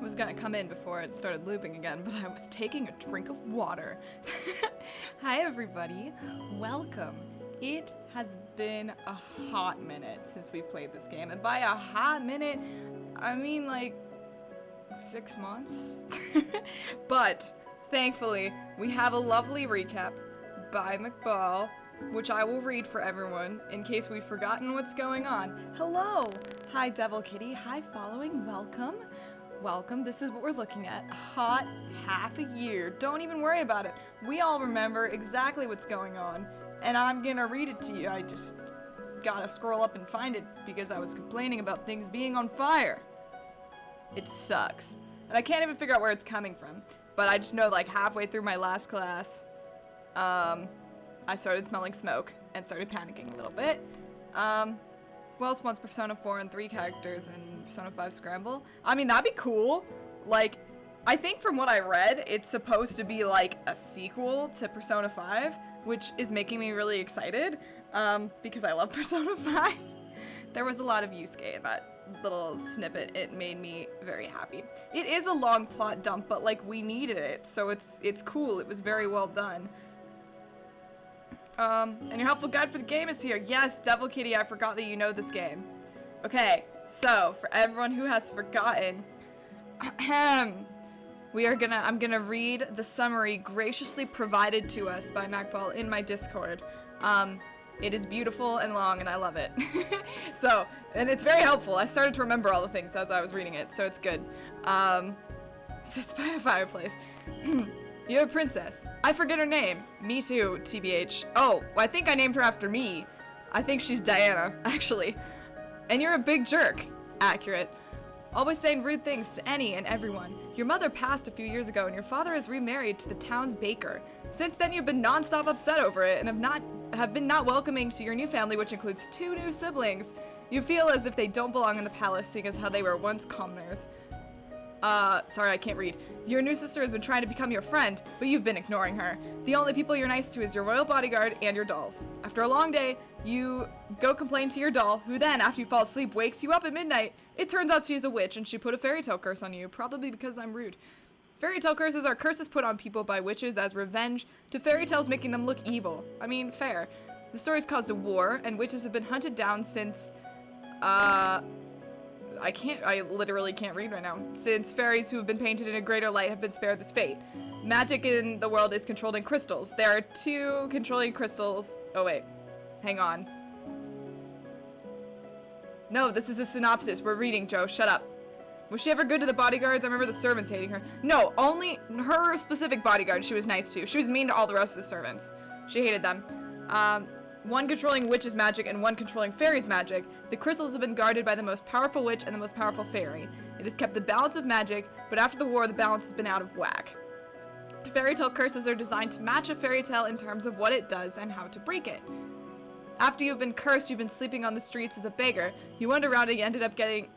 Was gonna come in before it started looping again, but I was taking a drink of water. Hi everybody, welcome. It has been a hot minute since we played this game, and by a hot minute, I mean like 6 months. But thankfully, we have a lovely recap by McBall, which I will read for everyone in case we've forgotten what's going on. Hello! Hi Devil Kitty, hi following, welcome. Welcome, this is what we're looking at. A hot half a year. Don't even worry about it. We all remember exactly what's going on, and I'm gonna read it to you. I just gotta scroll up and find it because I was complaining about things being on fire. It sucks. And I can't even figure out where it's coming from. But I just know like halfway through my last class, I started smelling smoke and started panicking a little bit. Who else wants Persona 4 and 3 characters in Persona 5 Scramble? I mean, that'd be cool. Like, I think from what I read, it's supposed to be like a sequel to Persona 5, which is making me really excited, because I love Persona 5. There was a lot of Yusuke in that little snippet. It made me very happy. It is a long plot dump, but like we needed it, so it's cool. It was very well done. And your helpful guide for the game is here. Yes, Devil Kitty, I forgot that you know this game. Okay, so for everyone who has forgotten, I'm gonna read the summary graciously provided to us by MacBall in my Discord. It is beautiful and long, and I love it. So, and it's very helpful. I started to remember all the things as I was reading it, so it's good. Sits by a fireplace. You're a princess. I forget her name. Me too, TBH. Oh, I think I named her after me. I think she's Diana, actually. And you're a big jerk. Accurate. Always saying rude things to any and everyone. Your mother passed a few years ago, and your father is remarried to the town's baker. Since then, you've been non-stop upset over it, and have been not welcoming to your new family, which includes 2 new siblings. You feel as if they don't belong in the palace, seeing as how they were once commoners. Sorry, I can't read. Your new sister has been trying to become your friend, but you've been ignoring her. The only people you're nice to is your royal bodyguard and your dolls. After a long day, you go complain to your doll, who then, after you fall asleep, wakes you up at midnight. It turns out she's a witch, and she put a fairy tale curse on you, probably because I'm rude. Fairy tale curses are curses put on people by witches as revenge to fairy tales making them look evil. I mean, fair. The story's caused a war, and witches have been hunted down since, I literally can't read right now. Since fairies who have been painted in a greater light have been spared this fate. Magic in the world is controlled in crystals. There are 2 controlling crystals. Oh wait, hang on. No, this is a synopsis. We're reading, Joe. Shut up. Was she ever good to the bodyguards? I remember the servants hating her. No, only her specific bodyguard she was nice to. She was mean to all the rest of the servants. She hated them. 1 controlling witch's magic and 1 controlling fairy's magic. The crystals have been guarded by the most powerful witch and the most powerful fairy. It has kept the balance of magic, but after the war, the balance has been out of whack. Fairy tale curses are designed to match a fairy tale in terms of what it does and how to break it. After you've been cursed, you've been sleeping on the streets as a beggar. You went around and you end up getting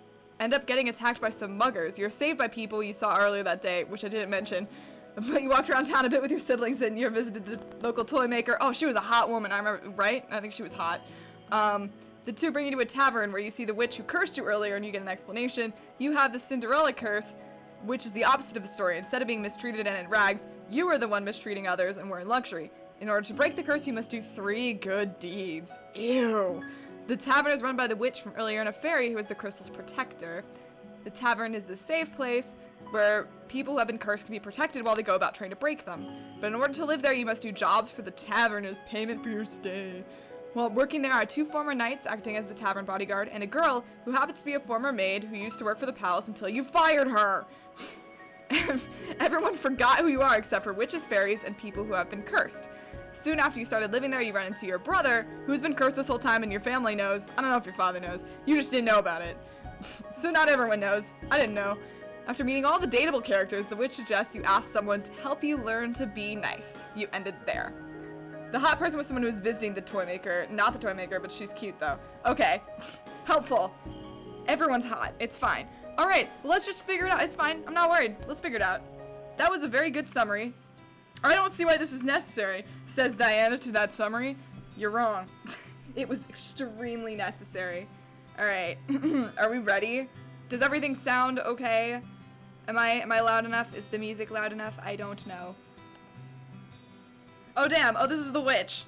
attacked by some muggers. You're saved by people you saw earlier that day, which I didn't mention. But you walked around town a bit with your siblings and you visited the local toy maker. Oh, she was a hot woman, I remember, right? I think she was hot. The 2 bring you to a tavern where you see the witch who cursed you earlier and you get an explanation. You have the Cinderella curse, which is the opposite of the story. Instead of being mistreated and in rags, you are the one mistreating others and were in luxury. In order to break the curse, you must do 3 good deeds. Ew. The tavern is run by the witch from earlier and a fairy who is the crystal's protector. The tavern is a safe place where people who have been cursed can be protected while they go about trying to break them. But in order to live there, you must do jobs for the tavern as payment for your stay. While working there are 2 former knights acting as the tavern bodyguard and a girl who happens to be a former maid who used to work for the palace until you fired her. Everyone forgot who you are except for witches, fairies, and people who have been cursed. Soon after you started living there, you run into your brother, who's been cursed this whole time and your family knows. I don't know if your father knows. You just didn't know about it. So not everyone knows. I didn't know. After meeting all the dateable characters, the witch suggests you ask someone to help you learn to be nice. You ended there. The hot person was someone who was visiting the toy maker. Not the toy maker, but she's cute though. Okay. Helpful. Everyone's hot. It's fine. Alright, let's just figure it out. It's fine. I'm not worried. Let's figure it out. That was a very good summary. I don't see why this is necessary, says Diana to that summary. You're wrong. It was extremely necessary. Alright. Are we ready? Does everything sound okay? Am I loud enough? Is the music loud enough? I don't know. Oh damn, oh this is the witch.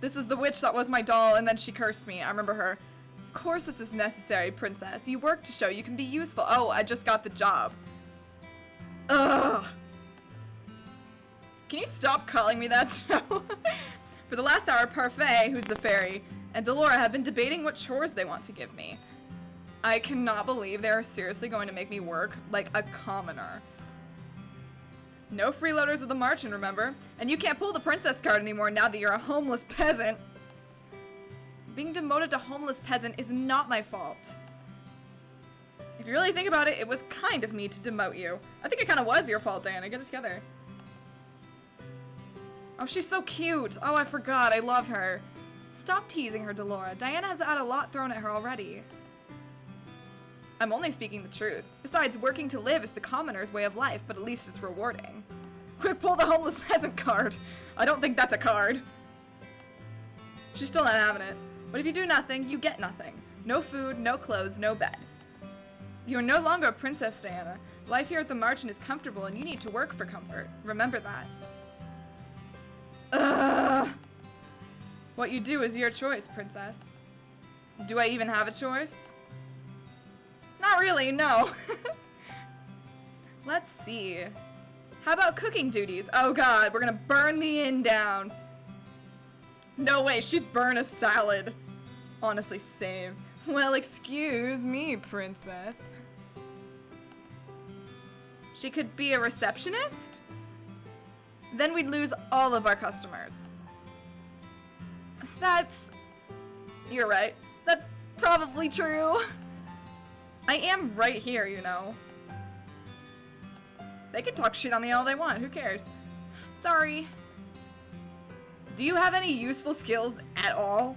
This is the witch that was my doll and then she cursed me. I remember her. Of course this is necessary, princess. You work to show you can be useful. Oh, I just got the job. Ugh. Can you stop calling me that, Joe? For the last hour, Parfait, who's the fairy, and Delora have been debating what chores they want to give me. I cannot believe they are seriously going to make me work like a commoner. No freeloaders of the marching, remember? And you can't pull the princess card anymore now that you're a homeless peasant. Being demoted to homeless peasant is not my fault. If you really think about it, it was kind of me to demote you. I think it kind of was your fault, Diana. Get it together. Oh, she's so cute. Oh, I forgot. I love her. Stop teasing her, Delora. Diana has had a lot thrown at her already. I'm only speaking the truth. Besides, working to live is the commoner's way of life, but at least it's rewarding. Quick, pull the homeless peasant card. I don't think that's a card. She's still not having it. But if you do nothing, you get nothing. No food, no clothes, no bed. You are no longer a princess, Diana. Life here at the Marchant is comfortable, and you need to work for comfort. Remember that. Ugh. What you do is your choice, princess. Do I even have a choice? Not really, no. Let's see. How about cooking duties? Oh god, we're gonna burn the inn down. No way, she'd burn a salad. Honestly, same. Well, excuse me, princess. She could be a receptionist? Then we'd lose all of our customers. You're right. That's probably true. I am right here, you know. They can talk shit on me all they want, who cares? Sorry. Do you have any useful skills at all?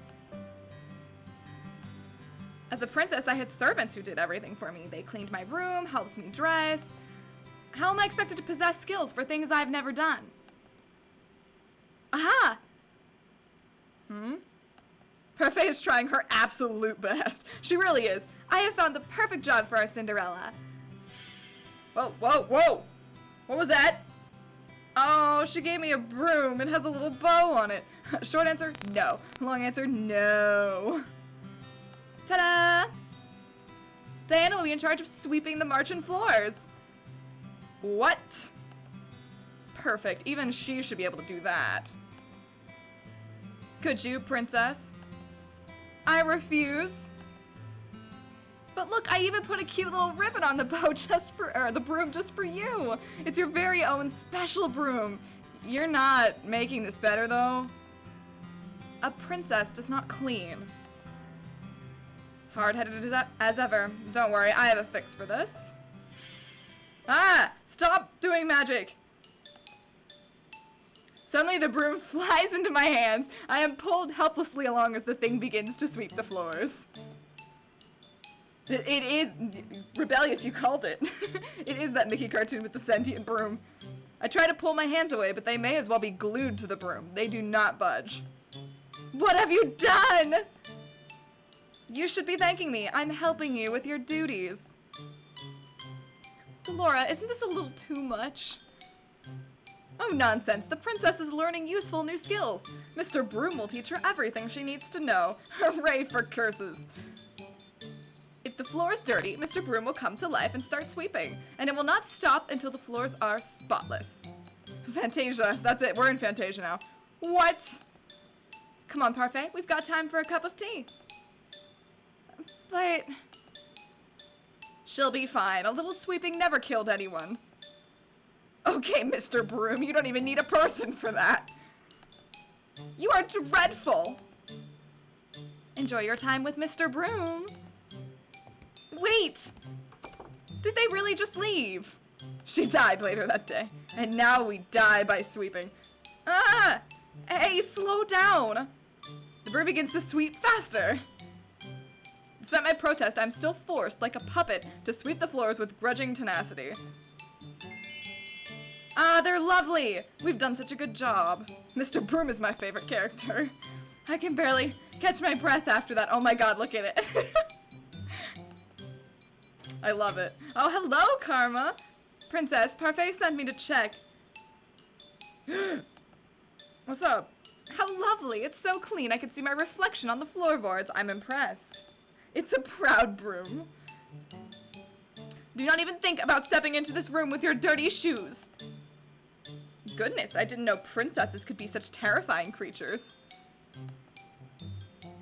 As a princess, I had servants who did everything for me. They cleaned my room, helped me dress. How am I expected to possess skills for things I've never done? Aha! Parfait is trying her absolute best. She really is. I have found the perfect job for our Cinderella. Whoa, whoa, whoa! What was that? Oh, she gave me a broom. It has a little bow on it. Short answer, no. Long answer, no. Ta-da! Diana will be in charge of sweeping the Marchant floors. What? Perfect. Even she should be able to do that. Could you, princess? I refuse. But look, I even put a cute little ribbon on the bow the broom just for you. It's your very own special broom. You're not making this better, though. A princess does not clean. Hard-headed as ever. Don't worry, I have a fix for this. Ah! Stop doing magic! Suddenly the broom flies into my hands. I am pulled helplessly along as the thing begins to sweep the floors. It is rebellious, you called it. It is that Mickey cartoon with the sentient broom. I try to pull my hands away, but they may as well be glued to the broom. They do not budge. What have you done? You should be thanking me. I'm helping you with your duties. Laura, isn't this a little too much? Oh, nonsense. The princess is learning useful new skills. Mr. Broom will teach her everything she needs to know. Hooray for curses. If the floor is dirty, Mr. Broom will come to life and start sweeping, and it will not stop until the floors are spotless. Fantasia. That's it. We're in Fantasia now. What? Come on, Parfait. We've got time for a cup of tea. But she'll be fine. A little sweeping never killed anyone. Okay, Mr. Broom, you don't even need a person for that. You are dreadful. Enjoy your time with Mr. Broom. Wait! Did they really just leave? She died later that day, and now we die by sweeping. Ah! Hey, slow down! The broom begins to sweep faster. Despite my protest, I'm still forced, like a puppet, to sweep the floors with grudging tenacity. Ah, they're lovely! We've done such a good job. Mr. Broom is my favorite character. I can barely catch my breath after that. Oh my god, look at it. I love it. Oh, hello, Karma! Princess, Parfait sent me to check. What's up? How lovely! It's so clean I can see my reflection on the floorboards. I'm impressed. It's a proud broom. Do not even think about stepping into this room with your dirty shoes. Goodness, I didn't know princesses could be such terrifying creatures.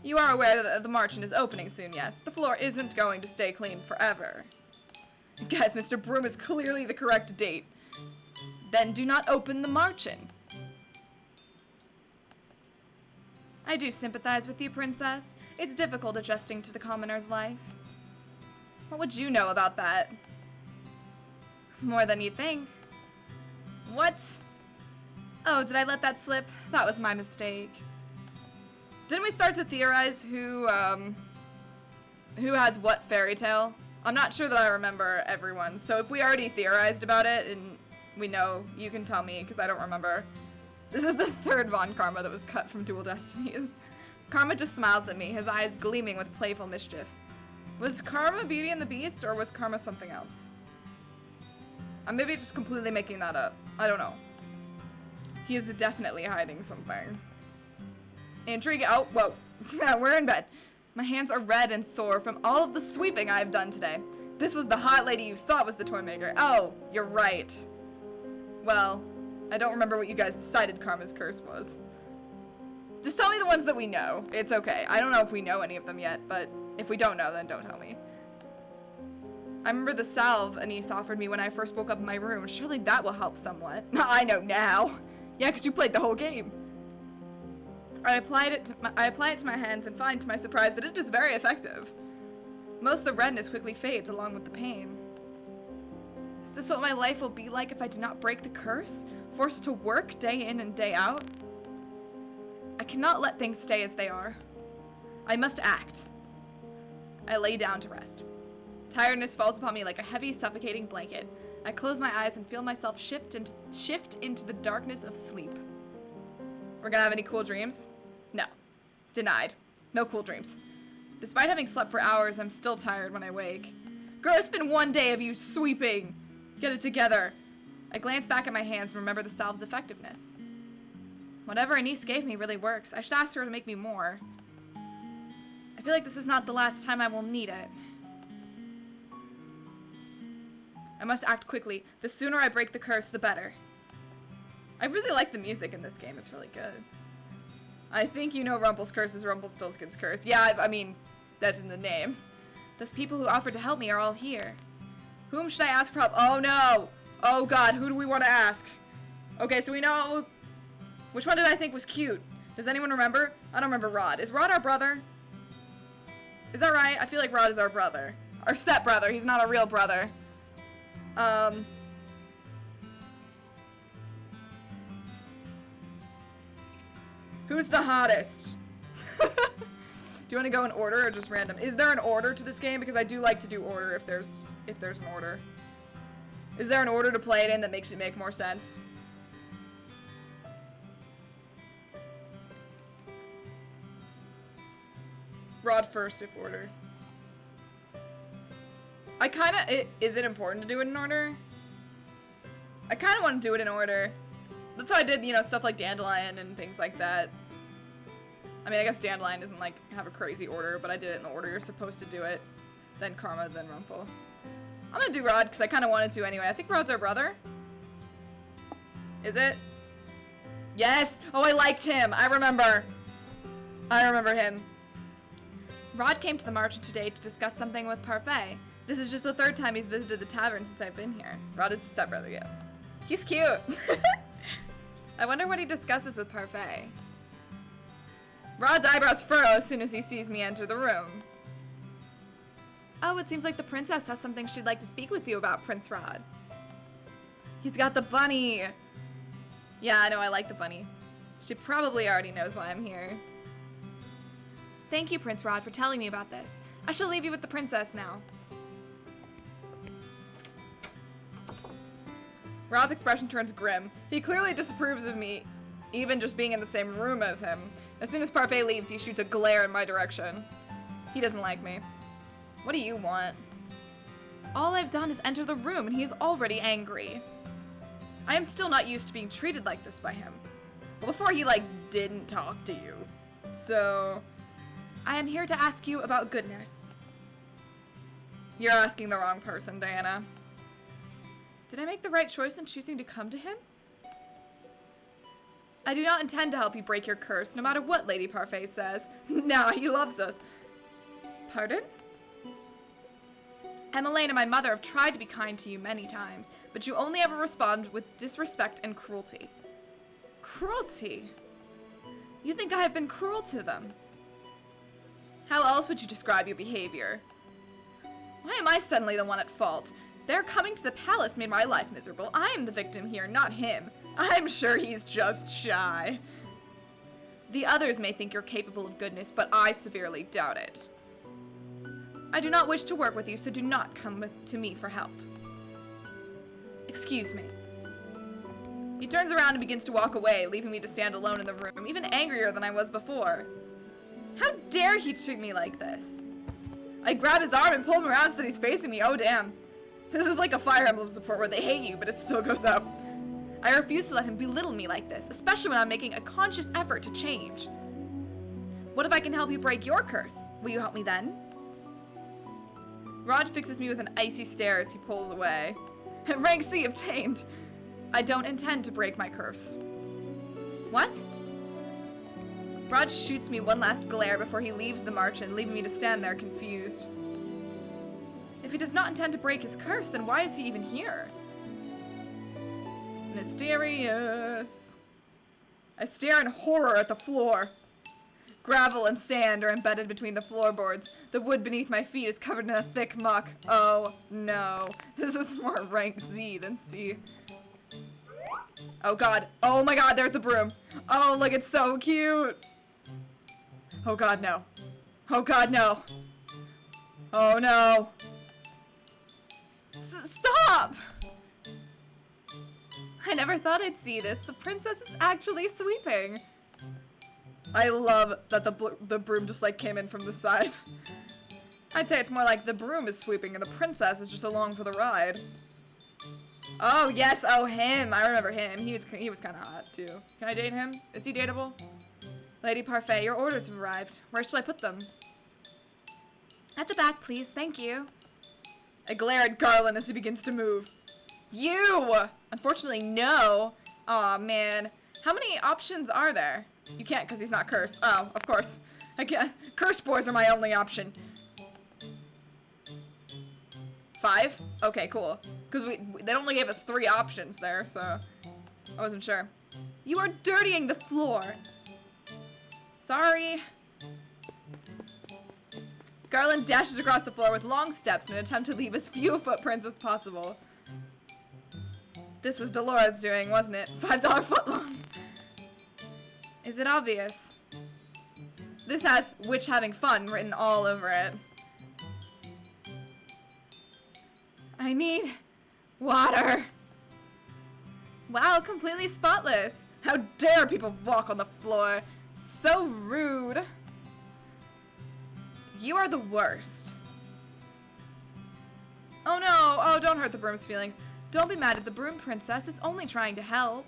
You are aware that the Marchant is opening soon, yes? The floor isn't going to stay clean forever. Guys, Mr. Broom is clearly the correct date. Then do not open the Marchant. I do sympathize with you, princess. It's difficult adjusting to the commoner's life. What would you know about that? More than you think. What? Oh, did I let that slip? That was my mistake. Didn't we start to theorize who has what fairy tale? I'm not sure that I remember everyone, so if we already theorized about it and we know, you can tell me, because I don't remember. This is the third Von Karma that was cut from Dual Destinies. Karma just smiles at me, his eyes gleaming with playful mischief. Was Karma Beauty and the Beast, or was Karma something else? I'm maybe just completely making that up. I don't know. He is definitely hiding something. Intriguing. Oh, whoa. We're in bed. My hands are red and sore from all of the sweeping I've done today. This was the hot lady you thought was the toy maker. Oh, you're right. Well, I don't remember what you guys decided Karma's curse was. Just tell me the ones that we know. It's okay. I don't know if we know any of them yet, but if we don't know, then don't tell me. I remember the salve Anise offered me when I first woke up in my room. Surely that will help somewhat. I know now. Yeah, because you played the whole game. I apply it to my hands and find to my surprise that it is very effective. Most of the redness quickly fades along with the pain. Is this what my life will be like if I do not break the curse? Forced to work day in and day out? I cannot let things stay as they are. I must act. I lay down to rest. Tiredness falls upon me like a heavy, suffocating blanket. I close my eyes and feel myself shift into the darkness of sleep. We're gonna have any cool dreams? No. Denied. No cool dreams. Despite having slept for hours, I'm still tired when I wake. Girl, it's been one day of you sweeping. Get it together. I glance back at my hands and remember the salve's effectiveness. Whatever Anise gave me really works. I should ask her to make me more. I feel like this is not the last time I will need it. I must act quickly. The sooner I break the curse, the better. I really like the music in this game. It's really good. I think you know Rumple's curse is Rumpelstiltskin's curse. Yeah, I mean, that's in the name. Those people who offered to help me are all here. Whom should I ask for help? Oh no! Oh god, who do we want to ask? Okay, so we know... Which one did I think was cute? Does anyone remember? I don't remember Rod. Is Rod our brother? Is that right? I feel like Rod is our brother. Our stepbrother. He's not a real brother. Who's the hottest? Do you want to go in order or just random? Is there an order to this game? Because I do like to do order if there's an order. Is there an order to play it in that makes it make more sense? Rod first if order. I kinda, is it important to do it in order? I kinda want to do it in order. That's how I did, you know, stuff like Dandelion and things like that. I mean, I guess Dandelion doesn't, like, have a crazy order, but I did it in the order you're supposed to do it. Then Karma, then Rumple. I'm gonna do Rod, because I kind of wanted to anyway. I think Rod's our brother. Is it? Yes! Oh, I liked him! I remember him. Rod came to the market today to discuss something with Parfait. This is just the third time he's visited the tavern since I've been here. Rod is the stepbrother, yes. He's cute! I wonder what he discusses with Parfait. Rod's eyebrows furrow as soon as he sees me enter the room. Oh, it seems like the princess has something she'd like to speak with you about, Prince Rod. He's got the bunny! Yeah, I know, I like the bunny. She probably already knows why I'm here. Thank you, Prince Rod, for telling me about this. I shall leave you with the princess now. Rod's expression turns grim. He clearly disapproves of me, even just being in the same room as him. As soon as Parfait leaves, he shoots a glare in my direction. He doesn't like me. What do you want? All I've done is enter the room, and he is already angry. I am still not used to being treated like this by him. Well, before he, like, didn't talk to you. So... I am here to ask you about goodness. You're asking the wrong person, Diana. Did I make the right choice in choosing to come to him? I do not intend to help you break your curse, no matter what Lady Parfait says. Nah, he loves us. Pardon? Emmeline and my mother have tried to be kind to you many times, but you only ever respond with disrespect and cruelty. Cruelty? You think I have been cruel to them? How else would you describe your behavior? Why am I suddenly the one at fault? Their coming to the palace made my life miserable. I am the victim here, not him. I'm sure he's just shy. The others may think you're capable of goodness, but I severely doubt it. I do not wish to work with you, so do not come to me for help. Excuse me. He turns around and begins to walk away, leaving me to stand alone in the room, even angrier than I was before. How dare he treat me like this? I grab his arm and pull him around so that he's facing me. Oh, damn. This is like a Fire Emblem support where they hate you, but it still goes up. I refuse to let him belittle me like this, especially when I'm making a conscious effort to change. What if I can help you break your curse? Will you help me then? Raj fixes me with an icy stare as he pulls away. Rank C obtained. I don't intend to break my curse. What? Raj shoots me one last glare before he leaves the marchand, leaving me to stand there confused. If he does not intend to break his curse, then why is he even here? Mysterious. I stare in horror at the floor. Gravel and sand are embedded between the floorboards. The wood beneath my feet is covered in a thick muck. Oh no. This is more rank Z than C. Oh god. Oh my god, there's the broom. Oh, look, it's so cute. Oh god, no. Oh god, no. Oh no. Stop! I never thought I'd see this. The princess is actually sweeping. I love that the broom just like came in from the side. I'd say it's more like the broom is sweeping and the princess is just along for the ride. Oh yes, oh him. I remember him. He was kind of hot too. Can I date him? Is he dateable? Lady Parfait, your orders have arrived. Where shall I put them? At the back, please. Thank you. I glare at Garland as he begins to move. You! Unfortunately, no. Aw, man. How many options are there? You can't because he's not cursed. Oh, of course. I can't. Cursed boys are my only option. 5? Okay, cool. Because they only gave us 3 options there, so I wasn't sure. You are dirtying the floor. Sorry. Garland dashes across the floor with long steps in an attempt to leave as few footprints as possible. This was Delora's doing, wasn't it? $5 footlong. Is it obvious? This has "witch having fun" written all over it. I need water. Wow, completely spotless. How dare people walk on the floor? So rude. You are the worst. Oh no, oh don't hurt the broom's feelings. Don't be mad at the broom princess, it's only trying to help.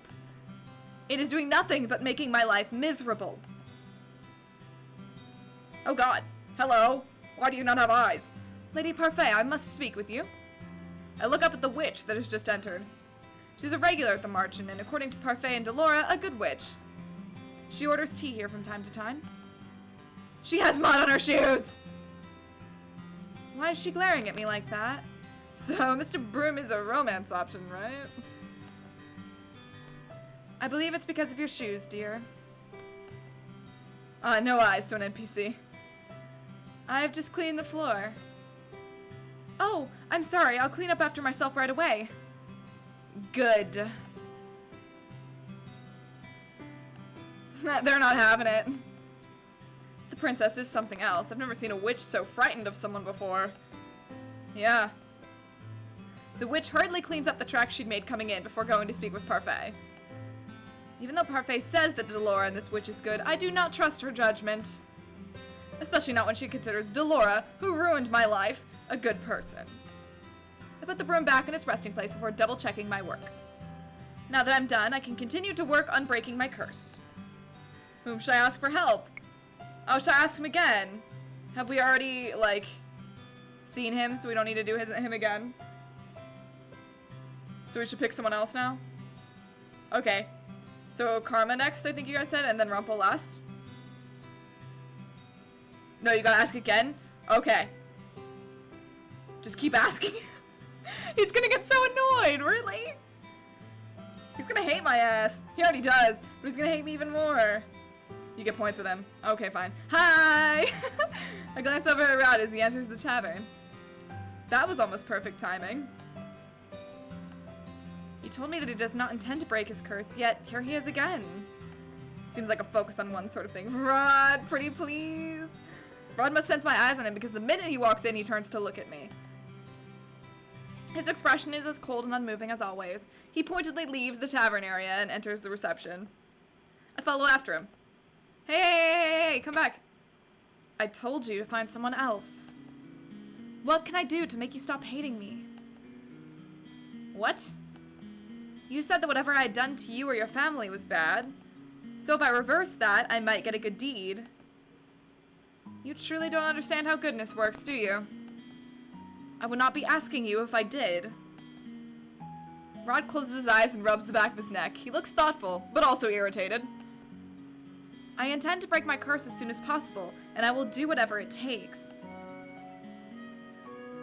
It is doing nothing but making my life miserable. Oh god, hello? Why do you not have eyes? Lady Parfait, I must speak with you. I look up at the witch that has just entered. She's a regular at the Marchand, and according to Parfait and Delora, a good witch. She orders tea here from time to time. She has mud on her shoes! Why is she glaring at me like that? So, Mr. Broom is a romance option, right? I believe it's because of your shoes, dear. No eyes to an NPC. I've just cleaned the floor. Oh, I'm sorry. I'll clean up after myself right away. Good. They're not having it. The princess is something else. I've never seen a witch so frightened of someone before. Yeah. The witch hurriedly cleans up the tracks she'd made coming in before going to speak with Parfait. Even though Parfait says that Delora and this witch is good, I do not trust her judgment. Especially not when she considers Delora, who ruined my life, a good person. I put the broom back in its resting place before double-checking my work. Now that I'm done, I can continue to work on breaking my curse. Whom should I ask for help? Oh, should I ask him again? Have we already, like, seen him, so we don't need to do him again? So we should pick someone else now? Okay. So Karma next, I think you guys said, and then Rumpel last? No, you gotta ask again? Okay. Just keep asking. He's gonna get so annoyed, really? He's gonna hate my ass. He already does, but he's gonna hate me even more. You get points with him. Okay, fine. Hi! I glance over at Rod as he enters the tavern. That was almost perfect timing. He told me that he does not intend to break his curse, yet here he is again. Seems like a focus on one sort of thing. Rod, pretty please. Rod must sense my eyes on him because the minute he walks in, he turns to look at me. His expression is as cold and unmoving as always. He pointedly leaves the tavern area and enters the reception. I follow after him. Hey, come back. I told you to find someone else. What can I do to make you stop hating me? What? You said that whatever I had done to you or your family was bad. So if I reverse that, I might get a good deed. You truly don't understand how goodness works, do you? I would not be asking you if I did. Rod closes his eyes and rubs the back of his neck. He looks thoughtful, but also irritated. I intend to break my curse as soon as possible, and I will do whatever it takes.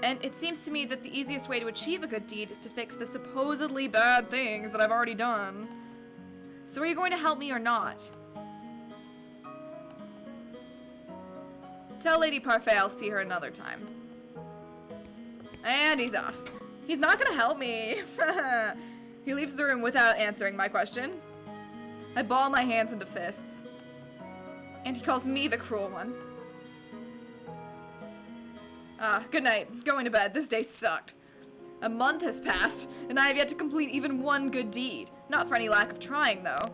And it seems to me that the easiest way to achieve a good deed is to fix the supposedly bad things that I've already done. So are you going to help me or not? Tell Lady Parfait I'll see her another time. And he's off. He's not gonna help me. He leaves the room without answering my question. I ball my hands into fists. And he calls me the cruel one. Good night. Going to bed. This day sucked. A month has passed, and I have yet to complete even one good deed. Not for any lack of trying, though.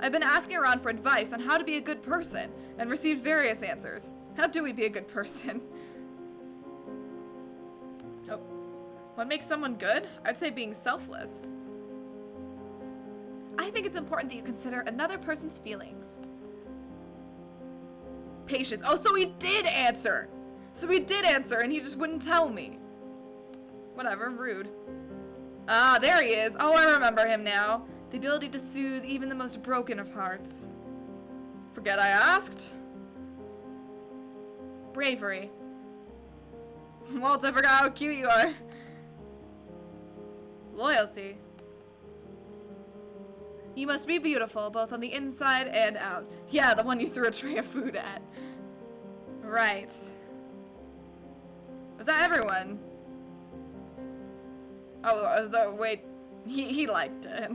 I've been asking around for advice on how to be a good person, and received various answers. How do we be a good person? Oh. What makes someone good? I'd say being selfless. I think it's important that you consider another person's feelings. Patience. Oh, so he did answer! So he did answer, and he just wouldn't tell me. Whatever, rude. Ah, there he is. Oh, I remember him now. The ability to soothe even the most broken of hearts. Forget I asked. Bravery. Walt, I forgot how cute you are. Loyalty. You must be beautiful, both on the inside and out. Yeah, the one you threw a tray of food at. Right. Was that everyone? Oh, so wait. He liked it.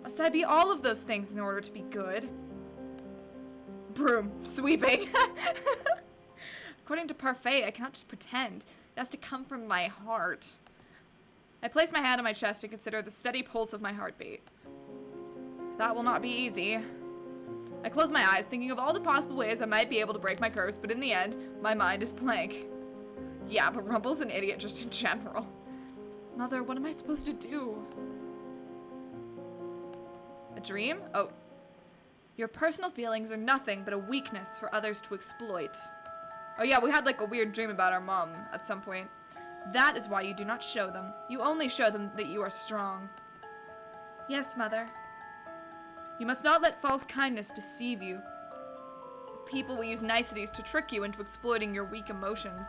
Must I be all of those things in order to be good? Broom. Sweeping. According to Parfait, I cannot just pretend. It has to come from my heart. I place my hand on my chest and consider the steady pulse of my heartbeat. That will not be easy. I close my eyes, thinking of all the possible ways I might be able to break my curse, but in the end, my mind is blank. Yeah, but Rumble's an idiot just in general. Mother, what am I supposed to do? A dream? Oh. Your personal feelings are nothing but a weakness for others to exploit. Oh yeah, we had like a weird dream about our mom at some point. That is why you do not show them. You only show them that you are strong. Yes, Mother. You must not let false kindness deceive you. People will use niceties to trick you into exploiting your weak emotions.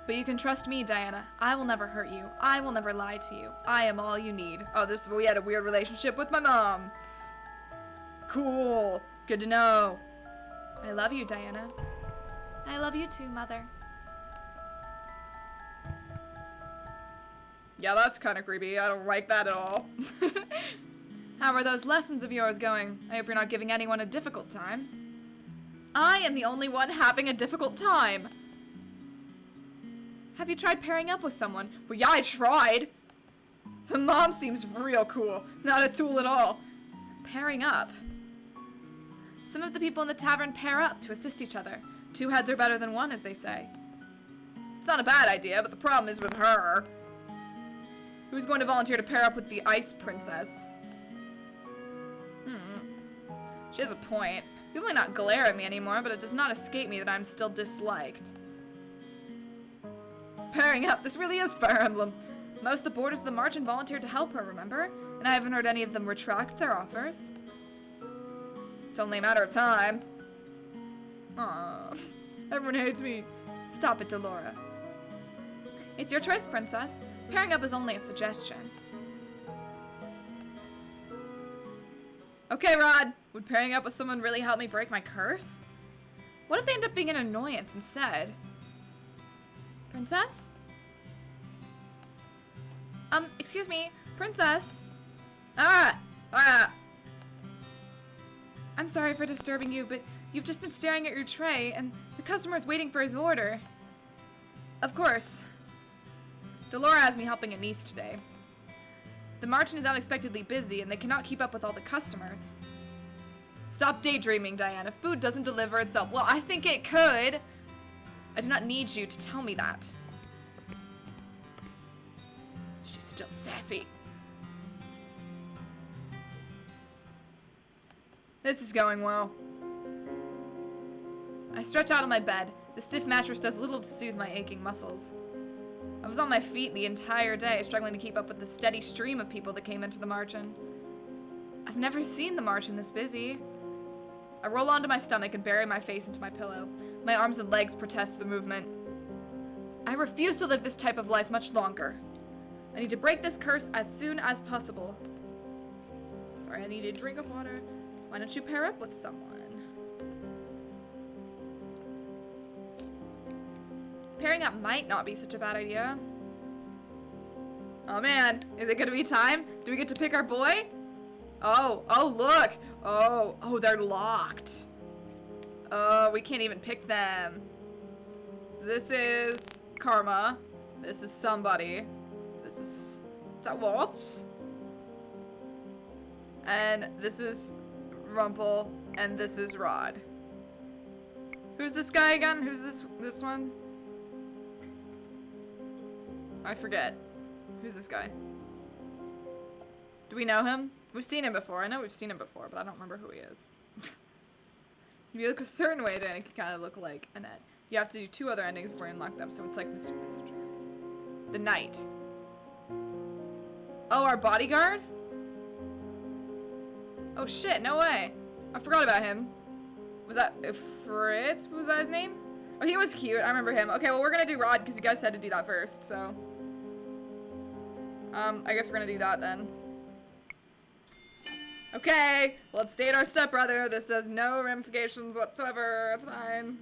But you can trust me, Diana. I will never hurt you. I will never lie to you. I am all you need. Oh, we had a weird relationship with my mom. Cool. Good to know. I love you, Diana. I love you too, Mother. Yeah, that's kind of creepy. I don't like that at all. How are those lessons of yours going? I hope you're not giving anyone a difficult time. I am the only one having a difficult time. Have you tried pairing up with someone? Well, yeah, I tried. The mom seems real cool. Not a tool at all. Pairing up. Some of the people in the tavern pair up to assist each other. 2 heads are better than 1, as they say. It's not a bad idea, but the problem is with her. Who's going to volunteer to pair up with the Ice Princess? She has a point. People may not glare at me anymore, but it does not escape me that I'm still disliked. Pairing up. This really is Fire Emblem. Most of the boarders of the Margin volunteered to help her, remember? And I haven't heard any of them retract their offers. It's only a matter of time. Aww. Everyone hates me. Stop it, Delora. It's your choice, Princess. Pairing up is only a suggestion. Okay, Rod. Would pairing up with someone really help me break my curse? What if they end up being an annoyance instead? Princess? Excuse me. Princess? I'm sorry for disturbing you, but you've just been staring at your tray, and the customer's waiting for his order. Of course. Delora has me helping a niece today. The marchand is unexpectedly busy, and they cannot keep up with all the customers. Stop daydreaming, Diana. Food doesn't deliver itself. Well, I think it could. I do not need you to tell me that. She's still sassy. This is going well. I stretch out on my bed. The stiff mattress does little to soothe my aching muscles. I was on my feet the entire day, struggling to keep up with the steady stream of people that came into the marchand. I've never seen the marchand this busy. I roll onto my stomach and bury my face into my pillow. My arms and legs protest the movement. I refuse to live this type of life much longer. I need to break this curse as soon as possible. Sorry, I need a drink of water. Why don't you pair up with someone? Pairing up might not be such a bad idea. Oh man, is it gonna be time? Do we get to pick our boy? Oh, look! Oh, they're locked. Oh, we can't even pick them. So this is Karma. This is somebody. Is that Walt? And this is Rumple, and this is Rod. Who's this guy again? Who's this one? I forget. Who's this guy? Do we know him? We've seen him before. I know we've seen him before, but I don't remember who he is. If you look a certain way, then it can kind of look like Annette. You have to do 2 other endings before you unlock them, so it's like Mr. Messenger. The Knight. Oh, our bodyguard? Oh shit, no way. I forgot about him. Was that Fritz? Was that his name? Oh, he was cute. I remember him. Okay, well, we're gonna do Rod because you guys had to do that first, so. I guess we're gonna do that then. Okay, let's date our stepbrother. This has no ramifications whatsoever. It's fine.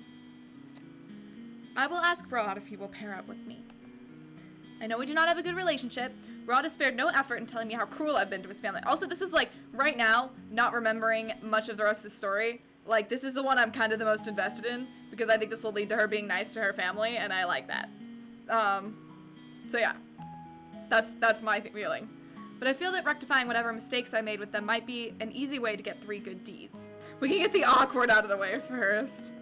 I will ask Rod if he will pair up with me. I know we do not have a good relationship. Rod has spared no effort in telling me how cruel I've been to his family. Also, this is like, right now, not remembering much of the rest of the story. Like, this is the one I'm kind of the most invested in, because I think this will lead to her being nice to her family, and I like that. So yeah. That's my feeling. But I feel that rectifying whatever mistakes I made with them might be an easy way to get 3 good deeds. We can get the awkward out of the way first.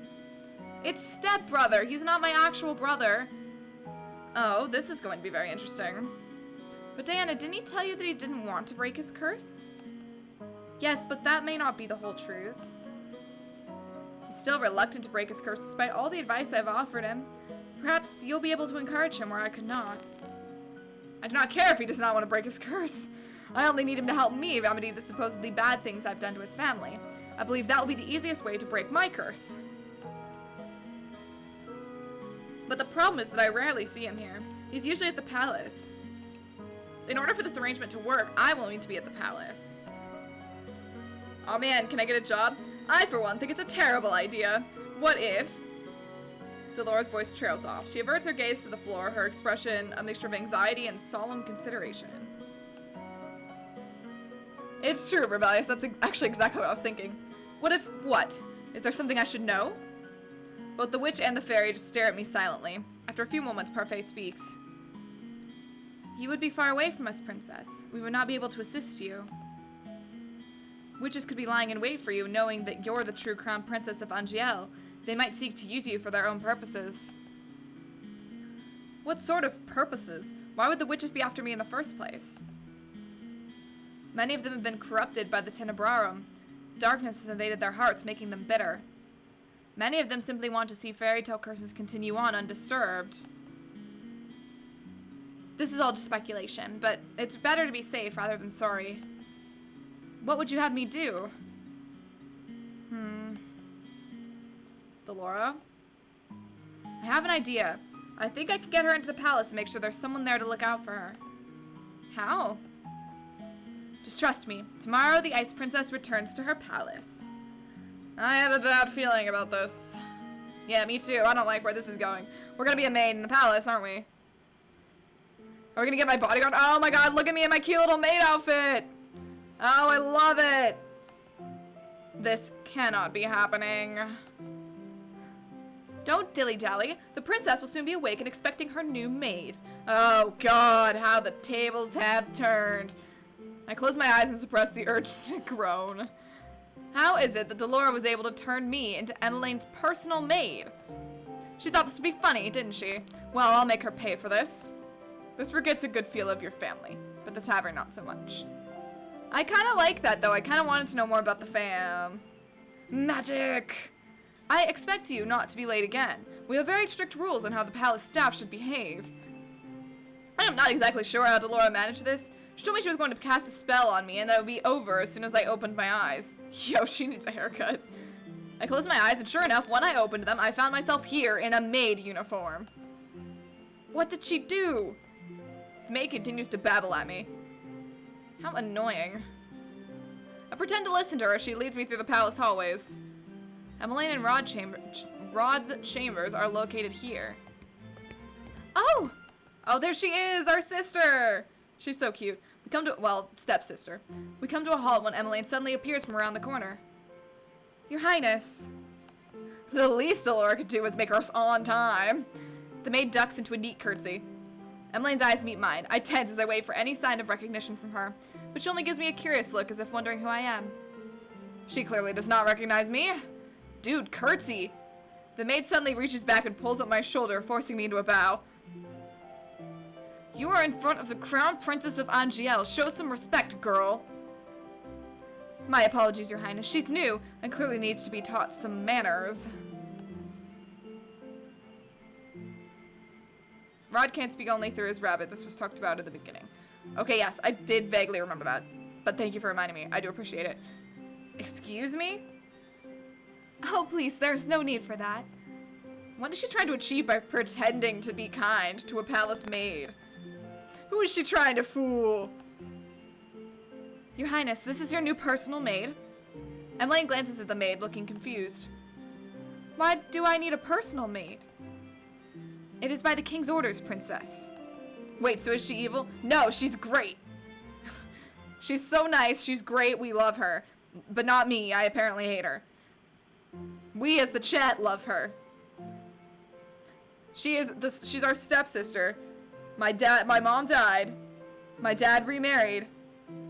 It's stepbrother. He's not my actual brother. Oh, this is going to be very interesting. But Diana, didn't he tell you that he didn't want to break his curse? Yes, but that may not be the whole truth. He's still reluctant to break his curse despite all the advice I've offered him. Perhaps you'll be able to encourage him where I could not. I do not care if he does not want to break his curse. I only need him to help me remedy the supposedly bad things I've done to his family. I believe that will be the easiest way to break my curse. But the problem is that I rarely see him here. He's usually at the palace. In order for this arrangement to work, I will need to be at the palace. Oh man, can I get a job? I, for one, think it's a terrible idea. What if... Delora's voice trails off. She averts her gaze to the floor, her expression a mixture of anxiety and solemn consideration. It's true, Rebellious. That's actually exactly what I was thinking. What if... what? Is there something I should know? Both the witch and the fairy just stare at me silently. After a few moments, Parfait speaks. You would be far away from us, Princess. We would not be able to assist you. Witches could be lying in wait for you, knowing that you're the true crown princess of Angiel. They might seek to use you for their own purposes. What sort of purposes? Why would the witches be after me in the first place? Many of them have been corrupted by the Tenebrarum. Darkness has invaded their hearts, making them bitter. Many of them simply want to see fairy tale curses continue on undisturbed. This is all just speculation, but it's better to be safe rather than sorry. What would you have me do? Delora? I have an idea. I think I can get her into the palace and make sure there's someone there to look out for her. How? Just trust me. Tomorrow the Ice Princess returns to her palace. I have a bad feeling about this. Yeah, me too. I don't like where this is going. We're gonna be a maid in the palace, aren't we? Are we gonna get my bodyguard? Oh my god, look at me in my cute little maid outfit! Oh, I love it! This cannot be happening. Don't dilly-dally. The princess will soon be awake and expecting her new maid. Oh god, how the tables have turned. I close my eyes and suppress the urge to groan. How is it that Delora was able to turn me into Emmeline's personal maid? She thought this would be funny, didn't she? Well, I'll make her pay for this. This forgets a good feel of your family, but the tavern not so much. I kind of like that, though. I kind of wanted to know more about the fam. Magic! I expect you not to be late again. We have very strict rules on how the palace staff should behave. I am not exactly sure how Delora managed this. She told me she was going to cast a spell on me and that it would be over as soon as I opened my eyes. Yo, she needs a haircut. I closed my eyes and sure enough, when I opened them, I found myself here in a maid uniform. What did she do? The maid continues to babble at me. How annoying. I pretend to listen to her as she leads me through the palace hallways. Emmeline and Rod's chambers are located here. Oh! Oh, there she is, our sister! She's so cute. We come to, well, stepsister. We come to a halt when Emmeline suddenly appears from around the corner. Your Highness. The least Delora could do was make her on time. The maid ducks into a neat curtsy. Emmeline's eyes meet mine. I tense as I wait for any sign of recognition from her, but she only gives me a curious look as if wondering who I am. She clearly does not recognize me. Dude, curtsy! The maid suddenly reaches back and pulls up my shoulder, forcing me into a bow. You are in front of the Crown Princess of Angiel. Show some respect, girl. My apologies, Your Highness. She's new and clearly needs to be taught some manners. Rod can't speak only through his rabbit. This was talked about at the beginning. Okay, yes, I did vaguely remember that. But thank you for reminding me. I do appreciate it. Excuse me? Oh, please, there's no need for that. What is she trying to achieve by pretending to be kind to a palace maid? Who is she trying to fool? Your Highness, this is your new personal maid. Emmeline glances at the maid, looking confused. Why do I need a personal maid? It is by the king's orders, princess. Wait, so is she evil? No, she's great. She's so nice, she's great, we love her. But not me, I apparently hate her. We as the chat love her. She's our stepsister. My mom died. My dad remarried.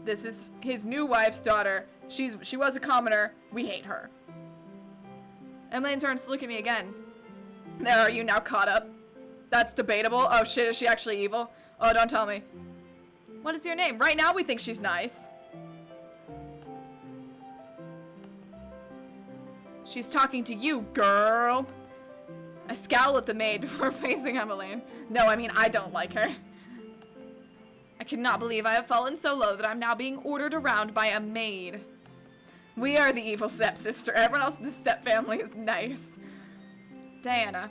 This is his new wife's daughter. She was a commoner. We hate her. Emmeline turns to look at me again. There, are you now caught up? That's debatable. Oh shit, is she actually evil? Oh, don't tell me. What is your name? Right now we think she's nice. She's talking to you, girl. I scowl at the maid before facing Emmeline. No, I mean, I don't like her. I cannot believe I have fallen so low that I'm now being ordered around by a maid. We are the evil stepsister. Everyone else in the step family is nice. Diana.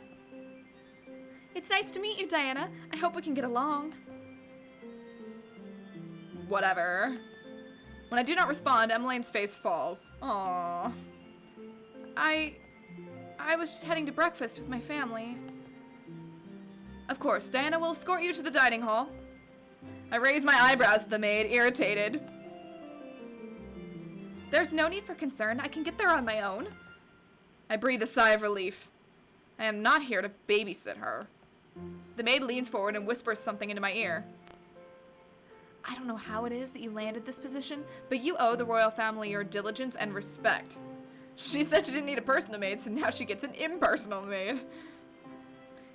It's nice to meet you, Diana. I hope we can get along. Whatever. When I do not respond, Emmeline's face falls. Aww. I was just heading to breakfast with my family. Of course, Diana will escort you to the dining hall. I raise my eyebrows at the maid, irritated. There's no need for concern. I can get there on my own. I breathe a sigh of relief. I am not here to babysit her. The maid leans forward and whispers something into my ear. I don't know how it is that you landed this position, but you owe the royal family your diligence and respect. She said she didn't need a personal maid, so now she gets an impersonal maid.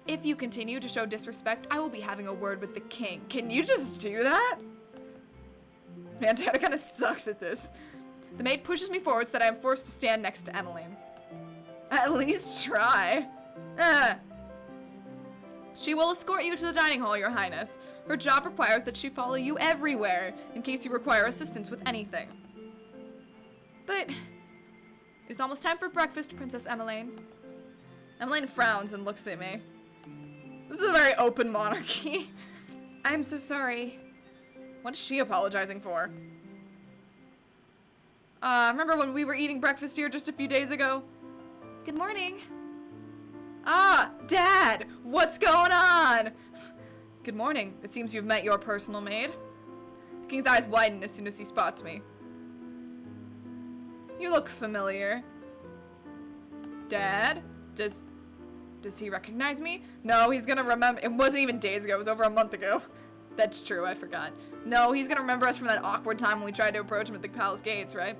If you continue to show disrespect, I will be having a word with the king. Can you just do that? Man, Diana kind of sucks at this. The maid pushes me forward so that I am forced to stand next to Emmeline. At least try. She will escort you to the dining hall, Your Highness. Her job requires that she follow you everywhere, in case you require assistance with anything. But it's almost time for breakfast, Princess Emmeline. Emmeline frowns and looks at me. This is a very open monarchy. I'm so sorry. What is she apologizing for? Remember when we were eating breakfast here just a few days ago? Good morning. Ah, Dad! What's going on? Good morning. It seems you've met your personal maid. The king's eyes widen as soon as he spots me. You look familiar. Dad? Does he recognize me? No, he's gonna remember. It wasn't even days ago. It was over a month ago. That's true, I forgot. No, he's gonna remember us from that awkward time when we tried to approach him at the palace gates, right?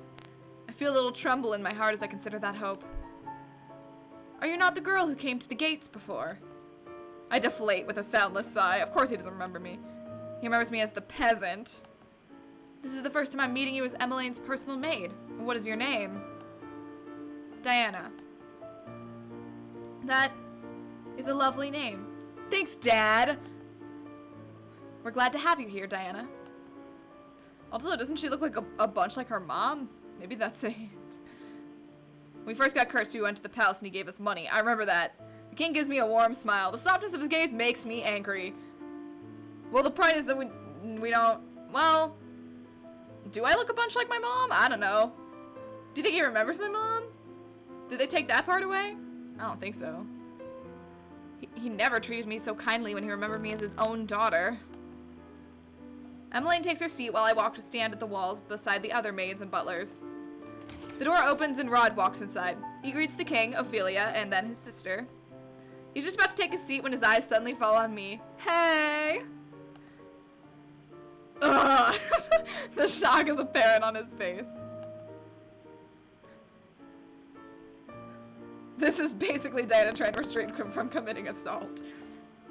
I feel a little tremble in my heart as I consider that hope. Are you not the girl who came to the gates before? I deflate with a soundless sigh. Of course he doesn't remember me. He remembers me as the peasant. This is the first time I'm meeting you as Emmeline's personal maid. What is your name? Diana. That is a lovely name. Thanks, Dad. We're glad to have you here, Diana. Also, doesn't she look like a bunch like her mom? Maybe that's it. When we first got cursed, we went to the palace and he gave us money. I remember that. The king gives me a warm smile. The softness of his gaze makes me angry. Well, the point is that we don't... Well... Do I look a bunch like my mom? I don't know. Do you think he remembers my mom? Did they take that part away? I don't think so. He never treated me so kindly when he remembered me as his own daughter. Emmeline takes her seat while I walk to stand at the walls beside the other maids and butlers. The door opens and Rod walks inside. He greets the king, Ophelia, and then his sister. He's just about to take a seat when his eyes suddenly fall on me. Hey! Ugh. The shock is apparent on his face. This is basically Diana trying to restrain him from committing assault.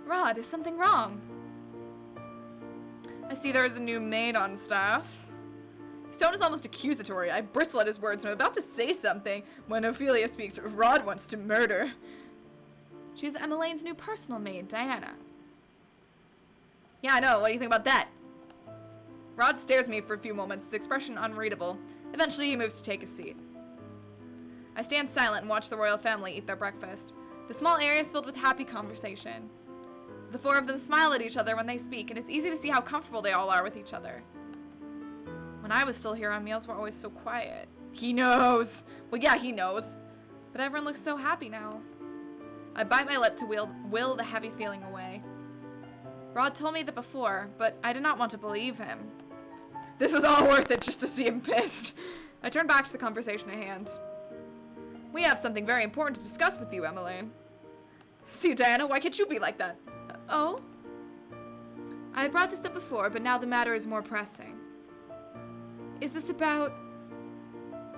Rod, is something wrong? I see there is a new maid on staff. His tone is almost accusatory. I bristle at his words and I'm about to say something when Ophelia speaks. Rod wants to murder. She's Emmeline's new personal maid, Diana. Yeah, I know. What do you think about that? Rod stares at me for a few moments, his expression unreadable. Eventually, he moves to take a seat. I stand silent and watch the royal family eat their breakfast. The small area is filled with happy conversation. The four of them smile at each other when they speak, and it's easy to see how comfortable they all are with each other. When I was still here, our meals were always so quiet. He knows! Well, yeah, he knows. But everyone looks so happy now. I bite my lip to will the heavy feeling away. Rod told me that before, but I did not want to believe him. This was all worth it just to see him pissed. I turn back to the conversation at hand. We have something very important to discuss with you, Emmeline. See, Diana, why can't you be like that? Oh? I had brought this up before, but now the matter is more pressing. Is this about...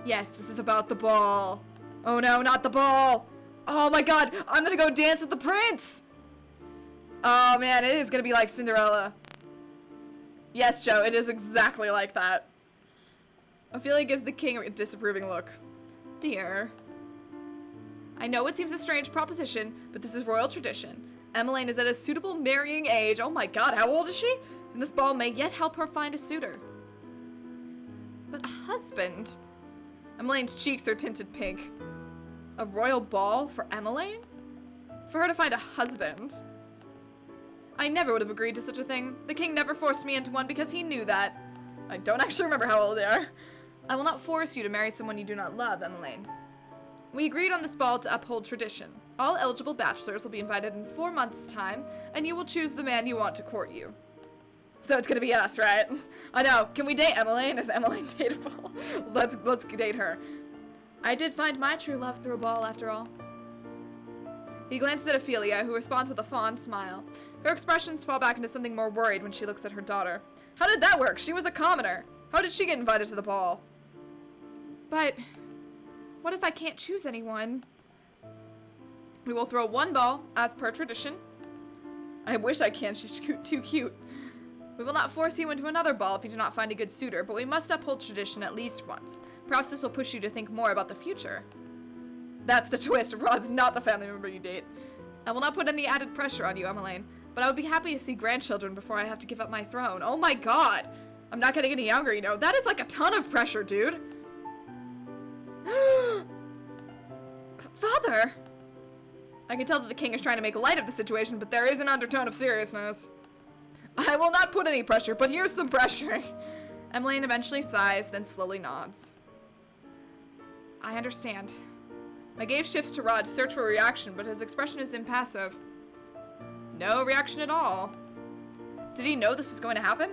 Yes, this is about the ball. Oh no, not the ball! Oh my god, I'm gonna go dance with the prince! Oh man, it is gonna be like Cinderella. Yes, Joe, it is exactly like that. Ophelia gives the king a disapproving look. Dear. I know it seems a strange proposition, but this is royal tradition. Emmeline is at a suitable marrying age. Oh my god, how old is she? And this ball may yet help her find a suitor. But a husband? Emmeline's cheeks are tinted pink. A royal ball for Emmeline? For her to find a husband? I never would have agreed to such a thing. The king never forced me into one because he knew that. I don't actually remember how old they are. I will not force you to marry someone you do not love, Emmeline. We agreed on this ball to uphold tradition. All eligible bachelors will be invited in 4 months' time, and you will choose the man you want to court you. So it's gonna be us, right? I know. Can we date Emmeline? Is Emmeline dateable? Let's date her. I did find my true love through a ball, after all. He glances at Ophelia, who responds with a fond smile. Her expressions fall back into something more worried when she looks at her daughter. How did that work? She was a commoner. How did she get invited to the ball? But what if I can't choose anyone? We will throw one ball, as per tradition. I wish I can. She's too cute. We will not force you into another ball if you do not find a good suitor, but we must uphold tradition at least once. Perhaps this will push you to think more about the future. That's the twist. Rod's not the family member you date. I will not put any added pressure on you, Emmeline, but I would be happy to see grandchildren before I have to give up my throne. Oh my god! I'm not getting any younger, you know. That is like a ton of pressure, dude. Father! I can tell that the king is trying to make light of the situation, but there is an undertone of seriousness. I will not put any pressure, but here's some pressure. Emmeline eventually sighs, then slowly nods. I understand. My gaze shifts to Rod to search for a reaction, but his expression is impassive. No reaction at all. Did he know this was going to happen?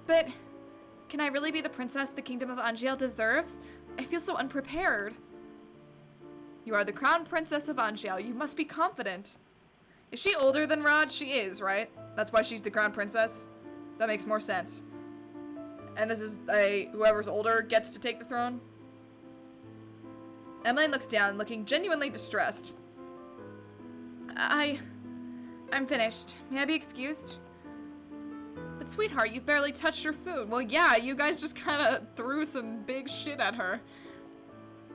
But Can I really be the princess the kingdom of Angiel deserves? I feel so unprepared. You are the crown princess of Angiel. You must be confident. Is she older than Rod? She is, right? That's why she's the crown princess? That makes more sense. And this is whoever's older gets to take the throne? Emmeline looks down, looking genuinely distressed. I'm finished. May I be excused? But sweetheart, you've barely touched her food. Well, yeah, you guys just kind of threw some big shit at her.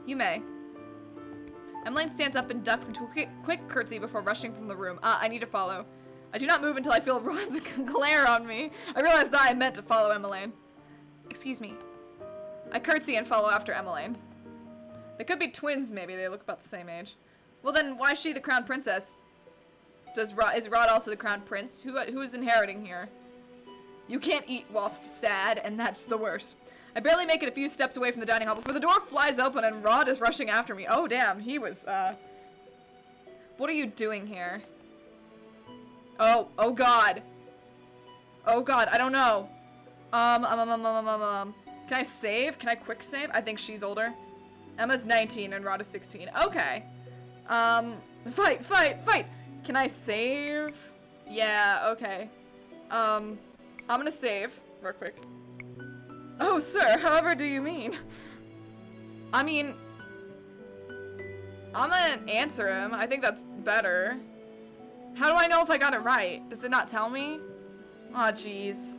You may. Emmeline stands up and ducks into a quick curtsy before rushing from the room. I need to follow. I do not move until I feel Rod's glare on me. I realize that I meant to follow Emmeline. Excuse me. I curtsy and follow after Emmeline. They could be twins, maybe. They look about the same age. Well, then, why is she the crown princess? Is Rod also the crown prince? Who is inheriting here? You can't eat whilst sad, and that's the worst. I barely make it a few steps away from the dining hall before the door flies open and Rod is rushing after me. Oh, damn. He was, What are you doing here? Oh God. Oh God, I don't know. Can I save? Can I quick save? I think she's older. Emma's 19 and Rod is 16. Okay. Fight! Can I save? Yeah, okay. I'm gonna save real quick. Oh, sir, however do you mean? I mean, I'm gonna answer him. I think that's better. How do I know if I got it right? Does it not tell me? Aw, jeez.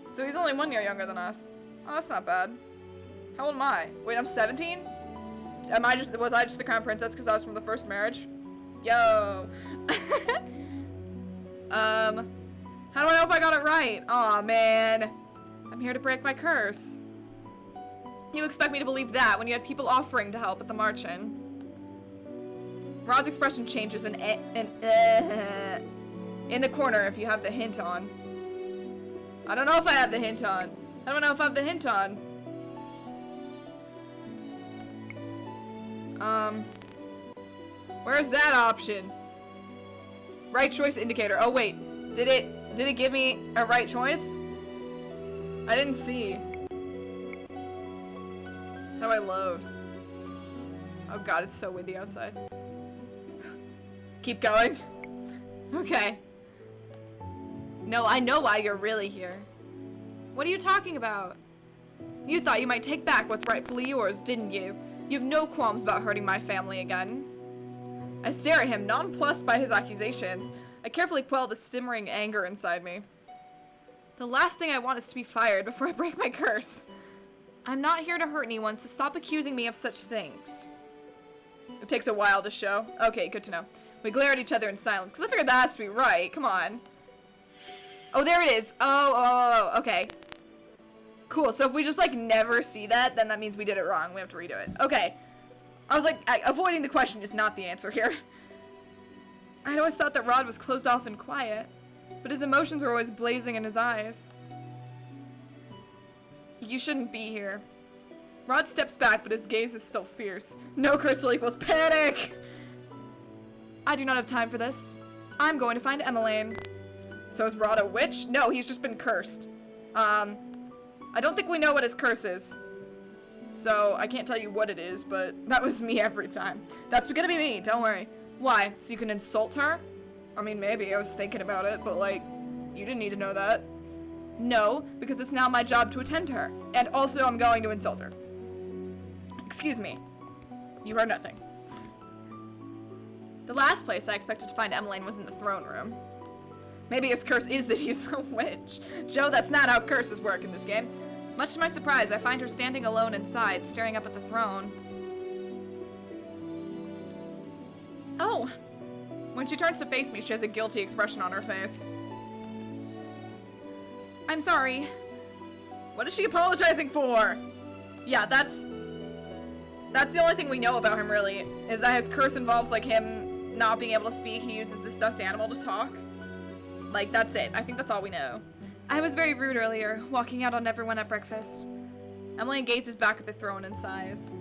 So he's only 1 year younger than us. Oh, that's not bad. How old am I? Wait, I'm 17? Was I just the crown princess because I was from the first marriage? Yo. How do I know if I got it right? Aw, man. I'm here to break my curse. You expect me to believe that when you had people offering to help at the march-in? Rod's expression changes in the corner if you have the hint on. I don't know if I have the hint on. I don't know if I have the hint on. Where's that option? Right choice indicator. Oh wait, did it give me a right choice? I didn't see. How do I load? Oh god, it's so windy outside. Keep going. Okay. No, I know why you're really here. What are you talking about? You thought you might take back what's rightfully yours, didn't you? You have no qualms about hurting my family again. I stare at him, nonplussed by his accusations. I carefully quell the simmering anger inside me. The last thing I want is to be fired before I break my curse. I'm not here to hurt anyone, so stop accusing me of such things. It takes a while to show. Okay, good to know. We glare at each other in silence, because I figured that has to be right. Come on. Oh, there it is. Oh, okay. Cool, so if we just, like, never see that, then that means we did it wrong. We have to redo it. Okay. I was like, avoiding the question is not the answer here. I always thought that Rod was closed off and quiet, but his emotions are always blazing in his eyes. You shouldn't be here. Rod steps back, but his gaze is still fierce. No crystal equals panic! I do not have time for this. I'm going to find Emmeline. So is Rod a witch? No, he's just been cursed. I don't think we know what his curse is. So, I can't tell you what it is, but that was me every time. That's gonna be me, don't worry. Why? So you can insult her? I mean, maybe. I was thinking about it, but, like, you didn't need to know that. No, because it's now my job to attend to her. And also, I'm going to insult her. Excuse me. You are nothing. The last place I expected to find Emmeline was in the throne room. Maybe his curse is that he's a witch. Joe, that's not how curses work in this game. Much to my surprise, I find her standing alone inside, staring up at the throne. Oh! When she turns to face me, she has a guilty expression on her face. I'm sorry. What is she apologizing for? Yeah, that's the only thing we know about him, really, is that his curse involves, like, him not being able to speak. He uses the stuffed animal to talk. Like, that's it. I think that's all we know. I was very rude earlier, walking out on everyone at breakfast. Emmeline gazes back at the throne and sighs.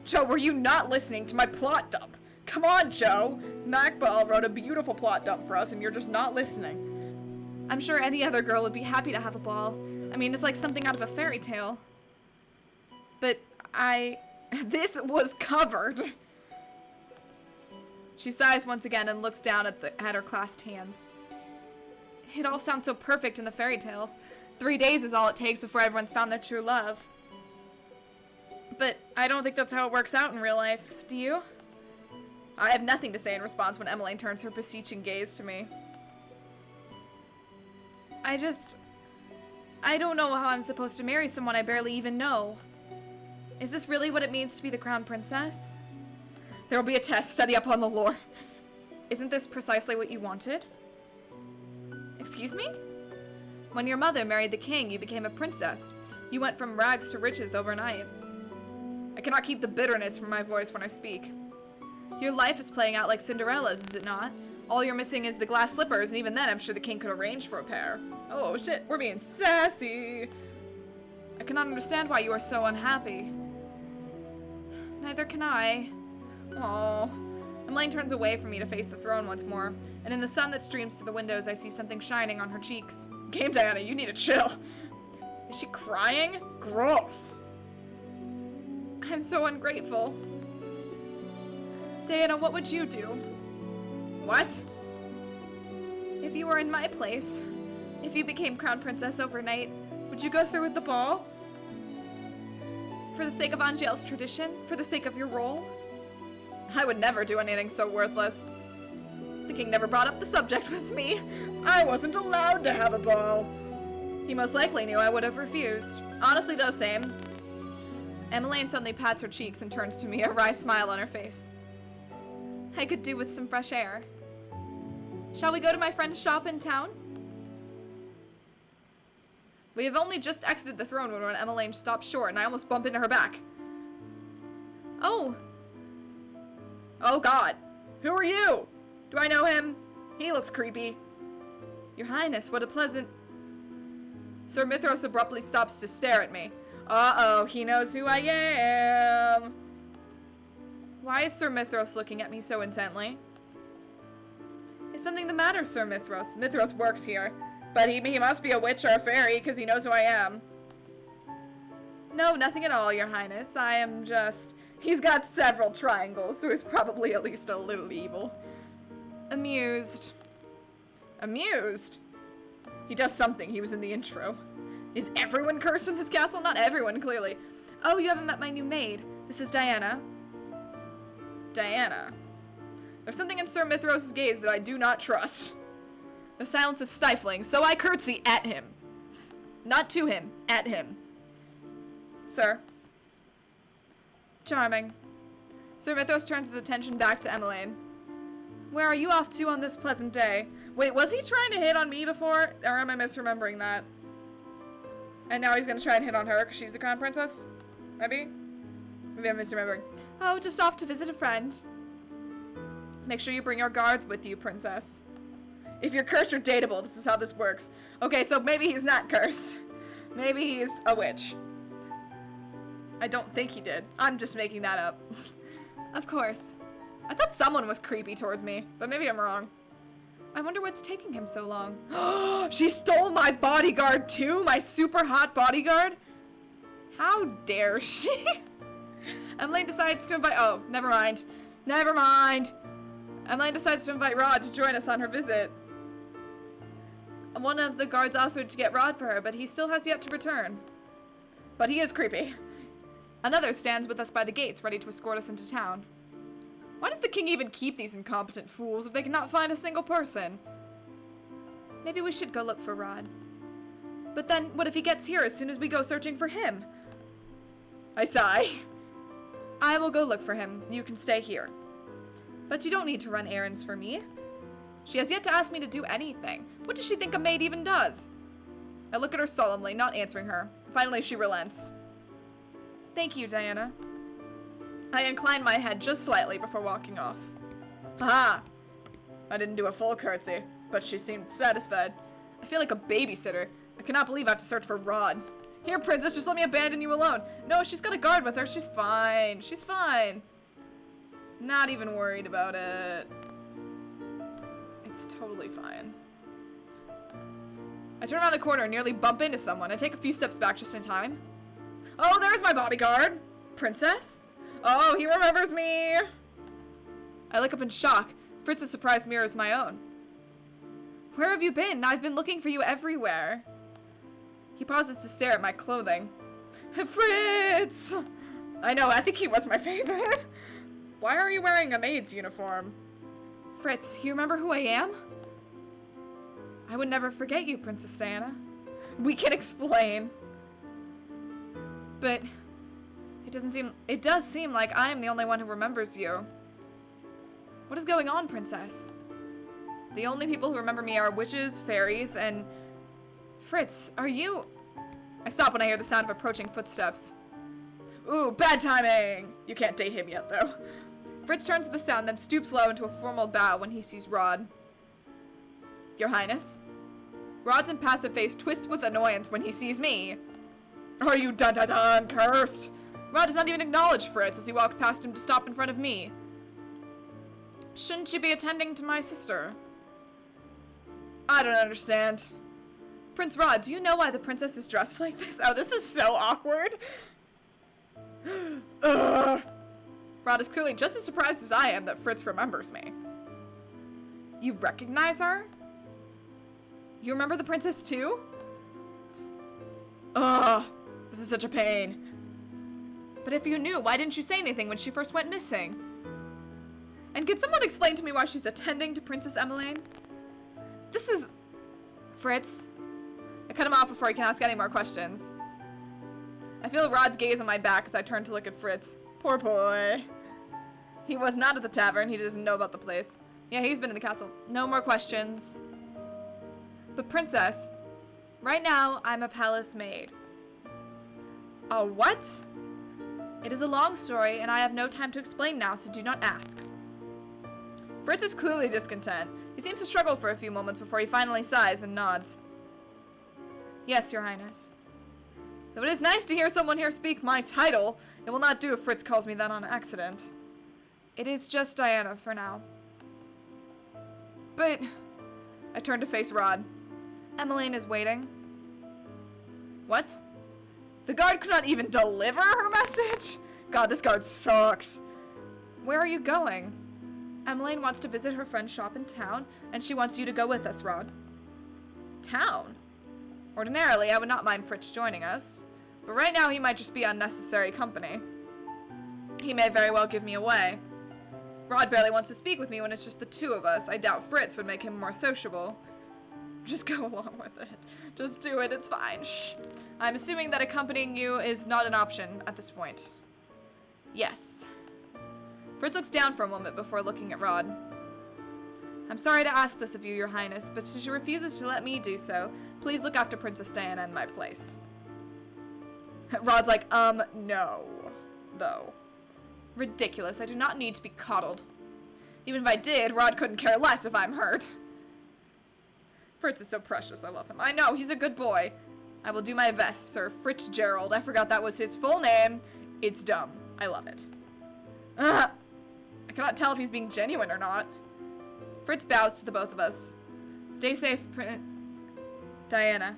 Joe, were you not listening to my plot dump? Come on, Joe! Nakbal wrote a beautiful plot dump for us and you're just not listening. I'm sure any other girl would be happy to have a ball. I mean, it's like something out of a fairy tale. But this was covered. She sighs once again and looks down at her clasped hands. It all sounds so perfect in the fairy tales. 3 days is all it takes before everyone's found their true love. But I don't think that's how it works out in real life, do you? I have nothing to say in response when Emmeline turns her beseeching gaze to me. I don't know how I'm supposed to marry someone I barely even know. Is this really what it means to be the crown princess? There will be a test, study up on the lore. Isn't this precisely what you wanted? Excuse me? When your mother married the king, you became a princess. You went from rags to riches overnight. I cannot keep the bitterness from my voice when I speak. Your life is playing out like Cinderella's, is it not? All you're missing is the glass slippers, and even then I'm sure the king could arrange for a pair. Oh shit, we're being sassy. I cannot understand why you are so unhappy. Neither can I. Aww. Emmeline turns away from me to face the throne once more, and in the sun that streams through the windows I see something shining on her cheeks. Game Diana, you need to chill. Is she crying? Gross. I'm so ungrateful. Diana, what would you do? What? If you were in my place, if you became crown princess overnight, would you go through with the ball? For the sake of Angele's tradition? For the sake of your role? I would never do anything so worthless. The king never brought up the subject with me. I wasn't allowed to have a ball. He most likely knew I would have refused. Honestly though, same. Emmeline suddenly pats her cheeks and turns to me, a wry smile on her face. I could do with some fresh air. Shall we go to my friend's shop in town? We have only just exited the throne room when Emmeline stopped short and I almost bump into her back. Oh! Oh god! Who are you? Do I know him? He looks creepy. Your Highness, what a pleasant... Sir Mithros abruptly stops to stare at me. Uh-oh, he knows who I am! Why is Sir Mithros looking at me so intently? Is something the matter, Sir Mithros? Mithros works here, but he must be a witch or a fairy, because he knows who I am. No, nothing at all, Your Highness. I am just... He's got several triangles, so he's probably at least a little evil. Amused. Amused? He does something. He was in the intro. Is everyone cursed in this castle? Not everyone, clearly. Oh, you haven't met my new maid. This is Diana. Diana. There's something in Sir Mithros' gaze that I do not trust. The silence is stifling, so I curtsy at him. Not to him, at him. Sir. Charming. Sir Mithros turns his attention back to Emmeline. Where are you off to on this pleasant day? Wait, was he trying to hit on me before? Or am I misremembering that? And now he's gonna try and hit on her because she's the crown princess? Maybe? Maybe I'm misremembering. Oh, just off to visit a friend. Make sure you bring your guards with you, princess. If you're cursed, you're dateable. This is how this works. Okay, so maybe he's not cursed. Maybe he's a witch. I don't think he did. I'm just making that up. Of course. I thought someone was creepy towards me, but maybe I'm wrong. I wonder what's taking him so long. She stole my bodyguard too? My super hot bodyguard? How dare she? Emmeline decides to invite- oh, never mind. Never mind. Emmeline decides to invite Rod to join us on her visit. One of the guards offered to get Rod for her, but he still has yet to return. But he is creepy. Another stands with us by the gates, ready to escort us into town. Why does the king even keep these incompetent fools if they cannot find a single person? Maybe we should go look for Rod. But then, what if he gets here as soon as we go searching for him? I sigh. I will go look for him. You can stay here. But you don't need to run errands for me. She has yet to ask me to do anything. What does she think a maid even does? I look at her solemnly, not answering her. Finally, she relents. Thank you, Diana. I incline my head just slightly before walking off. Haha! I didn't do a full curtsy, but she seemed satisfied. I feel like a babysitter. I cannot believe I have to search for Rod. Here, princess, just let me abandon you alone. No, she's got a guard with her. She's fine. She's fine. Not even worried about it. It's totally fine. I turn around the corner and nearly bump into someone. I take a few steps back just in time. Oh, there's my bodyguard! Princess? Oh, he remembers me! I look up in shock. Fritz's surprise mirrors my own. Where have you been? I've been looking for you everywhere. He pauses to stare at my clothing. Fritz! I know, I think he was my favorite. Why are you wearing a maid's uniform? Fritz, you remember who I am? I would never forget you, Princess Diana. We can explain. But it does seem like I am the only one who remembers you. What is going on, Princess? The only people who remember me are witches, fairies, and... Fritz, are you... I stop when I hear the sound of approaching footsteps. Ooh, bad timing! You can't date him yet, though. Fritz turns to the sound, then stoops low into a formal bow when he sees Rod. Your Highness? Rod's impassive face twists with annoyance when he sees me. Are you dun-dun-dun cursed? Rod does not even acknowledge Fritz as he walks past him to stop in front of me. Shouldn't you be attending to my sister? I don't understand. Prince Rod, do you know why the princess is dressed like this? Oh, this is so awkward. Ugh. Rod is clearly just as surprised as I am that Fritz remembers me. You recognize her? You remember the princess too? Ugh, this is such a pain. But if you knew, why didn't you say anything when she first went missing? And can someone explain to me why she's attending to Princess Emmeline? This is... Fritz. I cut him off before he can ask any more questions. I feel Rod's gaze on my back as I turn to look at Fritz. Poor boy. He was not at the tavern. He doesn't know about the place. Yeah, he's been in the castle. No more questions. But Princess, right now I'm a palace maid. A what? It is a long story and I have no time to explain now, so do not ask. Fritz is clearly discontent. He seems to struggle for a few moments before he finally sighs and nods. Yes, Your Highness. Though it is nice to hear someone here speak my title, it will not do if Fritz calls me that on accident. It is just Diana for now. But... I turn to face Rod. Emmeline is waiting. What? The guard could not even deliver her message? God, this guard sucks. Where are you going? Emmeline wants to visit her friend's shop in town, and she wants you to go with us, Rod. Town? Ordinarily, I would not mind Fritz joining us, but right now he might just be unnecessary company. He may very well give me away. Rod barely wants to speak with me when it's just the two of us. I doubt Fritz would make him more sociable. Just go along with it. Just do it, it's fine. Shh. I'm assuming that accompanying you is not an option at this point. Yes. Fritz looks down for a moment before looking at Rod. I'm sorry to ask this of you, Your Highness, but since she refuses to let me do so, please look after Princess Diana in my place. Rod's like, no. Though. Ridiculous, I do not need to be coddled. Even if I did, Rod couldn't care less if I'm hurt. Fritz is so precious, I love him. I know, he's a good boy. I will do my best, Sir Fitzgerald. I forgot that was his full name. It's dumb. I love it. I cannot tell if he's being genuine or not. Fritz bows to the both of us. Stay safe, Diana.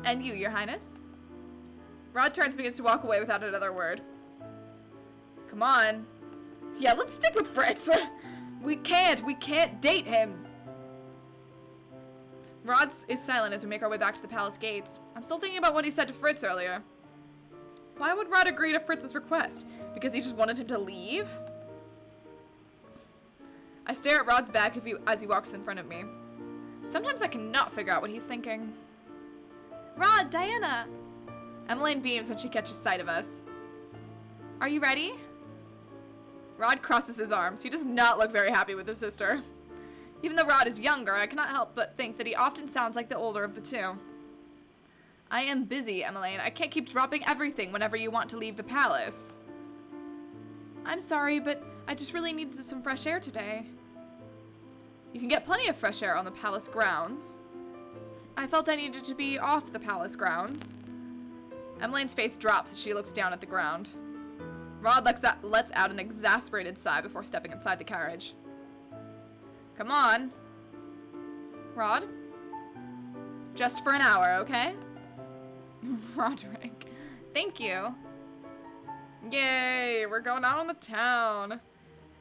And you, Your Highness? Rod turns and begins to walk away without another word. Come on. Yeah, let's stick with Fritz. We can't date him. Rod is silent as we make our way back to the palace gates. I'm still thinking about what he said to Fritz earlier. Why would Rod agree to Fritz's request? Because he just wanted him to leave? I stare at Rod's back as he walks in front of me. Sometimes I cannot figure out what he's thinking. Rod, Diana! Emmeline beams when she catches sight of us. Are you ready? Rod crosses his arms. He does not look very happy with his sister. Even though Rod is younger, I cannot help but think that he often sounds like the older of the two. I am busy, Emmeline. I can't keep dropping everything whenever you want to leave the palace. I'm sorry, but I just really needed some fresh air today. You can get plenty of fresh air on the palace grounds. I felt I needed to be off the palace grounds. Emmeline's face drops as she looks down at the ground. Rod lets out an exasperated sigh before stepping inside the carriage. Come on. Rod? Just for an hour, okay? Roderick. Thank you. Yay, we're going out on the town.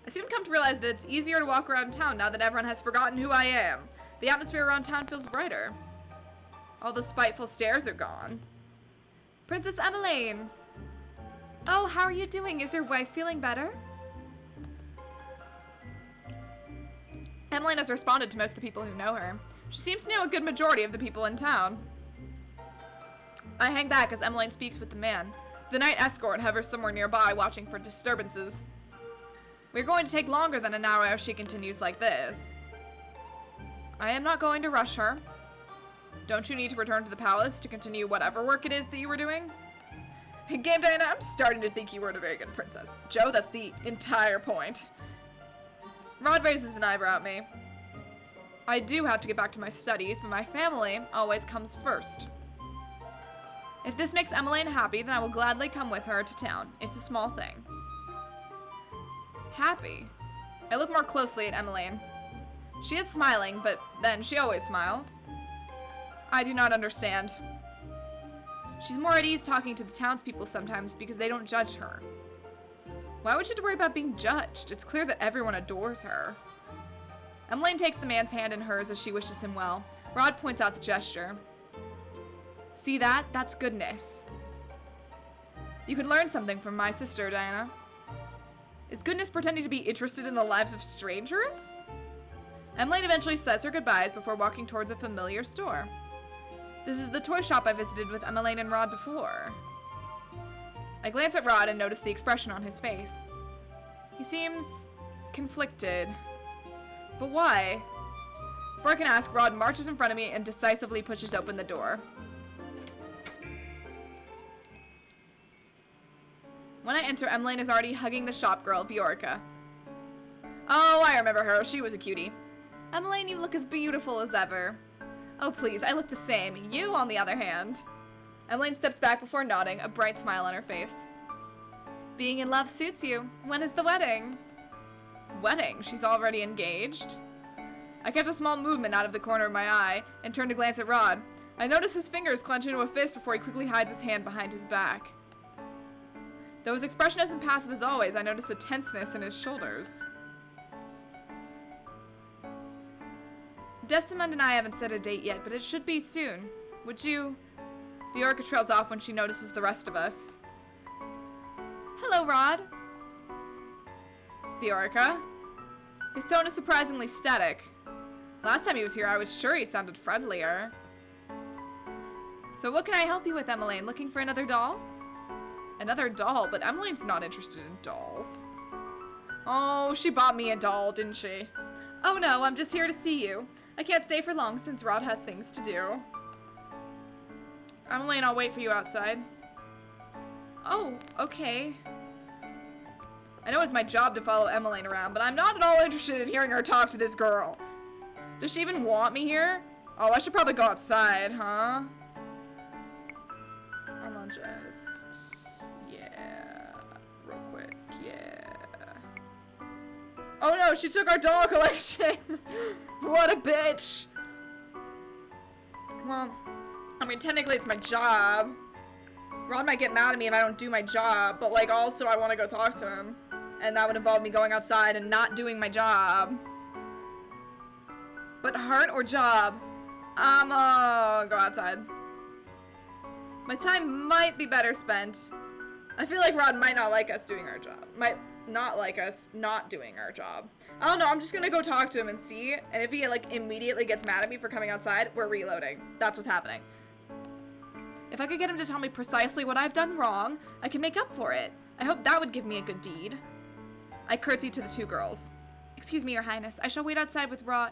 I soon come to realize that it's easier to walk around town now that everyone has forgotten who I am. The atmosphere around town feels brighter. All the spiteful stares are gone. Princess Emmeline! Oh, how are you doing? Is your wife feeling better? Emmeline has responded to most of the people who know her. She seems to know a good majority of the people in town. I hang back as Emmeline speaks with the man. The night escort hovers somewhere nearby, watching for disturbances. We're going to take longer than an hour if she continues like this. I am not going to rush her. Don't you need to return to the palace to continue whatever work it is that you were doing? Game Diana, I'm starting to think you weren't a very good princess. Joe, that's the entire point. Rod raises an eyebrow at me. I do have to get back to my studies, but my family always comes first. If this makes Emmeline happy, then I will gladly come with her to town. It's a small thing. Happy? I look more closely at Emmeline. She is smiling, but then she always smiles. I do not understand. She's more at ease talking to the townspeople sometimes because they don't judge her. Why would she have to worry about being judged? It's clear that everyone adores her. Emmeline takes the man's hand in hers as she wishes him well. Rod points out the gesture. See that? That's goodness. You could learn something from my sister, Diana. Is goodness pretending to be interested in the lives of strangers? Emmeline eventually says her goodbyes before walking towards a familiar store. This is the toy shop I visited with Emmeline and Rod before. I glance at Rod and notice the expression on his face. He seems conflicted. But why? Before I can ask, Rod marches in front of me and decisively pushes open the door. When I enter, Emmeline is already hugging the shop girl, Viorica. Oh, I remember her. She was a cutie. Emmeline, you look as beautiful as ever. Oh, please, I look the same. You, on the other hand. Emmeline steps back before nodding, a bright smile on her face. Being in love suits you. When is the wedding? Wedding? She's already engaged? I catch a small movement out of the corner of my eye and turn to glance at Rod. I notice his fingers clench into a fist before he quickly hides his hand behind his back. Though his expression isn't passive as always, I notice a tenseness in his shoulders. Desmond and I haven't set a date yet, but it should be soon. Would you? Viorica trails off when she notices the rest of us. Hello, Rod. Viorica? His tone is surprisingly static. Last time he was here, I was sure he sounded friendlier. So what can I help you with, Emmeline? Looking for another doll? Another doll? But Emmeline's not interested in dolls. Oh, she bought me a doll, didn't she? Oh no, I'm just here to see you. I can't stay for long since Rod has things to do. Emmeline, I'll wait for you outside. Oh, okay. I know it's my job to follow Emmeline around, but I'm not at all interested in hearing her talk to this girl. Does she even want me here? Oh, I should probably go outside, huh? I'm gonna just... yeah. Real quick, yeah. Oh no, she took our doll collection! What a bitch! Well, I mean, technically it's my job. Rod might get mad at me if I don't do my job, but like also I want to go talk to him. And that would involve me going outside and not doing my job. But heart or job? I'm gonna go outside. My time might be better spent. I feel like Rod might not like us doing our job. Might not like us not doing our job. I don't know, I'm just gonna go talk to him and see. And if he like immediately gets mad at me for coming outside, we're reloading. That's what's happening. If I could get him to tell me precisely what I've done wrong, I can make up for it. I hope that would give me a good deed. I curtsy to the two girls. Excuse me, Your Highness. I shall wait outside with Rod.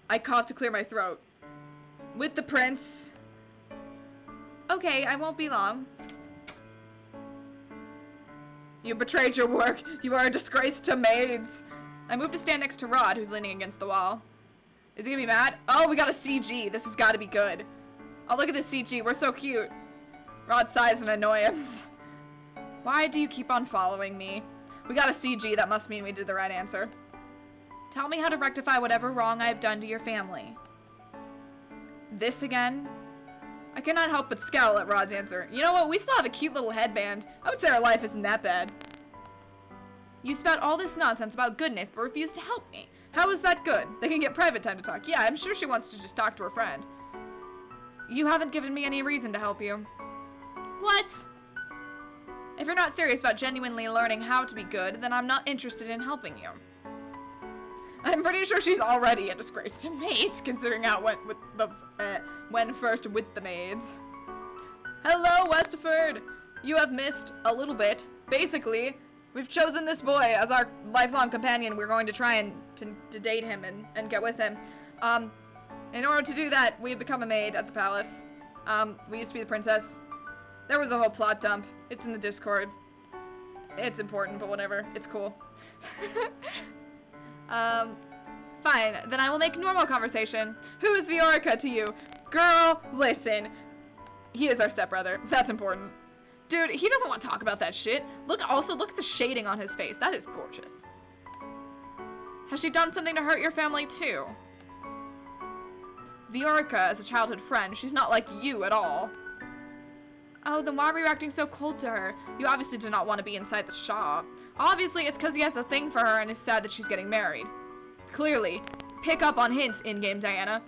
I cough to clear my throat. With the prince. Okay, I won't be long. You betrayed your work. You are a disgrace to maids. I move to stand next to Rod, who's leaning against the wall. Is he gonna be mad? Oh, we got a CG. This has got to be good. Oh, look at this CG. We're so cute. Rod sighs in annoyance. Why do you keep on following me? We got a CG. That must mean we did the right answer. Tell me how to rectify whatever wrong I've done to your family. This again? I cannot help but scowl at Rod's answer. You know what? We still have a cute little headband. I would say our life isn't that bad. You spout all this nonsense about goodness, but refuse to help me. How is that good? They can get private time to talk. Yeah, I'm sure she wants to just talk to her friend. You haven't given me any reason to help you. What? If you're not serious about genuinely learning how to be good, then I'm not interested in helping you. I'm pretty sure she's already a disgrace to maids, considering how it went with the, when first with the maids. Hello, Westerford! You have missed a little bit. Basically, we've chosen this boy as our lifelong companion. We're going to try and to date him and get with him. In order to do that, we've become a maid at the palace. We used to be the princess. There was a whole plot dump. It's in the Discord. It's important, but whatever. It's cool. Fine. Then I will make normal conversation. Who is Viorica to you? Girl, listen. He is our stepbrother. That's important. Dude, he doesn't want to talk about that shit. Look at the shading on his face. That is gorgeous. Has she done something to hurt your family too? Viorica is a childhood friend. She's not like you at all. Oh, then why were you acting so cold to her? You obviously do not want to be inside the shop. Obviously, it's because he has a thing for her and is sad that she's getting married. Clearly. Pick up on hints, in-game Diana.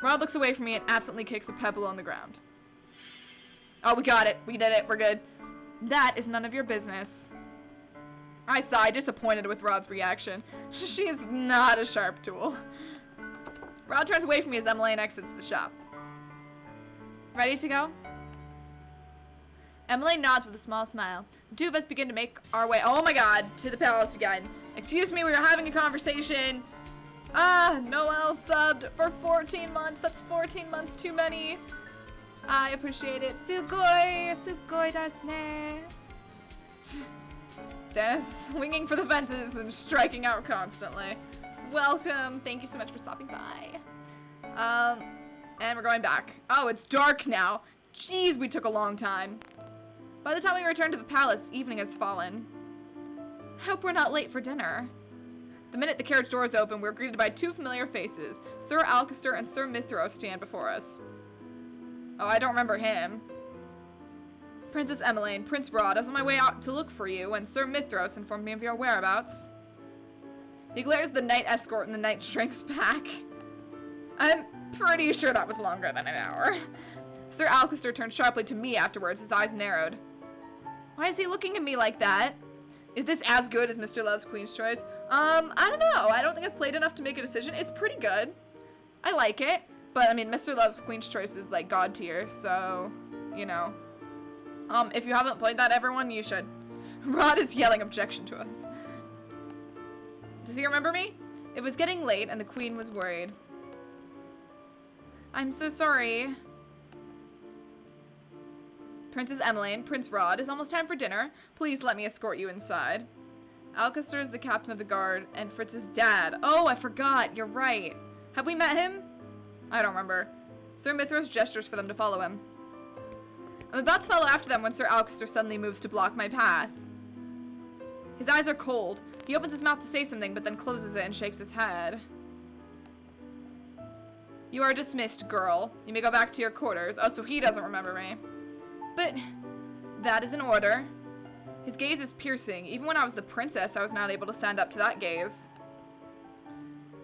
Rod looks away from me and absently kicks a pebble on the ground. Oh, we got it. We did it. We're good. That is none of your business. I sigh, disappointed with Rod's reaction. She is not a sharp tool. Rod turns away from me as Emmeline exits the shop. Ready to go? Emmeline nods with a small smile. The two of us begin to make our way, oh my god, to the palace again. Excuse me, we were having a conversation. Noelle subbed for 14 months. That's 14 months too many. I appreciate it. Sugoi desu ne. Dennis, swinging for the fences and striking out constantly. Welcome. Thank you so much for stopping by. And we're going back. Oh, it's dark now. Jeez, we took a long time. By the time we return to the palace, evening has fallen. Hope we're not late for dinner. The minute the carriage doors open, we're greeted by two familiar faces. Sir Alcester and Sir Mithros stand before us. Oh, I don't remember him. Princess Emmeline, Prince Rod, I was on my way out to look for you when Sir Mithros informed me of your whereabouts. He glares at the knight escort and the knight shrinks back. I'm pretty sure that was longer than an hour. Sir Alcester turned sharply to me afterwards, his eyes narrowed. Why is he looking at me like that? Is this as good as Mr. Love's Queen's Choice? I don't know. I don't think I've played enough to make a decision. It's pretty good. I like it. But, I mean, Mr. Love's Queen's Choice is, like, God tier, so, you know. If you haven't played that, everyone, you should. Rod is yelling objection to us. Does he remember me? It was getting late, and the Queen was worried. I'm so sorry. Princess Emmeline, Prince Rod, it's almost time for dinner. Please let me escort you inside. Alcester is the captain of the guard, and Fritz's dad. Oh, I forgot. You're right. Have we met him? I don't remember. Sir Mithros gestures for them to follow him. I'm about to follow after them when Sir Alcester suddenly moves to block my path. His eyes are cold. He opens his mouth to say something, but then closes it and shakes his head. You are dismissed, girl. You may go back to your quarters. Oh, so he doesn't remember me. But that is an order. His gaze is piercing. Even when I was the princess, I was not able to stand up to that gaze.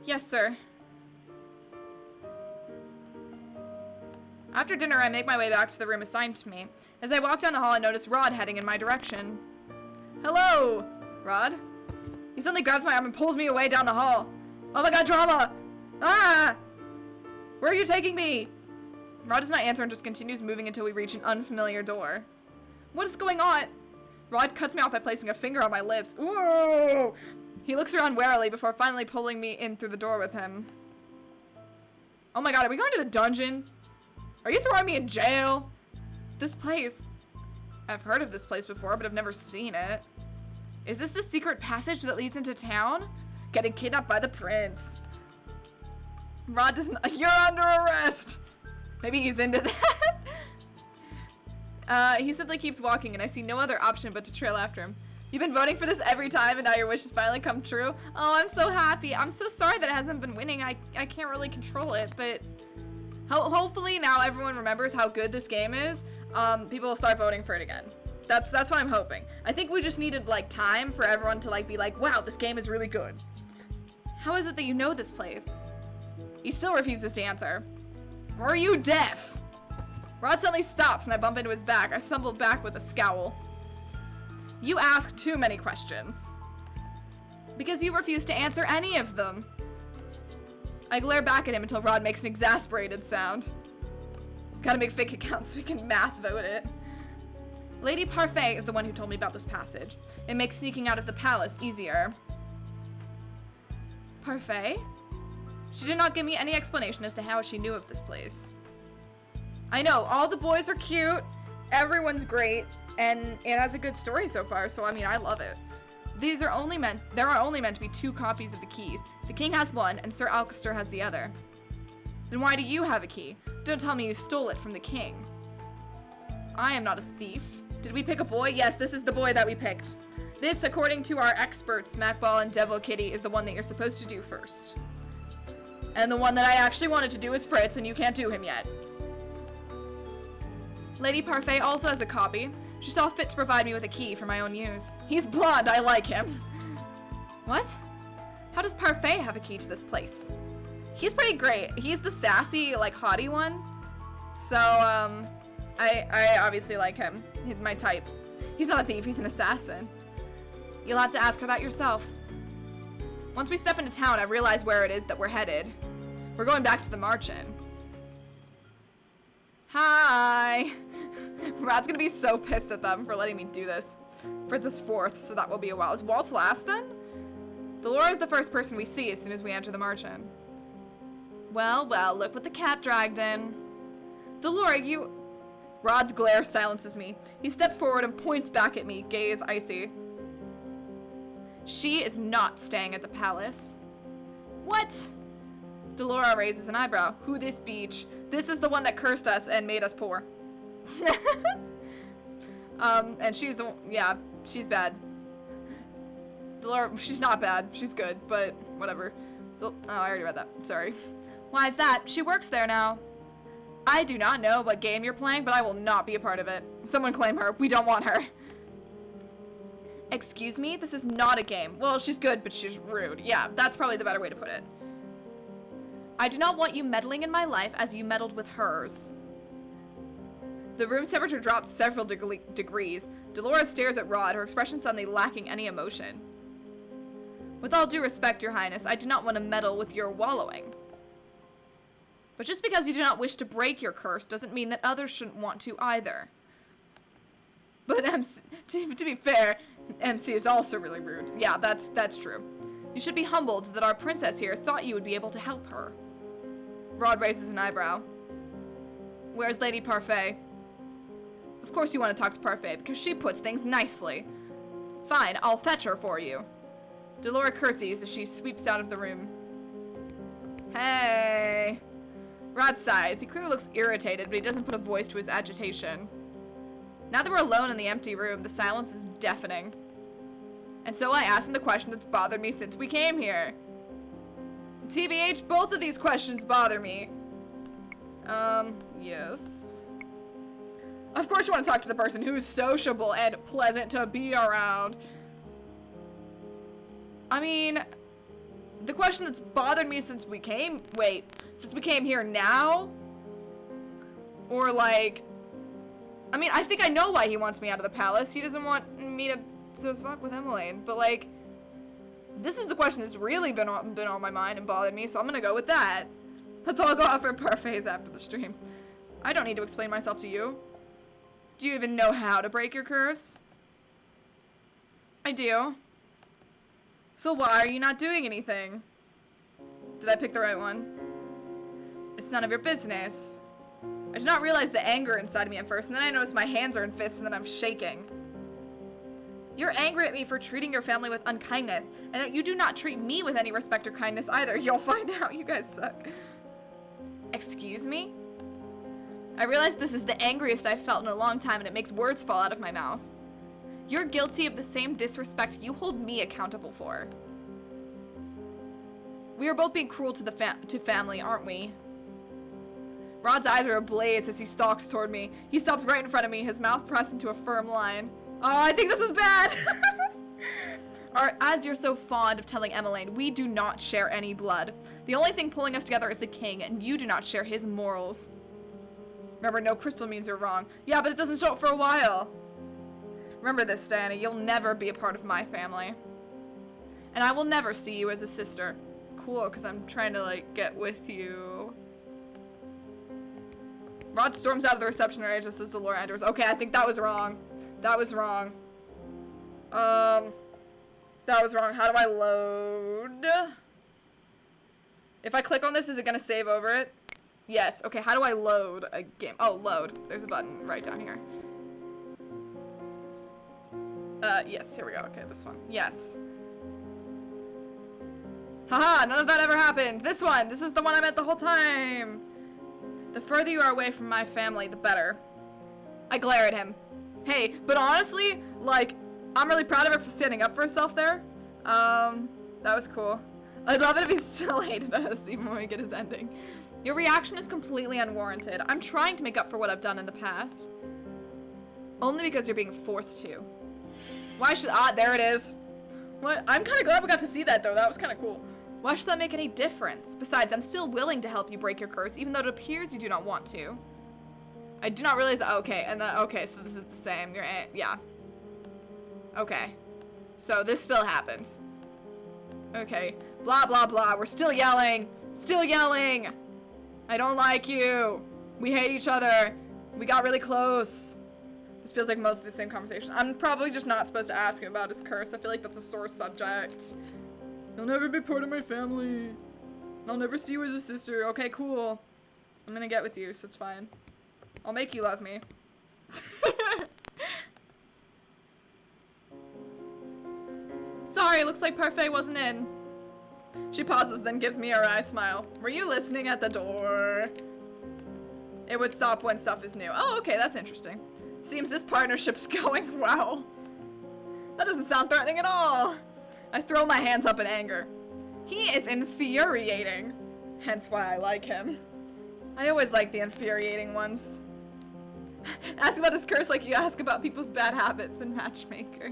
Yes, sir. After dinner, I make my way back to the room assigned to me. As I walk down the hall, I notice Rod heading in my direction. Hello, Rod. He suddenly grabs my arm and pulls me away down the hall. Oh my god, drama! Ah! Where are you taking me? Rod does not answer and just continues moving until we reach an unfamiliar door. What is going on? Rod cuts me off by placing a finger on my lips. Ooh! He looks around warily before finally pulling me in through the door with him. Oh my god, are we going to the dungeon? Are you throwing me in jail? This place. I've heard of this place before, but I've never seen it. Is this the secret passage that leads into town? Getting kidnapped by the prince. Rod doesn't. You're under arrest! Maybe he's into that. He simply keeps walking, and I see no other option but to trail after him. You've been voting for this every time, and now your wish has finally come true. Oh, I'm so happy. I'm so sorry that it hasn't been winning. I can't really control it, but Hopefully now everyone remembers how good this game is. People will start voting for it again. That's what I'm hoping. I think we just needed, like, time for everyone to, like, be like, wow, this game is really good. How is it that you know this place? He still refuses to answer. Are you deaf? Rod suddenly stops and I bump into his back. I stumble back with a scowl. You ask too many questions. Because you refuse to answer any of them. I glare back at him until Rod makes an exasperated sound. Gotta make fake accounts so we can mass vote it. Lady Parfait is the one who told me about this passage. It makes sneaking out of the palace easier. Parfait? She did not give me any explanation as to how she knew of this place. I know, all the boys are cute, everyone's great, and it has a good story so far, so I mean, I love it. There are only meant to be 2 copies of the keys. The king has one, and Sir Alcester has the other. Then why do you have a key? Don't tell me you stole it from the king. I am not a thief. Did we pick a boy? Yes, this is the boy that we picked. This, according to our experts, Macball and Devil Kitty, is the one that you're supposed to do first. And the one that I actually wanted to do is Fritz, and you can't do him yet. Lady Parfait also has a copy. She saw fit to provide me with a key for my own use. He's blonde, I like him. What? How does Parfait have a key to this place? He's pretty great. He's the sassy, like, haughty one. So, I obviously like him. He's my type. He's not a thief, he's an assassin. You'll have to ask her that yourself. Once we step into town, I realize where it is that we're headed. We're going back to the March-In. Hi! Rod's gonna be so pissed at them for letting me do this. Fritz is 4th, so that will be a while. Is Waltz last then? Delora is the first person we see as soon as we enter the March-In. Well, well, look what the cat dragged in. Delora, you... Rod's glare silences me. He steps forward and points back at me, gaze icy. She is not staying at the palace. What? Delora raises an eyebrow. Who this beach? This is the one that cursed us and made us poor. And she's the yeah, she's bad. Delora, she's not bad. She's good, but whatever. Oh, I already read that. Sorry. Why is that? She works there now. I do not know what game you're playing, but I will not be a part of it. Someone claim her. We don't want her. Excuse me? This is not a game. Well, she's good, but she's rude. Yeah, that's probably the better way to put it. I do not want you meddling in my life as you meddled with hers. The room's temperature dropped several degrees. Dolores stares at Rod, her expression suddenly lacking any emotion. With all due respect, Your Highness, I do not want to meddle with your wallowing. But just because you do not wish to break your curse doesn't mean that others shouldn't want to either. But to be fair, MC is also really rude. Yeah, that's true. You should be humbled that our princess here thought you would be able to help her. Rod raises an eyebrow. Where's Lady Parfait? Of course you want to talk to Parfait, because she puts things nicely. Fine, I'll fetch her for you. Delora curtsies as she sweeps out of the room. Hey. Rod sighs. He clearly looks irritated, but he doesn't put a voice to his agitation. Now that we're alone in the empty room, the silence is deafening. And so I asked him the question that's bothered me since we came here. TBH, both of these questions bother me. Yes. Of course you want to talk to the person who's sociable and pleasant to be around. I mean, the question that's bothered me since we came, since we came here now? Or like, I mean, I think I know why he wants me out of the palace. He doesn't want me to fuck with Emmeline, but like, this is the question that's really been on my mind and bothered me, so I'm gonna go with that. Let's all go out for parfaits after the stream. I don't need to explain myself to you. Do you even know how to break your curse? I do. So why are you not doing anything? Did I pick the right one? It's none of your business. I did not realize the anger inside of me at first, and then I noticed my hands are in fists and then I'm shaking. You're angry at me for treating your family with unkindness, and you do not treat me with any respect or kindness either. You'll find out. You guys suck. Excuse me? I realize this is the angriest I've felt in a long time, and it makes words fall out of my mouth. You're guilty of the same disrespect you hold me accountable for. We are both being cruel to family, aren't we? Rod's eyes are ablaze as he stalks toward me. He stops right in front of me, his mouth pressed into a firm line. Oh, I think this is bad! As you're so fond of telling Emmeline, we do not share any blood. The only thing pulling us together is the king, and you do not share his morals. Remember, no crystal means you're wrong. Yeah, but it doesn't show up for a while. Remember this, Diana, you'll never be a part of my family. And I will never see you as a sister. Cool, because I'm trying to, like, get with you. Rod storms out of the reception area just as Delora enters. Okay, I think that was wrong. That was wrong. That was wrong. How do I load? If I click on this, is it going to save over it? Yes. Okay, how do I load a game? Oh, load. There's a button right down here. Yes, here we go. Okay, this one. Yes. Haha, none of that ever happened. This one. This is the one I meant the whole time. The further you are away from my family, the better. I glare at him. Hey, but honestly, like, I'm really proud of her for standing up for herself there. That was cool. I'd love it if he still hated us, even when we get his ending. Your reaction is completely unwarranted. I'm trying to make up for what I've done in the past. Only because you're being forced to. Why should there it is. What? I'm kind of glad we got to see that, though. That was kind of cool. Why should that make any difference? Besides, I'm still willing to help you break your curse, even though it appears you do not want to. I do not realize. Okay, and then okay, so this is the same. Yeah. Okay, so this still happens. Okay, blah blah blah. We're still yelling. Still yelling. I don't like you. We hate each other. We got really close. This feels like mostly the same conversation. I'm probably just not supposed to ask him about his curse. I feel like that's a sore subject. You'll never be part of my family. I'll never see you as a sister. Okay, cool. I'm gonna get with you, so it's fine. I'll make you love me. Sorry, looks like Parfait wasn't in. She pauses, then gives me a wry smile. Were you listening at the door? It would stop when stuff is new. Oh, okay, that's interesting. Seems this partnership's going well. That doesn't sound threatening at all. I throw my hands up in anger. He is infuriating. Hence why I like him. I always like the infuriating ones. Ask about his curse like you ask about people's bad habits in Matchmaker.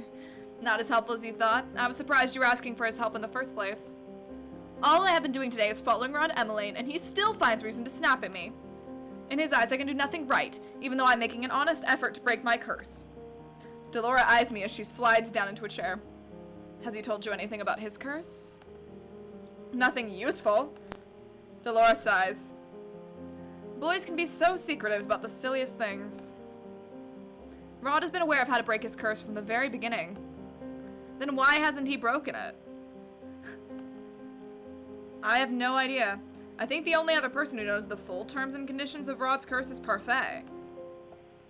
Not as helpful as you thought. I was surprised you were asking for his help in the first place. All I have been doing today is following around Emmeline, and he still finds reason to snap at me. In his eyes, I can do nothing right, even though I'm making an honest effort to break my curse. Delora eyes me as she slides down into a chair. Has he told you anything about his curse? Nothing useful. Delora sighs. Boys can be so secretive about the silliest things. Rod has been aware of how to break his curse from the very beginning. Then why hasn't he broken it? I have no idea. I think the only other person who knows the full terms and conditions of Rod's curse is Parfait.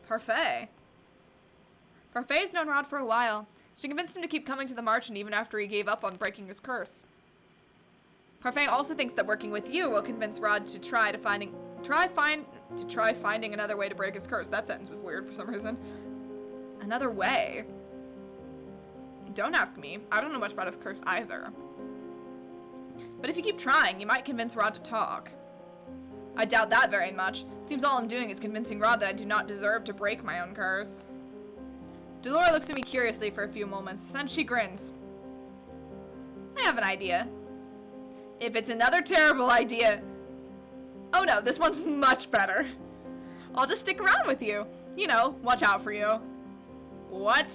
Parfait? Parfait's known Rod for a while. She convinced him to keep coming to the march even after he gave up on breaking his curse. Parfait also thinks that working with you will convince Rod to try finding another way to break his curse. That sentence was weird for some reason. Another way? Don't ask me. I don't know much about his curse either. But if you keep trying, you might convince Rod to talk. I doubt that very much. It seems all I'm doing is convincing Rod that I do not deserve to break my own curse. Delora looks at me curiously for a few moments, then she grins. I have an idea. If it's another terrible idea... Oh no, this one's much better. I'll just stick around with you. You know, watch out for you. What?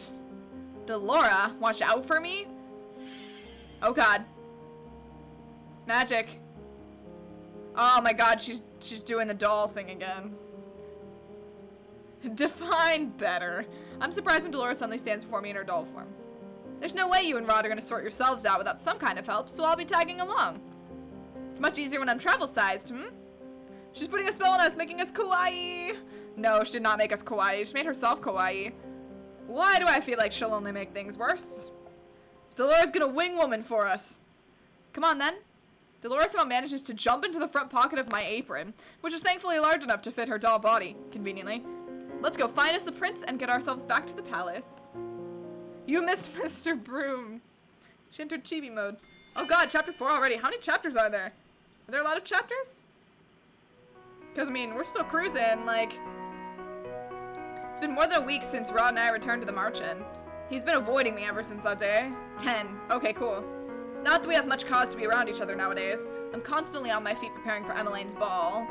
Delora, watch out for me? Oh god. Magic. Oh my god, she's doing the doll thing again. Define better. I'm surprised when Delora suddenly stands before me in her doll form. There's no way you and Rod are going to sort yourselves out without some kind of help, so I'll be tagging along. It's much easier when I'm travel-sized, She's putting a spell on us, making us kawaii. No, she did not make us kawaii. She made herself kawaii. Why do I feel like she'll only make things worse? Delora's gonna wing woman for us. Come on, then. Delora somehow manages to jump into the front pocket of my apron, which is thankfully large enough to fit her doll body, conveniently. Let's go find us the prince and get ourselves back to the palace. You missed Mr. Broom. She entered chibi mode. Oh god, chapter 4 already. How many chapters are there? Are there a lot of chapters? Because, I mean, we're still cruising, like... It's been more than a week since Rod and I returned to the March Inn. He's been avoiding me ever since that day. 10. Okay, cool. Not that we have much cause to be around each other nowadays. I'm constantly on my feet preparing for Emmeline's ball.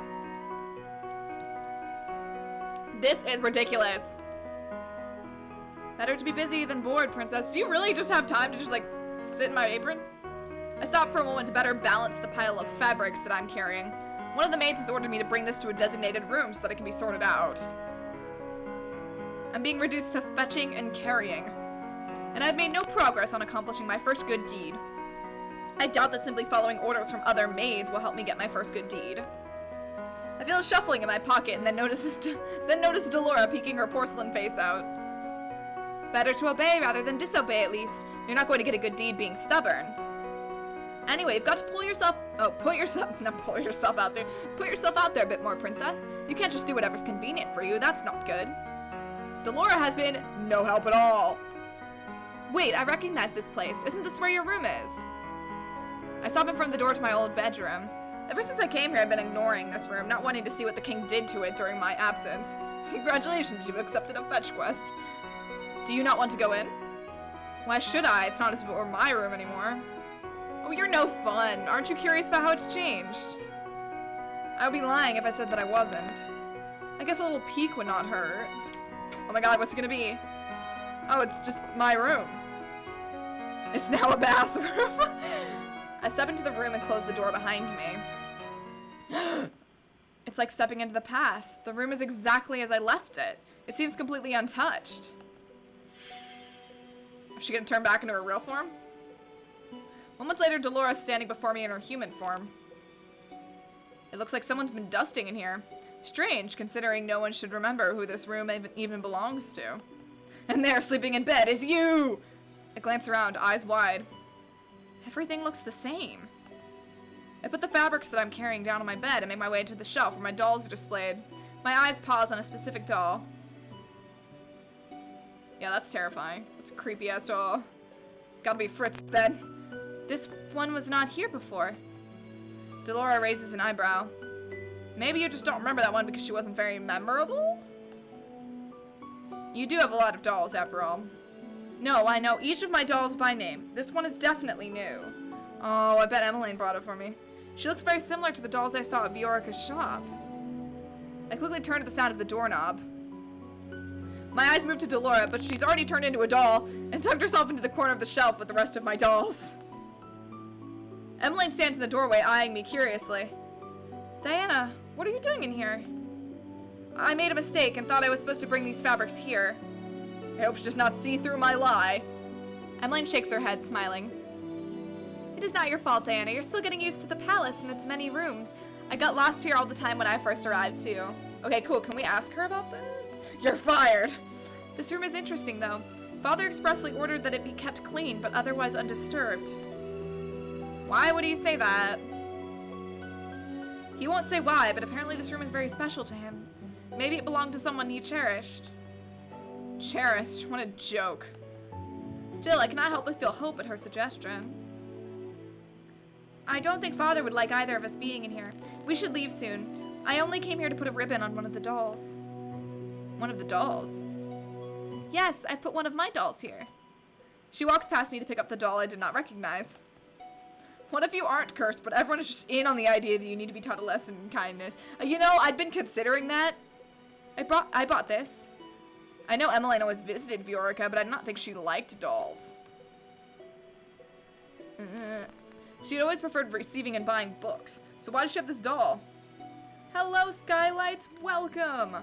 This is ridiculous. Better to be busy than bored, princess. Do you really just have time to just, like, sit in my apron? I stopped for a moment to better balance the pile of fabrics that I'm carrying. One of the maids has ordered me to bring this to a designated room so that it can be sorted out. I'm being reduced to fetching and carrying. And I've made no progress on accomplishing my first good deed. I doubt that simply following orders from other maids will help me get my first good deed. I feel a shuffling in my pocket and then notice Delora peeking her porcelain face out. Better to obey rather than disobey, at least. You're not going to get a good deed being stubborn. Anyway, you've got to put yourself out there a bit more, princess. You can't just do whatever's convenient for you. That's not good. Delora has been no help at all. Wait, I recognize this place. Isn't this where your room is? I stop in front of the door to my old bedroom. Ever since I came here, I've been ignoring this room, not wanting to see what the king did to it during my absence. Congratulations, you've accepted a fetch quest. Do you not want to go in? Why should I? It's not as if it were my room anymore. Oh, you're no fun. Aren't you curious about how it's changed? I would be lying if I said that I wasn't. I guess a little peek would not hurt. Oh my god, what's it gonna be? Oh, it's just my room. It's now a bathroom. I step into the room and close the door behind me. It's like stepping into the past. The room is exactly as I left it. It seems completely untouched. Is she gonna turn back into her real form? Moments later, Delora's standing before me in her human form. It looks like someone's been dusting in here. Strange, considering no one should remember who this room even belongs to. And there, sleeping in bed, is you! I glance around, eyes wide. Everything looks the same. I put the fabrics that I'm carrying down on my bed and make my way to the shelf where my dolls are displayed. My eyes pause on a specific doll. Yeah, that's terrifying. It's a creepy-ass doll. Gotta be Fritz, then. This one was not here before. Delora raises an eyebrow. Maybe you just don't remember that one because she wasn't very memorable? You do have a lot of dolls, after all. No, I know each of my dolls by name. This one is definitely new. Oh, I bet Emmeline brought it for me. She looks very similar to the dolls I saw at Viorica's shop. I quickly turn to the sound of the doorknob. My eyes move to Delora, but she's already turned into a doll and tucked herself into the corner of the shelf with the rest of my dolls. Emmeline stands in the doorway, eyeing me curiously. Diana, what are you doing in here? I made a mistake and thought I was supposed to bring these fabrics here. I hope she does not see through my lie. Emmeline shakes her head, smiling. It is not your fault, Diana. You're still getting used to the palace and its many rooms. I got lost here all the time when I first arrived, too. Okay, cool. Can we ask her about this? You're fired! This room is interesting, though. Father expressly ordered that it be kept clean, but otherwise undisturbed. Why would he say that? He won't say why, but apparently this room is very special to him. Maybe it belonged to someone he cherished. Cherished? What a joke. Still, I cannot help but feel hope at her suggestion. I don't think Father would like either of us being in here. We should leave soon. I only came here to put a ribbon on one of the dolls. One of the dolls? Yes, I put one of my dolls here. She walks past me to pick up the doll I did not recognize. What if you aren't cursed, but everyone is just in on the idea that you need to be taught a lesson in kindness? You know, I'd been considering that. I bought this. I know Emmeline always visited Viorica, but I did not think she liked dolls. She'd always preferred receiving and buying books. So why does she have this doll? Hello, Skylights. Welcome.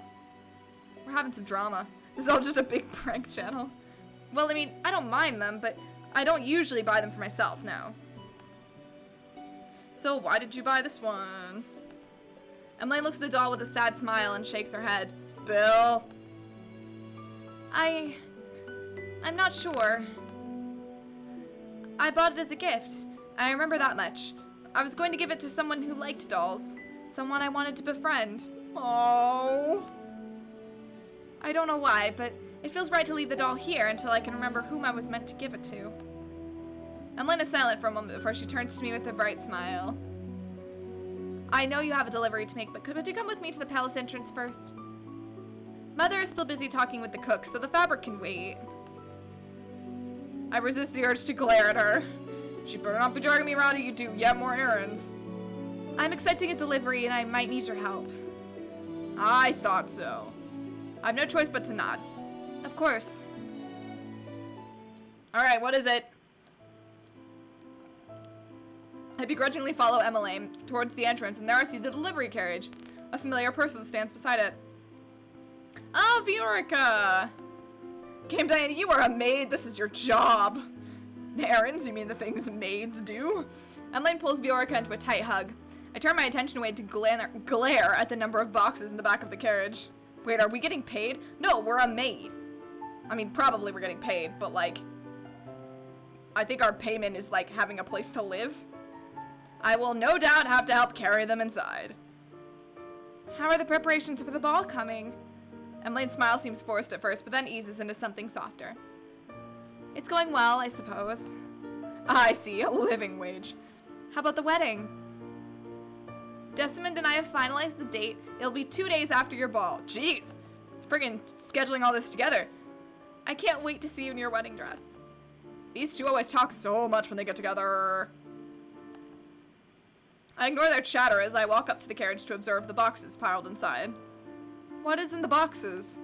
We're having some drama. This is all just a big prank channel. Well, I mean, I don't mind them, but I don't usually buy them for myself now. So why did you buy this one? Emmeline looks at the doll with a sad smile and shakes her head. Spill. I'm not sure. I bought it as a gift. I remember that much. I was going to give it to someone who liked dolls. Someone I wanted to befriend. Oh. I don't know why, but it feels right to leave the doll here until I can remember whom I was meant to give it to. Emmeline is silent for a moment before she turns to me with a bright smile. I know you have a delivery to make, but could you come with me to the palace entrance first? Mother is still busy talking with the cook, so the fabric can wait. I resist the urge to glare at her. She better not be dragging me around to you do yet more errands. I'm expecting a delivery and I might need your help. I thought so. I have no choice but to nod. Of course. Alright, what is it? I begrudgingly follow Emmeline towards the entrance, and there I see the delivery carriage. A familiar person stands beside it. Oh, Viorica! Game Diana, you are a maid. This is your job. The errands? You mean the things maids do? Emmeline pulls Viorica into a tight hug. I turn my attention away to glare at the number of boxes in the back of the carriage. Wait, are we getting paid? No, we're a maid. I mean, probably we're getting paid, but like, I think our payment is like having a place to live. I will no doubt have to help carry them inside. How are the preparations for the ball coming? Emmeline's smile seems forced at first, but then eases into something softer. It's going well, I suppose. I see, a living wage. How about the wedding? Desmond and I have finalized the date. It'll be 2 days after your ball. Jeez, friggin' scheduling all this together. I can't wait to see you in your wedding dress. These two always talk so much when they get together. I ignore their chatter as I walk up to the carriage to observe the boxes piled inside. What is in the boxes?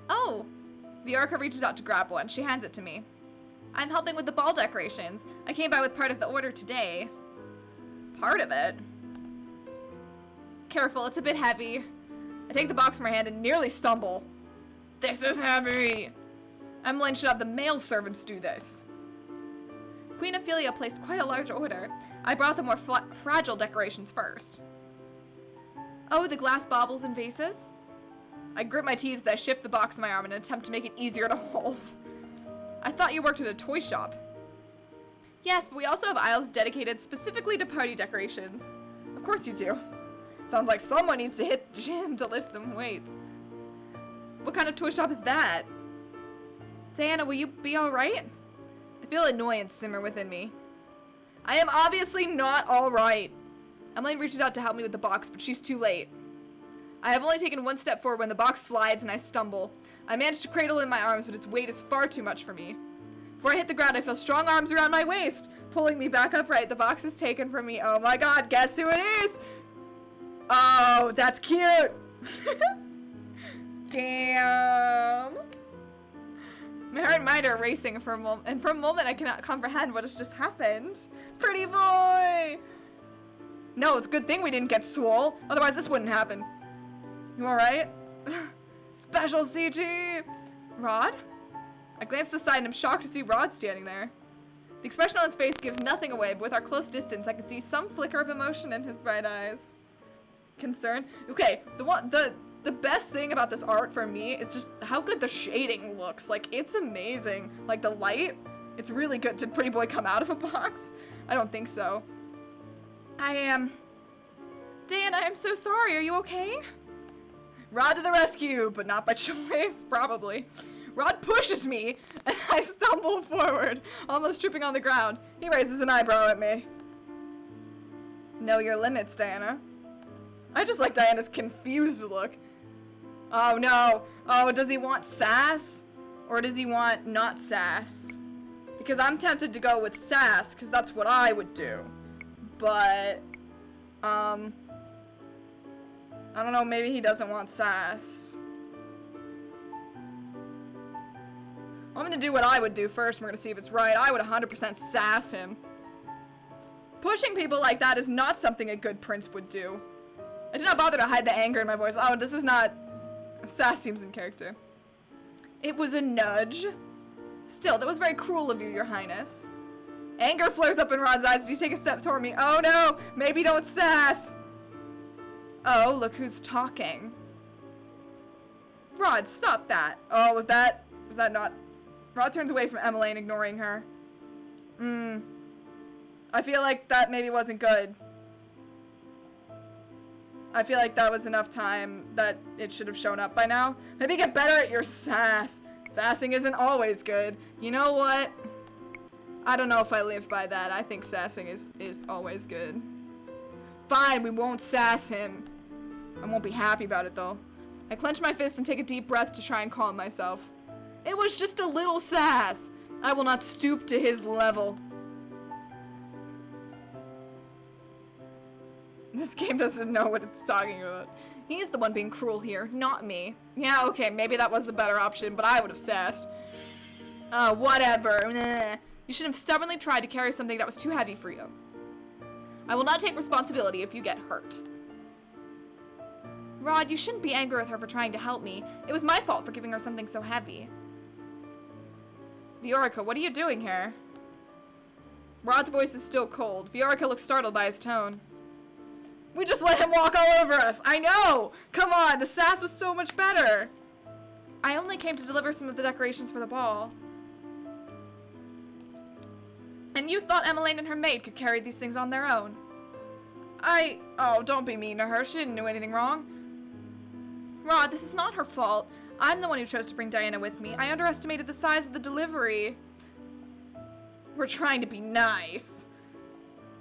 Oh! Viorica reaches out to grab one. She hands it to me. I'm helping with the ball decorations. I came by with part of the order today. Part of it? Careful, it's a bit heavy. I take the box from her hand and nearly stumble. This is heavy! Emmeline should have the male servants do this. Queen Ophelia placed quite a large order. I brought the more fragile decorations first. Oh, the glass baubles and vases? I grit my teeth as I shift the box in my arm in an attempt to make it easier to hold. I thought you worked at a toy shop. Yes, but we also have aisles dedicated specifically to party decorations. Of course you do. Sounds like someone needs to hit the gym to lift some weights. What kind of toy shop is that? Diana, will you be alright? I feel annoyance simmer within me. I am obviously not alright. Emmeline reaches out to help me with the box, but she's too late. I have only taken one step forward when the box slides and I stumble. I manage to cradle it in my arms, but its weight is far too much for me. Before I hit the ground, I feel strong arms around my waist, pulling me back upright. The box is taken from me. Oh my god, guess who it is? Oh, that's cute. Damn. My heart and mind are racing for a moment, and for a moment I cannot comprehend what has just happened. Pretty boy! No, it's a good thing we didn't get swole, otherwise this wouldn't happen. You alright? Special CG! Rod? I glance to the side and I'm shocked to see Rod standing there. The expression on his face gives nothing away, but with our close distance I can see some flicker of emotion in his bright eyes. Concern? Okay, the best thing about this art for me is just how good the shading looks. Like, it's amazing. Like, the light, it's really good. Did Pretty Boy come out of a box? I don't think so. I am... Dan, I am so sorry. Are you okay? Rod to the rescue, but not by choice, probably. Rod pushes me, and I stumble forward, almost tripping on the ground. He raises an eyebrow at me. Know your limits, Diana. I just like Diana's confused look. Oh no. Oh, does he want sass? Or does he want not sass? Because I'm tempted to go with sass, because that's what I would do. But, I don't know, maybe he doesn't want sass. I'm gonna do what I would do first. We're gonna see if it's right. I would 100% sass him. Pushing people like that is not something a good prince would do. I did not bother to hide the anger in my voice. Oh, this is not... Sass seems in character. It was a nudge. Still, that was very cruel of you, your highness. Anger flares up in Rod's eyes as he takes a step toward me. Oh no! Maybe don't sass! Oh, look who's talking. Rod, stop that. Oh, was that not... Rod turns away from Emmeline, ignoring her. I feel like that maybe wasn't good. I feel like that was enough time that it should have shown up by now. Maybe get better at your sass. Sassing isn't always good. You know what? I don't know if I live by that. I think sassing is always good. Fine, we won't sass him. I won't be happy about it, though. I clench my fist and take a deep breath to try and calm myself. It was just a little sass. I will not stoop to his level. This game doesn't know what it's talking about. He's the one being cruel here, not me. Yeah, okay, maybe that was the better option, but I would have sassed. Whatever. You should have stubbornly tried to carry something that was too heavy for you. I will not take responsibility if you get hurt. Rod, you shouldn't be angry with her for trying to help me. It was my fault for giving her something so heavy. Viorica, what are you doing here? Rod's voice is still cold. Viorica looks startled by his tone. We just let him walk all over us. I know! Come on, the sass was so much better. I only came to deliver some of the decorations for the ball. And you thought Emmeline and her maid could carry these things on their own. Oh, don't be mean to her. She didn't do anything wrong. Rod, this is not her fault. I'm the one who chose to bring Diana with me. I underestimated the size of the delivery. We're trying to be nice.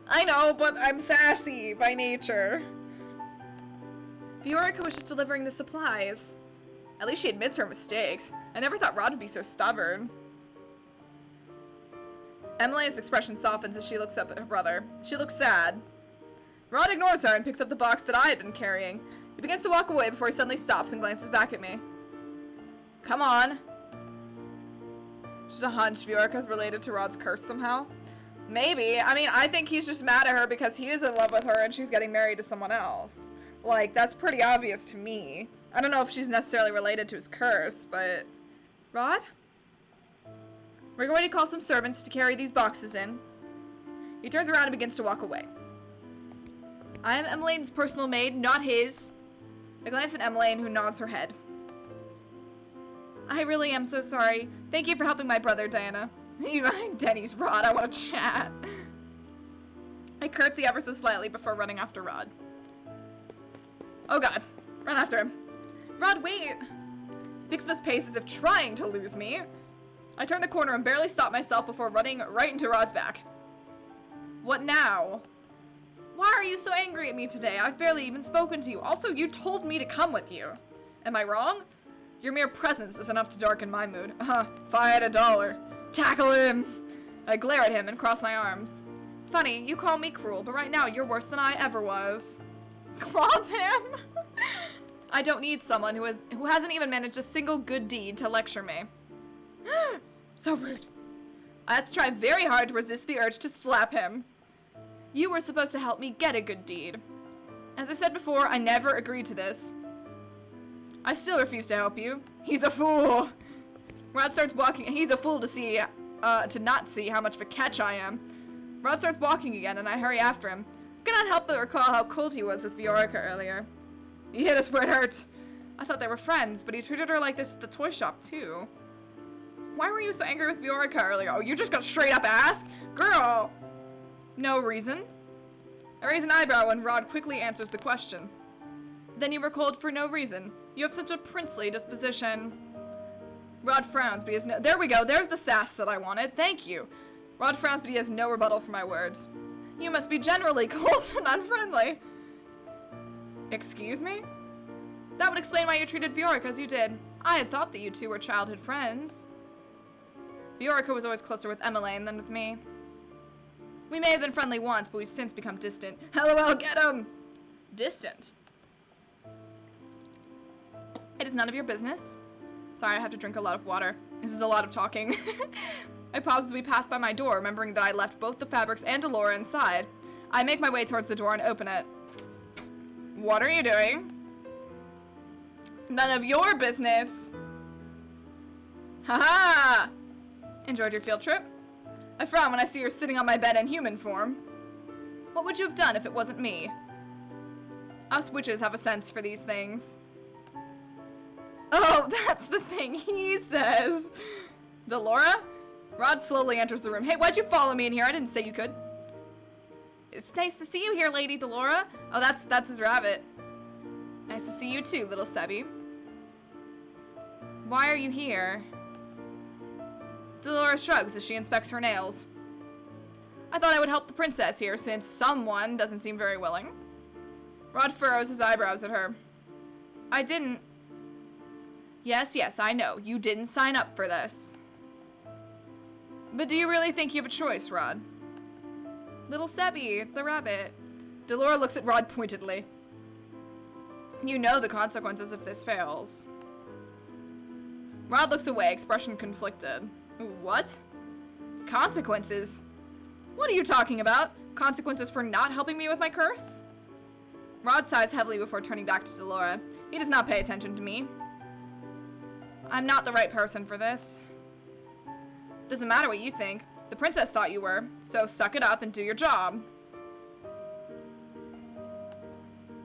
I know, but I'm sassy by nature. Viorica was just delivering the supplies. At least she admits her mistakes. I never thought Rod would be so stubborn. Emily's expression softens as she looks up at her brother. She looks sad. Rod ignores her and picks up the box that I had been carrying. He begins to walk away before he suddenly stops and glances back at me. Come on. Just a hunch Viorica's related to Rod's curse somehow. Maybe. I mean, I think he's just mad at her because he is in love with her and she's getting married to someone else. Like, that's pretty obvious to me. I don't know if she's necessarily related to his curse, but... Rod? We're going to call some servants to carry these boxes in. He turns around and begins to walk away. I am Emmeline's personal maid, not his. I glance at Emmeline, who nods her head. I really am so sorry. Thank you for helping my brother, Diana. You behind Denny's, Rod. I want to chat. I curtsy ever so slightly before running after Rod. Oh god. Run after him. Rod, wait. He picks up his pace as if trying to lose me. I turn the corner and barely stop myself before running right into Rod's back. What now? Why are you so angry at me today? I've barely even spoken to you. Also, you told me to come with you. Am I wrong? Your mere presence is enough to darken my mood. If I had $1. Tackle him! I glare at him and cross my arms. Funny, you call me cruel, but right now you're worse than I ever was. Clop him! I don't need someone who hasn't even managed a single good deed to lecture me. So rude. I have to try very hard to resist the urge to slap him. You were supposed to help me get a good deed. As I said before, I never agreed to this. I still refuse to help you. He's a fool. Rod starts walking. He's a fool to not see how much of a catch I am. Rod starts walking again, and I hurry after him. I cannot help but recall how cold he was with Viorica earlier. He hit us where it hurts. I thought they were friends, but he treated her like this at the toy shop, too. Why were you so angry with Viorica earlier? Oh, you just got straight up ask? Girl! No reason. I raise an eyebrow when Rod quickly answers the question. Then you were cold for no reason. You have such a princely disposition. Rod frowns, but he has no— There we go, there's the sass that I wanted. Thank you. Rod frowns, but he has no rebuttal for my words. You must be generally cold and unfriendly. Excuse me? That would explain why you treated Viorica as you did. I had thought that you two were childhood friends. Viorica was always closer with Emmeline than with me. We may have been friendly once, but we've since become distant. LOL, get him! Distant? It is none of your business. Sorry, I have to drink a lot of water. This is a lot of talking. I pause as we pass by my door, remembering that I left both the fabrics and Delora inside. I make my way towards the door and open it. What are you doing? None of your business. Haha! Enjoyed your field trip? I frown when I see her sitting on my bed in human form. What would you have done if it wasn't me? Us witches have a sense for these things. Oh, that's the thing he says. Delora? Rod slowly enters the room. Hey, why'd you follow me in here? I didn't say you could. It's nice to see you here, Lady Delora. Oh, that's his rabbit. Nice to see you too, little Sebby. Why are you here? Delora shrugs as she inspects her nails. I thought I would help the princess here since someone doesn't seem very willing. Rod furrows his eyebrows at her. I didn't. Yes, I know. You didn't sign up for this. But do you really think you have a choice, Rod? Little Sebby, the rabbit. Delora looks at Rod pointedly. You know the consequences if this fails. Rod looks away, expression conflicted. What? Consequences? What are you talking about? Consequences for not helping me with my curse? Rod sighs heavily before turning back to Delora. He does not pay attention to me. I'm not the right person for this. Doesn't matter what you think. The princess thought you were, so suck it up and do your job.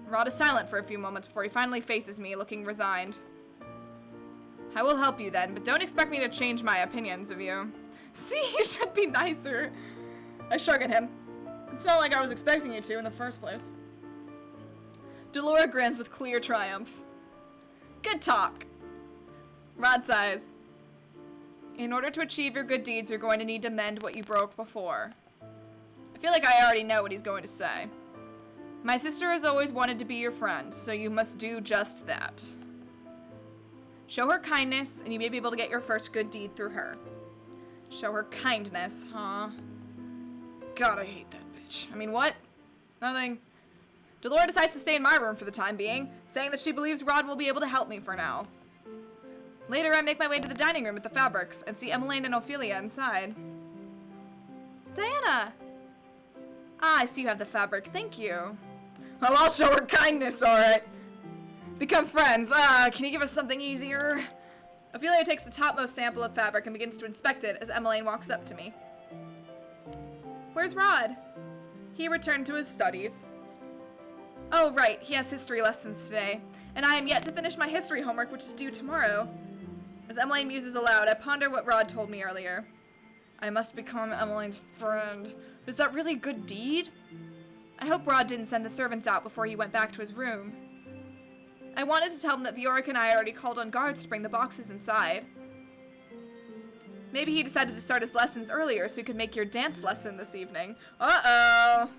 Rod is silent for a few moments before he finally faces me, looking resigned. I will help you then, but don't expect me to change my opinions of you. See, you should be nicer. I shrug at him. It's not like I was expecting you to in the first place. Delora grins with clear triumph. Good talk. Rod sighs. In order to achieve your good deeds, you're going to need to mend what you broke before. I feel like I already know what he's going to say. My sister has always wanted to be your friend, so you must do just that. Show her kindness, and you may be able to get your first good deed through her. Show her kindness, huh? God, I hate that bitch. I mean, what? Nothing. Delora decides to stay in my room for the time being, saying that she believes Rod will be able to help me for now. Later, I make my way to the dining room with the fabrics and see Emmeline and Ophelia inside. Diana! Ah, I see you have the fabric. Thank you. Oh, I'll show her kindness, alright. Become friends. Can you give us something easier? Ophelia takes the topmost sample of fabric and begins to inspect it as Emmeline walks up to me. Where's Rod? He returned to his studies. Oh, right. He has history lessons today. And I am yet to finish my history homework, which is due tomorrow. As Emmeline muses aloud, I ponder what Rod told me earlier. I must become Emmeline's friend. But is that really a good deed? I hope Rod didn't send the servants out before he went back to his room. I wanted to tell him that Vioric and I already called on guards to bring the boxes inside. Maybe he decided to start his lessons earlier so he could make your dance lesson this evening. Uh-oh.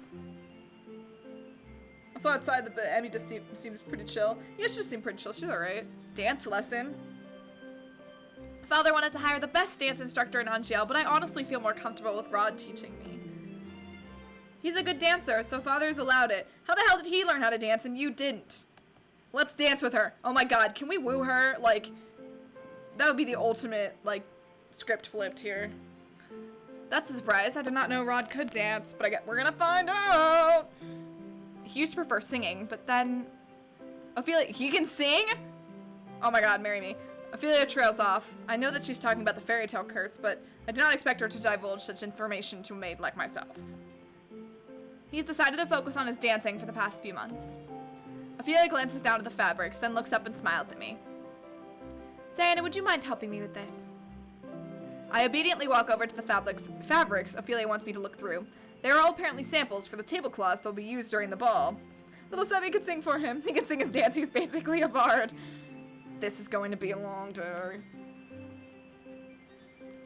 I saw outside that Emmy just seems pretty chill. Yeah, she just seemed pretty chill. She's alright. Dance lesson. Father wanted to hire the best dance instructor in Angiel, but I honestly feel more comfortable with Rod teaching me. He's a good dancer, so Father's allowed it. How the hell did he learn how to dance and you didn't? Let's dance with her. Oh my god, can we woo her? Like, that would be the ultimate, like, script flipped here. That's a surprise. I did not know Rod could dance, but we're gonna find out. He used to prefer singing, but then Ophelia, he can sing? Oh my god, marry me. Ophelia trails off. I know that she's talking about the fairy tale curse, but I did not expect her to divulge such information to a maid like myself. He's decided to focus on his dancing for the past few months. Ophelia glances down at the fabrics, then looks up and smiles at me. Diana, would you mind helping me with this? I obediently walk over to the fabrics Ophelia wants me to look through. They are all apparently samples for the tablecloths that will be used during the ball. Little Sebby could sing for him. He can sing his dance. He's basically a bard. This is going to be a long day.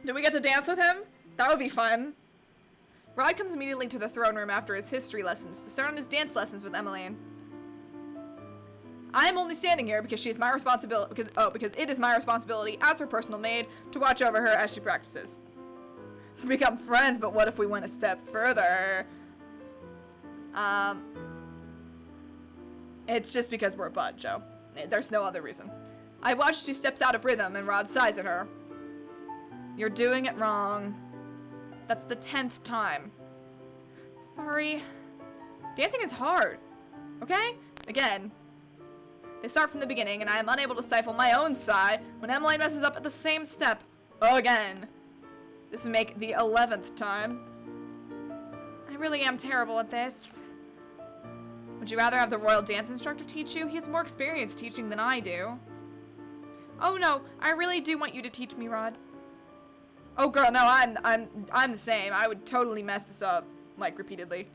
Do we get to dance with him? That would be fun. Rod comes immediately to the throne room after his history lessons to start on his dance lessons with Emmeline. I am only standing here because she is my responsibility, because it is my responsibility as her personal maid to watch over her as she practices. We become friends, but what if we went a step further? It's just because we're a bud, Joe. There's no other reason. I watch as she steps out of rhythm and Rod sighs at her. You're doing it wrong. That's the 10th time. Sorry. Dancing is hard. Okay? Again. They start from the beginning, and I am unable to stifle my own sigh when Emmeline messes up at the same step. Again. This would make the 11th time. I really am terrible at this. Would you rather have the royal dance instructor teach you? He has more experience teaching than I do. Oh no, I really do want you to teach me, Rod. Oh girl, no, I'm the same. I would totally mess this up, like, repeatedly.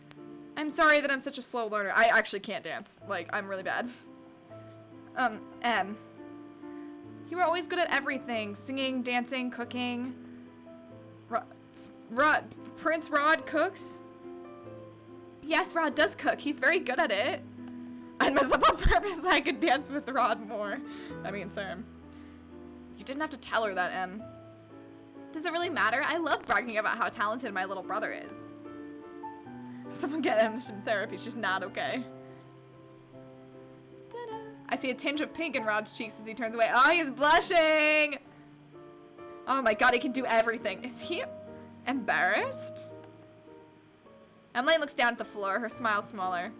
I'm sorry that I'm such a slow learner. I actually can't dance. Like, I'm really bad. You were always good at everything. Singing, dancing, cooking. Prince Rod cooks? Yes, Rod does cook. He's very good at it. mess up on purpose so I could dance with Rod more. I mean, sir. You didn't have to tell her that, Em. Does it really matter? I love bragging about how talented my little brother is. Someone get him some therapy. She's not okay. Ta-da. I see a tinge of pink in Rod's cheeks as he turns away. Oh, he's blushing! Oh my god, he can do everything. Is he embarrassed? Emily looks down at the floor, her smile smaller.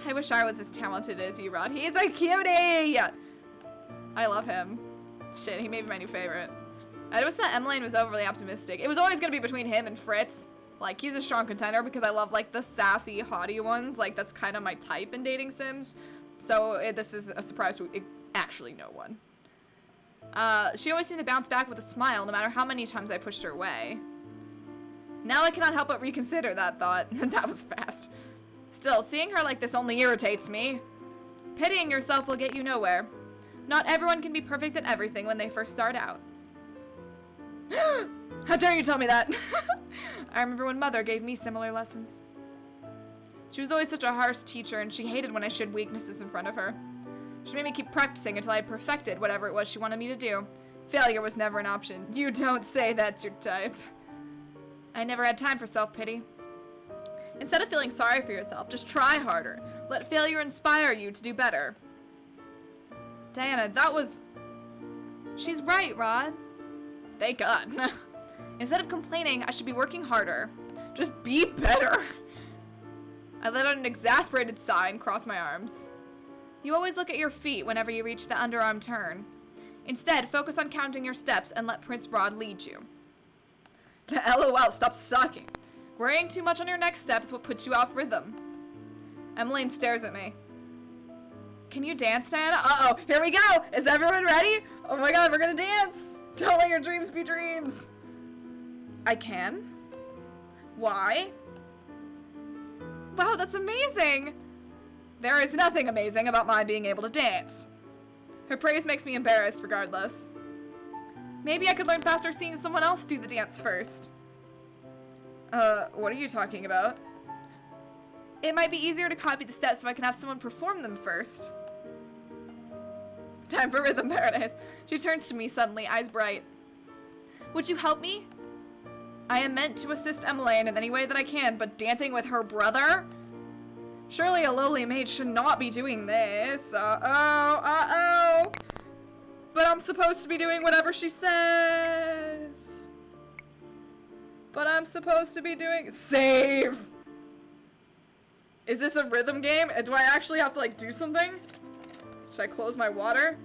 I wish I was as talented as you, Rod. He's a cutie! I love him. Shit, he may be my new favorite. I noticed that Emmeline was overly optimistic. It was always gonna be between him and Fritz. Like, he's a strong contender because I love, like, the sassy, haughty ones. Like, that's kind of my type in dating sims. So, this is a surprise to actually no one. She always seemed to bounce back with a smile no matter how many times I pushed her away. Now I cannot help but reconsider that thought. That was fast. Still, seeing her like this only irritates me. Pitying yourself will get you nowhere. Not everyone can be perfect at everything when they first start out. How dare you tell me that? I remember when Mother gave me similar lessons. She was always such a harsh teacher, and she hated when I showed weaknesses in front of her. She made me keep practicing until I had perfected whatever it was she wanted me to do. Failure was never an option. You don't say that's your type. I never had time for self-pity. Instead of feeling sorry for yourself, just try harder. Let failure inspire you to do better. Diana, that was... She's right, Rod. Thank God. Instead of complaining, I should be working harder. Just be better. I let out an exasperated sigh and crossed my arms. You always look at your feet whenever you reach the underarm turn. Instead, focus on counting your steps and let Prince Rod lead you. LOL, stop sucking. Worrying too much on your next step is what puts you off rhythm. Emmeline stares at me. Can you dance, Diana? Uh-oh, here we go. Is everyone ready? Oh my god, we're gonna dance. Don't let your dreams be dreams. I can? Why? Wow, that's amazing. There is nothing amazing about my being able to dance. Her praise makes me embarrassed regardless. Maybe I could learn faster seeing someone else do the dance first. What are you talking about? It might be easier to copy the steps if I can have someone perform them first. Time for Rhythm Paradise. She turns to me suddenly, eyes bright. Would you help me? I am meant to assist Emmeline in any way that I can, but dancing with her brother? Surely a lowly maid should not be doing this. Uh-oh. But I'm supposed to be doing whatever she says. But I'm supposed to be doing... Save! Is this a rhythm game? Do I actually have to, like, do something? Should I close my water?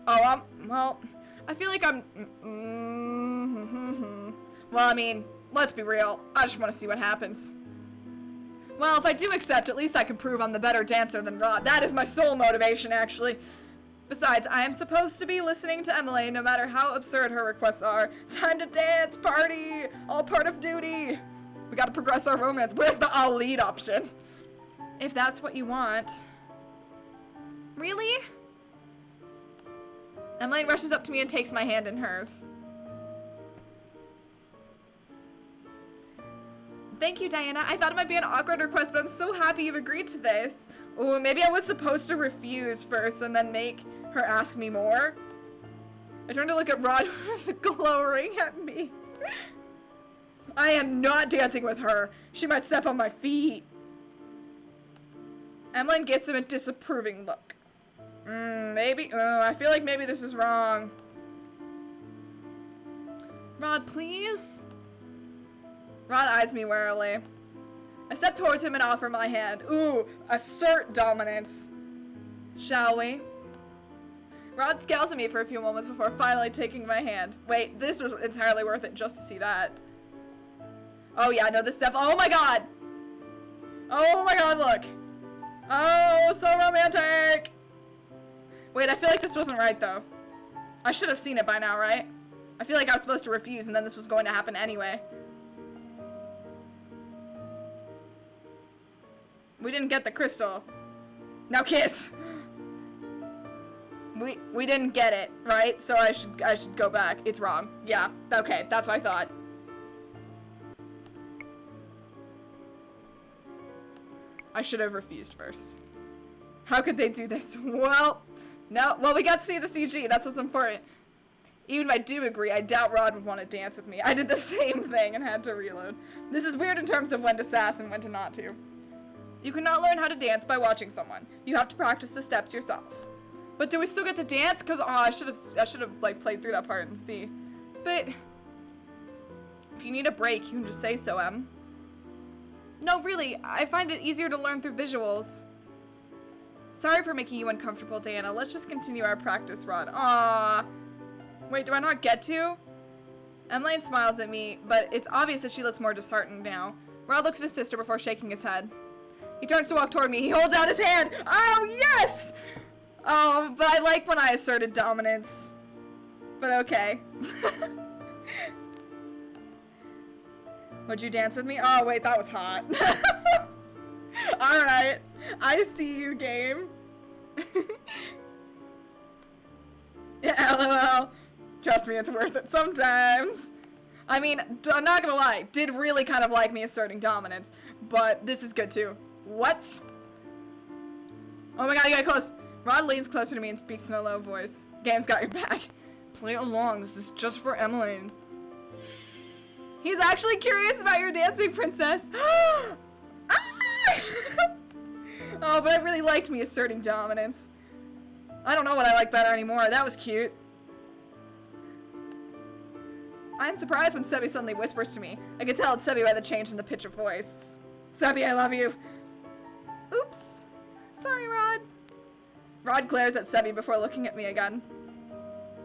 Oh, well, I feel like I'm... Well, I mean, let's be real. I just want to see what happens. Well, if I do accept, at least I can prove I'm the better dancer than Rod. That is my sole motivation, actually. Besides, I am supposed to be listening to Emily no matter how absurd her requests are. Time to dance, party, all part of duty. We gotta progress our romance. Where's the I'll lead option? If that's what you want. Really? Emily rushes up to me and takes my hand in hers. Thank you, Diana. I thought it might be an awkward request, but I'm so happy you've agreed to this. Ooh, maybe I was supposed to refuse first and then make her ask me more. I turned to look at Rod, who's glowering at me. I am not dancing with her. She might step on my feet. Emmeline gives him a disapproving look. Maybe. I feel like maybe this is wrong. Rod, please? Rod eyes me warily. I step towards him and offer my hand. Ooh, assert dominance. Shall we? Rod scowls at me for a few moments before finally taking my hand. Wait, this was entirely worth it just to see that. Oh yeah, no, this stuff. Oh my god! Oh my god, look! Oh, so romantic! Wait, I feel like this wasn't right though. I should have seen it by now, right? I feel like I was supposed to refuse and then this was going to happen anyway. We didn't get the crystal. Now kiss! We didn't get it, right? So I should go back. It's wrong. Yeah, okay, that's what I thought. I should have refused first. How could they do this? Well, no. Well, we got to see the CG. That's what's important. Even if I do agree, I doubt Rod would want to dance with me. I did the same thing and had to reload. This is weird in terms of when to sass and when to not to. You cannot learn how to dance by watching someone. You have to practice the steps yourself. But do we still get to dance? Cause I should have like played through that part and see. But if you need a break, you can just say so, Em. No, really, I find it easier to learn through visuals. Sorry for making you uncomfortable, Diana. Let's just continue our practice, Rod. Aww. Wait, do I not get to? Emmeline smiles at me, but it's obvious that she looks more disheartened now. Rod looks at his sister before shaking his head. He turns to walk toward me. He holds out his hand. Oh, yes! Oh, but I like when I asserted dominance. But okay. Would you dance with me? Oh, wait, that was hot. Alright. I see you, game. Yeah, LOL. Trust me, it's worth it sometimes. I mean, I'm not gonna lie. Did really kind of like me asserting dominance. But this is good, too. What? Oh my god, you got close. Rod leans closer to me and speaks in a low voice. Game's got your back. Play along. This is just for Emmeline. He's actually curious about your dancing, princess. Oh, but I really liked me asserting dominance. I don't know what I like better anymore. That was cute. I'm surprised when Sebi suddenly whispers to me. I can tell it's Sebi by the change in the pitch of voice. Sebi, I love you. Oops. Sorry, Rod. Rod glares at Sebi before looking at me again.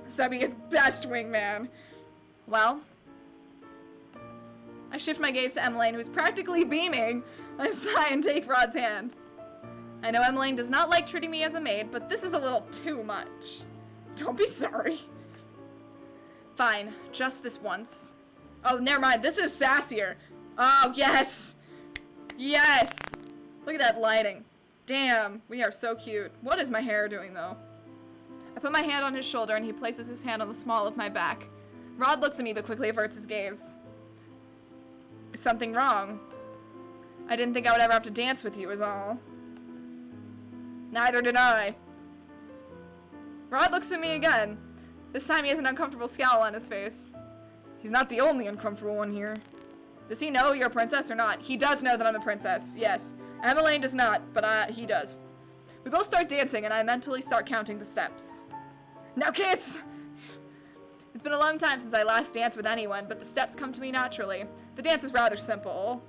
Sebi is best wingman. Well, I shift my gaze to Emmeline, who's practically beaming. I sigh and take Rod's hand. I know Emmeline does not like treating me as a maid, but this is a little too much. Don't be sorry. Fine, just this once. Oh, never mind, this is sassier. Oh, yes. Yes. Look at that lighting. Damn, we are so cute. What is my hair doing, though? I put my hand on his shoulder, and he places his hand on the small of my back. Rod looks at me, but quickly averts his gaze. Is something wrong? I didn't think I would ever have to dance with you, is all. Neither did I. Rod looks at me again. This time he has an uncomfortable scowl on his face. He's not the only uncomfortable one here. Does he know you're a princess or not? He does know that I'm a princess, yes. Emmeline does not, but he does. We both start dancing, and I mentally start counting the steps. Now kiss! It's been a long time since I last danced with anyone, but the steps come to me naturally. The dance is rather simple.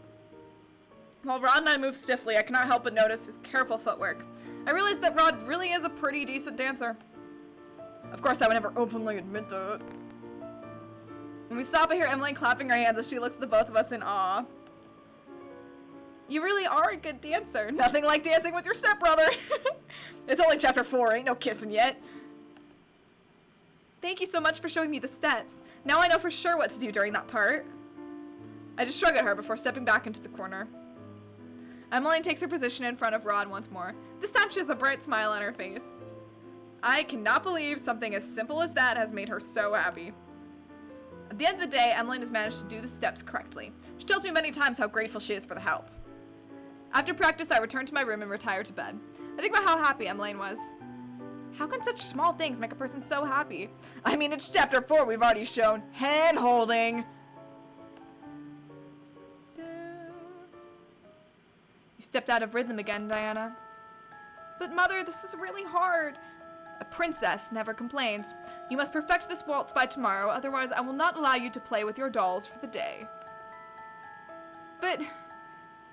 While Rod and I move stiffly, I cannot help but notice his careful footwork. I realize that Rod really is a pretty decent dancer. Of course, I would never openly admit that. When we stop, I hear Emmeline clapping her hands as she looks at the both of us in awe. You really are a good dancer. Nothing like dancing with your stepbrother. It's only chapter 4, ain't no kissing yet. Thank you so much for showing me the steps. Now I know for sure what to do during that part. I just shrug at her before stepping back into the corner. Emmeline takes her position in front of Rod once more. This time she has a bright smile on her face. I cannot believe something as simple as that has made her so happy. At the end of the day, Emmeline has managed to do the steps correctly. She tells me many times how grateful she is for the help. After practice, I return to my room and retire to bed. I think about how happy Emmeline was. How can such small things make a person so happy? I mean, it's chapter 4 we've already shown. Hand-holding. You stepped out of rhythm again, Diana. But Mother, this is really hard. A princess never complains. You must perfect this waltz by tomorrow, otherwise I will not allow you to play with your dolls for the day. But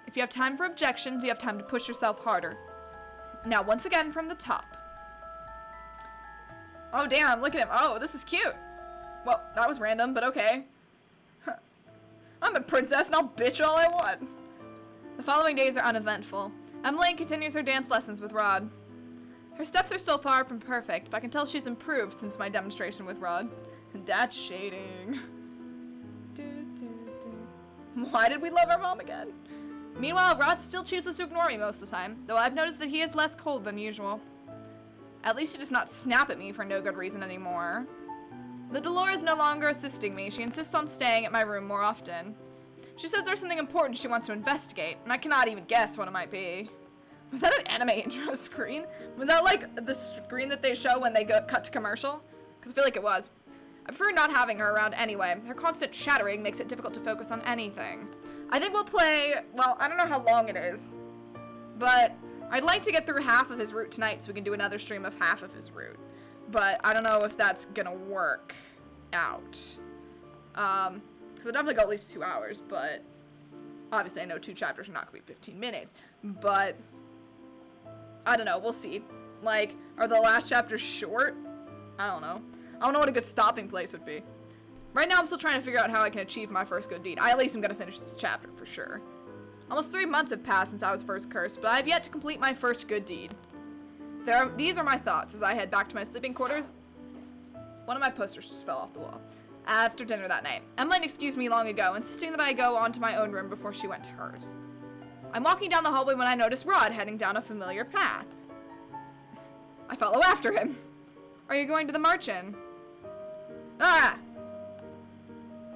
if you have time for objections, you have time to push yourself harder. Now, once again from the top. Oh, damn, look at him. Oh, this is cute. Well, that was random, but okay. I'm a princess and I'll bitch all I want. The following days are uneventful. Emmeline continues her dance lessons with Rod. Her steps are still far from perfect, but I can tell she's improved since my demonstration with Rod. And that's shading. Why did we love our mom again? Meanwhile, Rod still chooses to ignore me most of the time, though I've noticed that he is less cold than usual. At least he does not snap at me for no good reason anymore. The Dolores is no longer assisting me. She insists on staying at my room more often. She says there's something important she wants to investigate, and I cannot even guess what it might be. Was that an anime intro screen? Was that like the screen that they show when they cut to commercial? Because I feel like it was. I prefer not having her around anyway. Her constant chattering makes it difficult to focus on anything. I think we'll play, well, I don't know how long it is, but I'd like to get through half of his route tonight so we can do another stream of half of his route. But I don't know if that's gonna work out. Because it'll definitely go at least 2 hours, but obviously I know 2 chapters are not gonna be 15 minutes, but I don't know, we'll see. Like, are the last chapters short? I don't know. I don't know what a good stopping place would be. Right now I'm still trying to figure out how I can achieve my first good deed. I at least am gonna finish this chapter for sure. Almost 3 months have passed since I was first cursed, but I have yet to complete my first good deed. These are my thoughts as I head back to my sleeping quarters. One of my posters just fell off the wall. After dinner that night, Emmeline excused me long ago, insisting that I go on to my own room before she went to hers. I'm walking down the hallway when I notice Rod heading down a familiar path. I follow after him. Are you going to the march-in? Ah!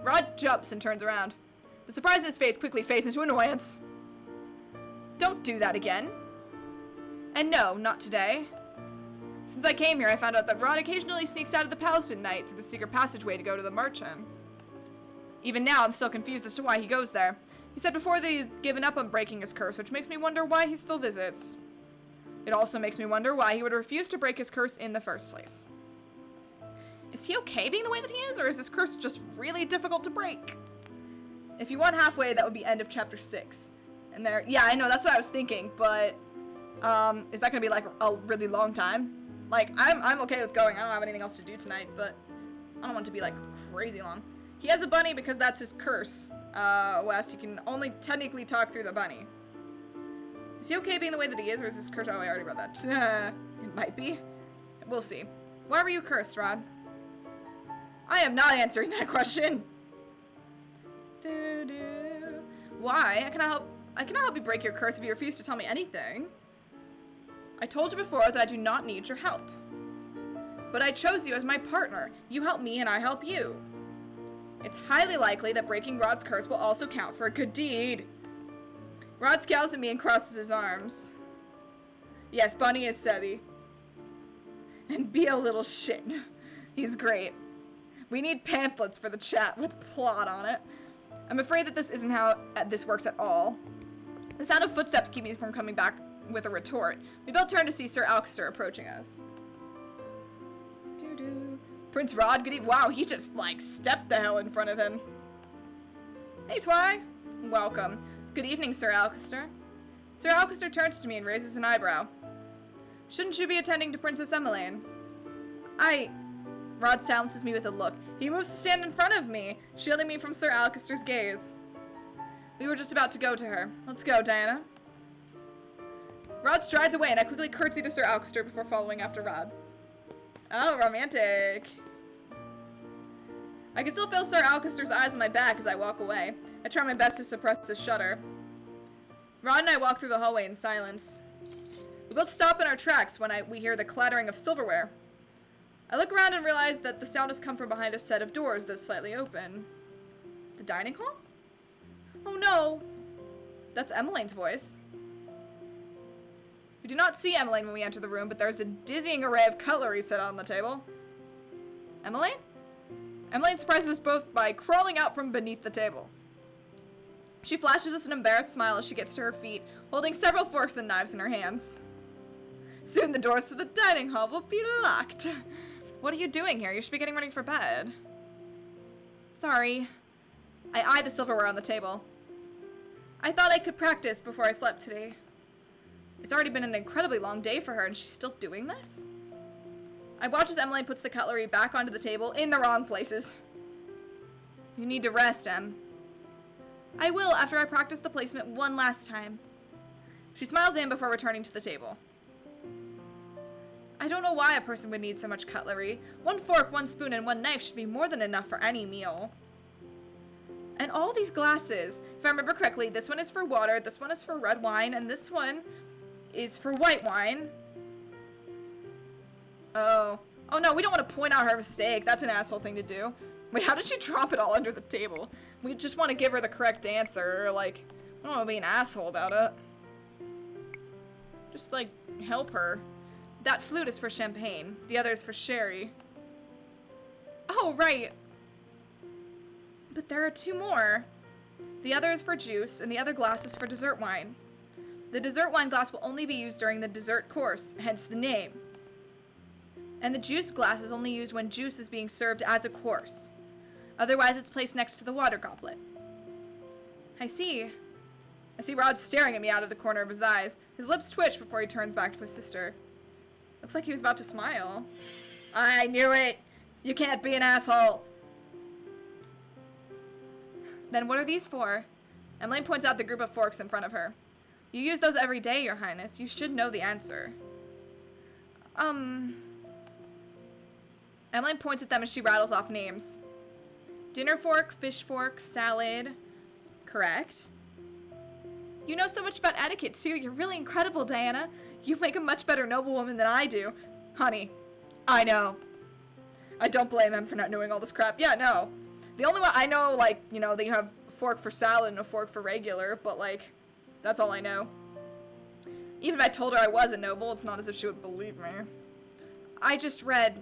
Rod jumps and turns around. The surprise in his face quickly fades into annoyance. Don't do that again. And no, not today. Since I came here, I found out that Rod occasionally sneaks out of the palace at night through the secret passageway to go to the march-in. Even now, I'm still confused as to why he goes there. He said before that he'd given up on breaking his curse, which makes me wonder why he still visits. It also makes me wonder why he would refuse to break his curse in the first place. Is he okay being the way that he is, or is his curse just really difficult to break? If you want halfway, that would be end of chapter 6. And there, yeah, I know, that's what I was thinking, but, is that gonna be like a really long time? Like, I'm okay with going, I don't have anything else to do tonight, but I don't want it to be like crazy long. He has a bunny because that's his curse. Wes, you can only technically talk through the bunny. Is he okay being the way that he is, or is his curse? Oh, I already read that. It might be. We'll see. Why were you cursed, Rod? I am not answering that question. Why? I cannot help you break your curse if you refuse to tell me anything. I told you before that I do not need your help. But I chose you as my partner. You help me and I help you. It's highly likely that breaking Rod's curse will also count for a good deed. Rod scowls at me and crosses his arms. Yes, Bunny is Sebi. And be a little shit. He's great. We need pamphlets for the chat with plot on it. I'm afraid that this isn't how this works at all. The sound of footsteps keep me from coming back with a retort. We both turn to see Sir Alcester approaching us. Doo-doo. Prince Rod, good evening. Wow, he just, like, stepped the hell in front of him. Hey, Twy. Welcome. Good evening, Sir Alcester. Sir Alcester turns to me and raises an eyebrow. Shouldn't you be attending to Princess Emmeline? Rod silences me with a look. He moves to stand in front of me, shielding me from Sir Alcester's gaze. We were just about to go to her. Let's go, Diana. Rod strides away, and I quickly curtsy to Sir Alcester before following after Rod. Oh, romantic. I can still feel Sir Alcester's eyes on my back as I walk away. I try my best to suppress a shudder. Rod and I walk through the hallway in silence. We both stop in our tracks when we hear the clattering of silverware. I look around and realize that the sound has come from behind a set of doors that's slightly open. The dining hall? Oh no! That's Emmeline's voice. We do not see Emmeline when we enter the room, but there's a dizzying array of cutlery set on the table. Emmeline? Emmeline surprises us both by crawling out from beneath the table. She flashes us an embarrassed smile as she gets to her feet, holding several forks and knives in her hands. Soon the doors to the dining hall will be locked. What are you doing here? You should be getting ready for bed. Sorry. I eye the silverware on the table. I thought I could practice before I slept today. It's already been an incredibly long day for her, and she's still doing this? I watch as Emmeline puts the cutlery back onto the table in the wrong places. You need to rest, Em. I will after I practice the placement one last time. She smiles in before returning to the table. I don't know why a person would need so much cutlery. 1 fork, 1 spoon, and 1 knife should be more than enough for any meal. And all these glasses, if I remember correctly, this one is for water, this one is for red wine, and this one is for white wine. Oh. Oh no, we don't want to point out her mistake. That's an asshole thing to do. Wait, how did she drop it all under the table? We just want to give her the correct answer, like, I don't want to be an asshole about it. Just, like, help her. That flute is for champagne. The other is for sherry. Oh, right. But there are 2 more. The other is for juice, and the other glass is for dessert wine. The dessert wine glass will only be used during the dessert course, hence the name. And the juice glass is only used when juice is being served as a course. Otherwise, it's placed next to the water goblet. I see Rod staring at me out of the corner of his eyes. His lips twitch before he turns back to his sister. Looks like he was about to smile. I knew it! You can't be an asshole! Then what are these for? Emmeline points out the group of forks in front of her. You use those every day, Your Highness. You should know the answer. Emmeline points at them as she rattles off names. Dinner fork, fish fork, salad. Correct. You know so much about etiquette, too. You're really incredible, Diana. You make a much better noblewoman than I do. Honey, I know. I don't blame him for not knowing all this crap. Yeah, no. The only one I know, like, you know, that you have a fork for salad and a fork for regular, but, like, that's all I know. Even if I told her I was a noble, it's not as if she would believe me. I just read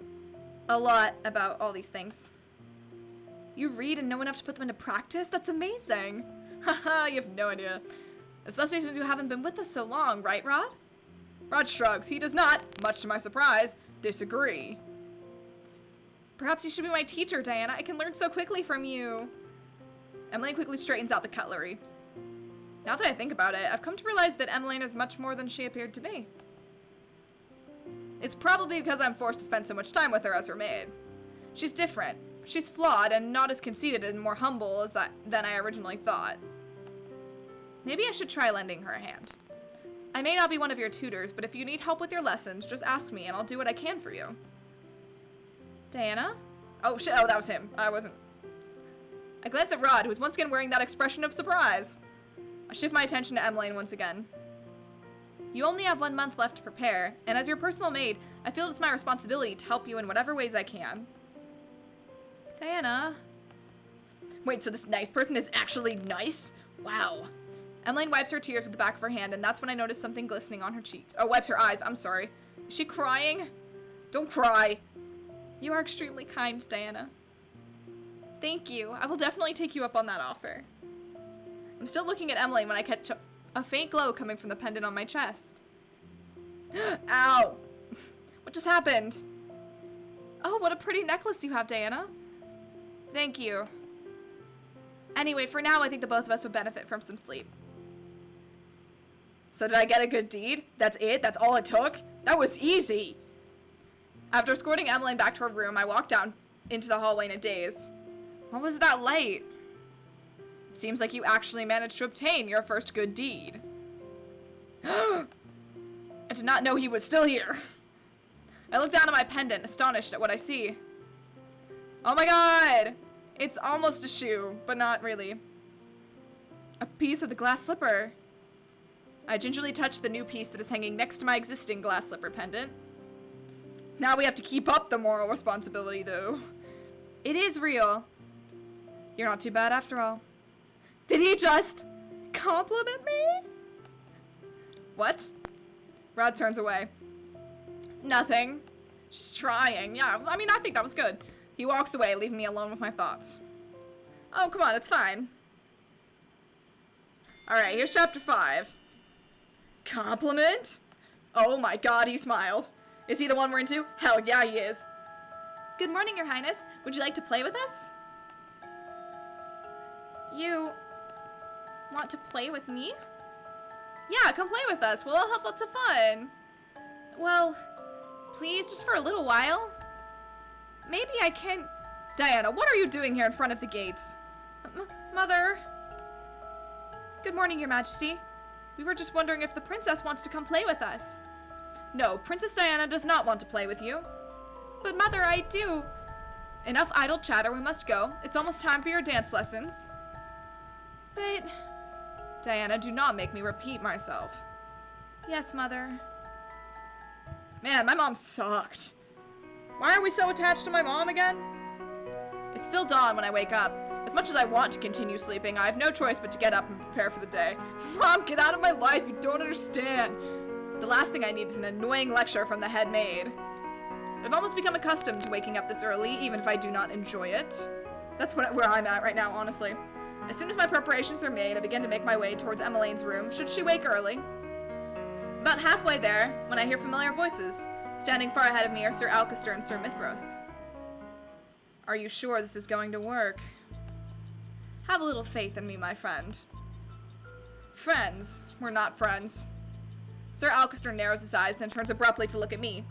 a lot about all these things. You read and know enough to put them into practice? That's amazing. Haha, you have no idea. Especially since you haven't been with us so long, right, Rod? Rod shrugs. He does not, much to my surprise, disagree. Perhaps you should be my teacher, Diana. I can learn so quickly from you. Emmeline quickly straightens out the cutlery. Now that I think about it, I've come to realize that Emmeline is much more than she appeared to be. It's probably because I'm forced to spend so much time with her as her maid. She's different. She's flawed and not as conceited and more humble than I originally thought. Maybe I should try lending her a hand. I may not be one of your tutors, but if you need help with your lessons, just ask me and I'll do what I can for you. Diana? Oh shit, oh that was him. I wasn't. I glance at Rod, who is once again wearing that expression of surprise. I shift my attention to Emmeline once again. You only have 1 month left to prepare, and as your personal maid, I feel it's my responsibility to help you in whatever ways I can. Diana? Wait, so this nice person is actually nice? Wow. Emmeline wipes her tears with the back of her hand, and that's when I notice something glistening on her cheeks. Oh, wipes her eyes, I'm sorry. Is she crying? Don't cry. You are extremely kind, Diana. Thank you. I will definitely take you up on that offer. I'm still looking at Emmeline when I catch a faint glow coming from the pendant on my chest. Ow! What just happened? Oh, what a pretty necklace you have, Diana. Thank you. Anyway, for now, I think the both of us would benefit from some sleep. So did I get a good deed? That's it? That's all it took? That was easy! After escorting Emmeline back to her room, I walked down into the hallway in a daze. What was that light? It seems like you actually managed to obtain your first good deed. I did not know he was still here. I look down at my pendant, astonished at what I see. Oh my god! It's almost a shoe, but not really. A piece of the glass slipper. I gingerly touch the new piece that is hanging next to my existing glass slipper pendant. Now we have to keep up the moral responsibility, though. It is real. You're not too bad after all. Did he just compliment me? What? Rod turns away. Nothing. She's trying. Yeah, I mean, I think that was good. He walks away, leaving me alone with my thoughts. Oh, come on, it's fine. Alright, here's chapter 5. Compliment? Oh my god, he smiled. Is he the one we're into? Hell yeah, he is. Good morning, Your Highness. Would you like to play with us? You want to play with me? Yeah, come play with us. We'll all have lots of fun. Well, please, just for a little while. Maybe I can... Diana, what are you doing here in front of the gates? Mother. Good morning, Your Majesty. We were just wondering if the princess wants to come play with us. No, Princess Diana does not want to play with you. But Mother, I do. Enough idle chatter, we must go. It's almost time for your dance lessons. But... Diana, do not make me repeat myself. Yes, Mother. Man, my mom sucked. Why are we so attached to my mom again? It's still dawn when I wake up. As much as I want to continue sleeping, I have no choice but to get up and prepare for the day. Mom, get out of my life, you don't understand. The last thing I need is an annoying lecture from the head maid. I've almost become accustomed to waking up this early, even if I do not enjoy it. That's where I'm at right now, honestly. As soon as my preparations are made, I begin to make my way towards Emmeline's room, should she wake early. About halfway there, when I hear familiar voices. Standing far ahead of me are Sir Alcester and Sir Mithros. Are you sure this is going to work? Have a little faith in me, my friend. Friends? We're not friends. Sir Alcester narrows his eyes, then turns abruptly to look at me.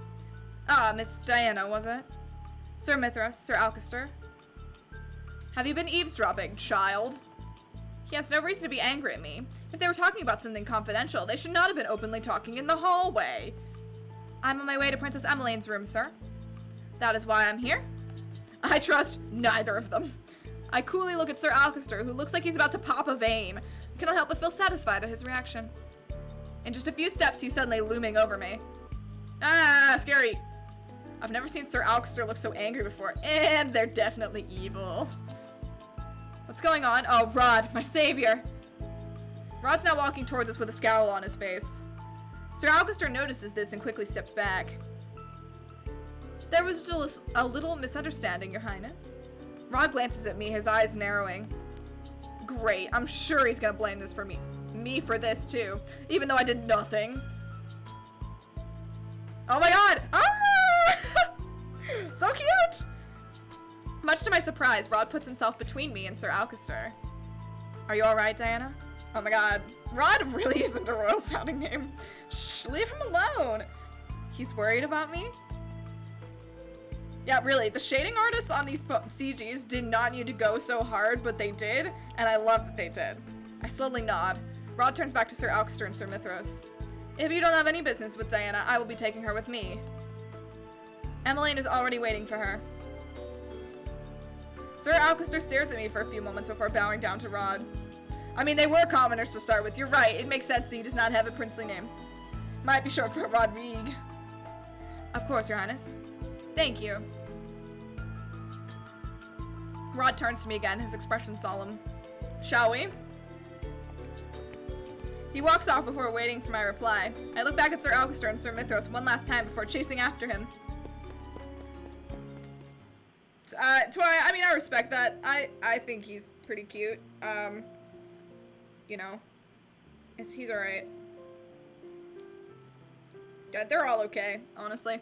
Ah, Miss Diana, was it? Sir Mithros, Sir Alcester. Have you been eavesdropping, child? He has no reason to be angry at me. If they were talking about something confidential, they should not have been openly talking in the hallway. I'm on my way to Princess Emmeline's room, sir. That is why I'm here. I trust neither of them. I coolly look at Sir Alcester, who looks like he's about to pop a vein. I cannot help but feel satisfied at his reaction. In just a few steps, he's suddenly looming over me. Ah, scary. I've never seen Sir Alcester look so angry before, and they're definitely evil. What's going on? Oh, Rod, my savior. Rod's now walking towards us with a scowl on his face. Sir Alcester notices this and quickly steps back. There was just a little misunderstanding, Your Highness. Rod glances at me, his eyes narrowing. Great, I'm sure he's gonna blame this for me. Me for this, too. Even though I did nothing. Oh my god! Ah! So cute! Much to my surprise, Rod puts himself between me and Sir Alcester. Are you alright, Diana? Oh my god. Rod really isn't a royal sounding name. Shh, leave him alone. He's worried about me? Yeah, really, the shading artists on these CGs did not need to go so hard, but they did, and I love that they did. I slowly nod. Rod turns back to Sir Alcester and Sir Mithros. If you don't have any business with Diana, I will be taking her with me. Emmeline is already waiting for her. Sir Alcester stares at me for a few moments before bowing down to Rod. I mean, they were commoners to start with. You're right. It makes sense that he does not have a princely name. Might be short for Rodrigue. Of course, Your Highness. Thank you. Rod turns to me again, his expression solemn. Shall we? He walks off before waiting for my reply. I look back at Sir Alcester and Sir Mithros one last time before chasing after him. I mean, I respect that. I think he's pretty cute. You know, he's alright. Yeah, they're all okay, honestly.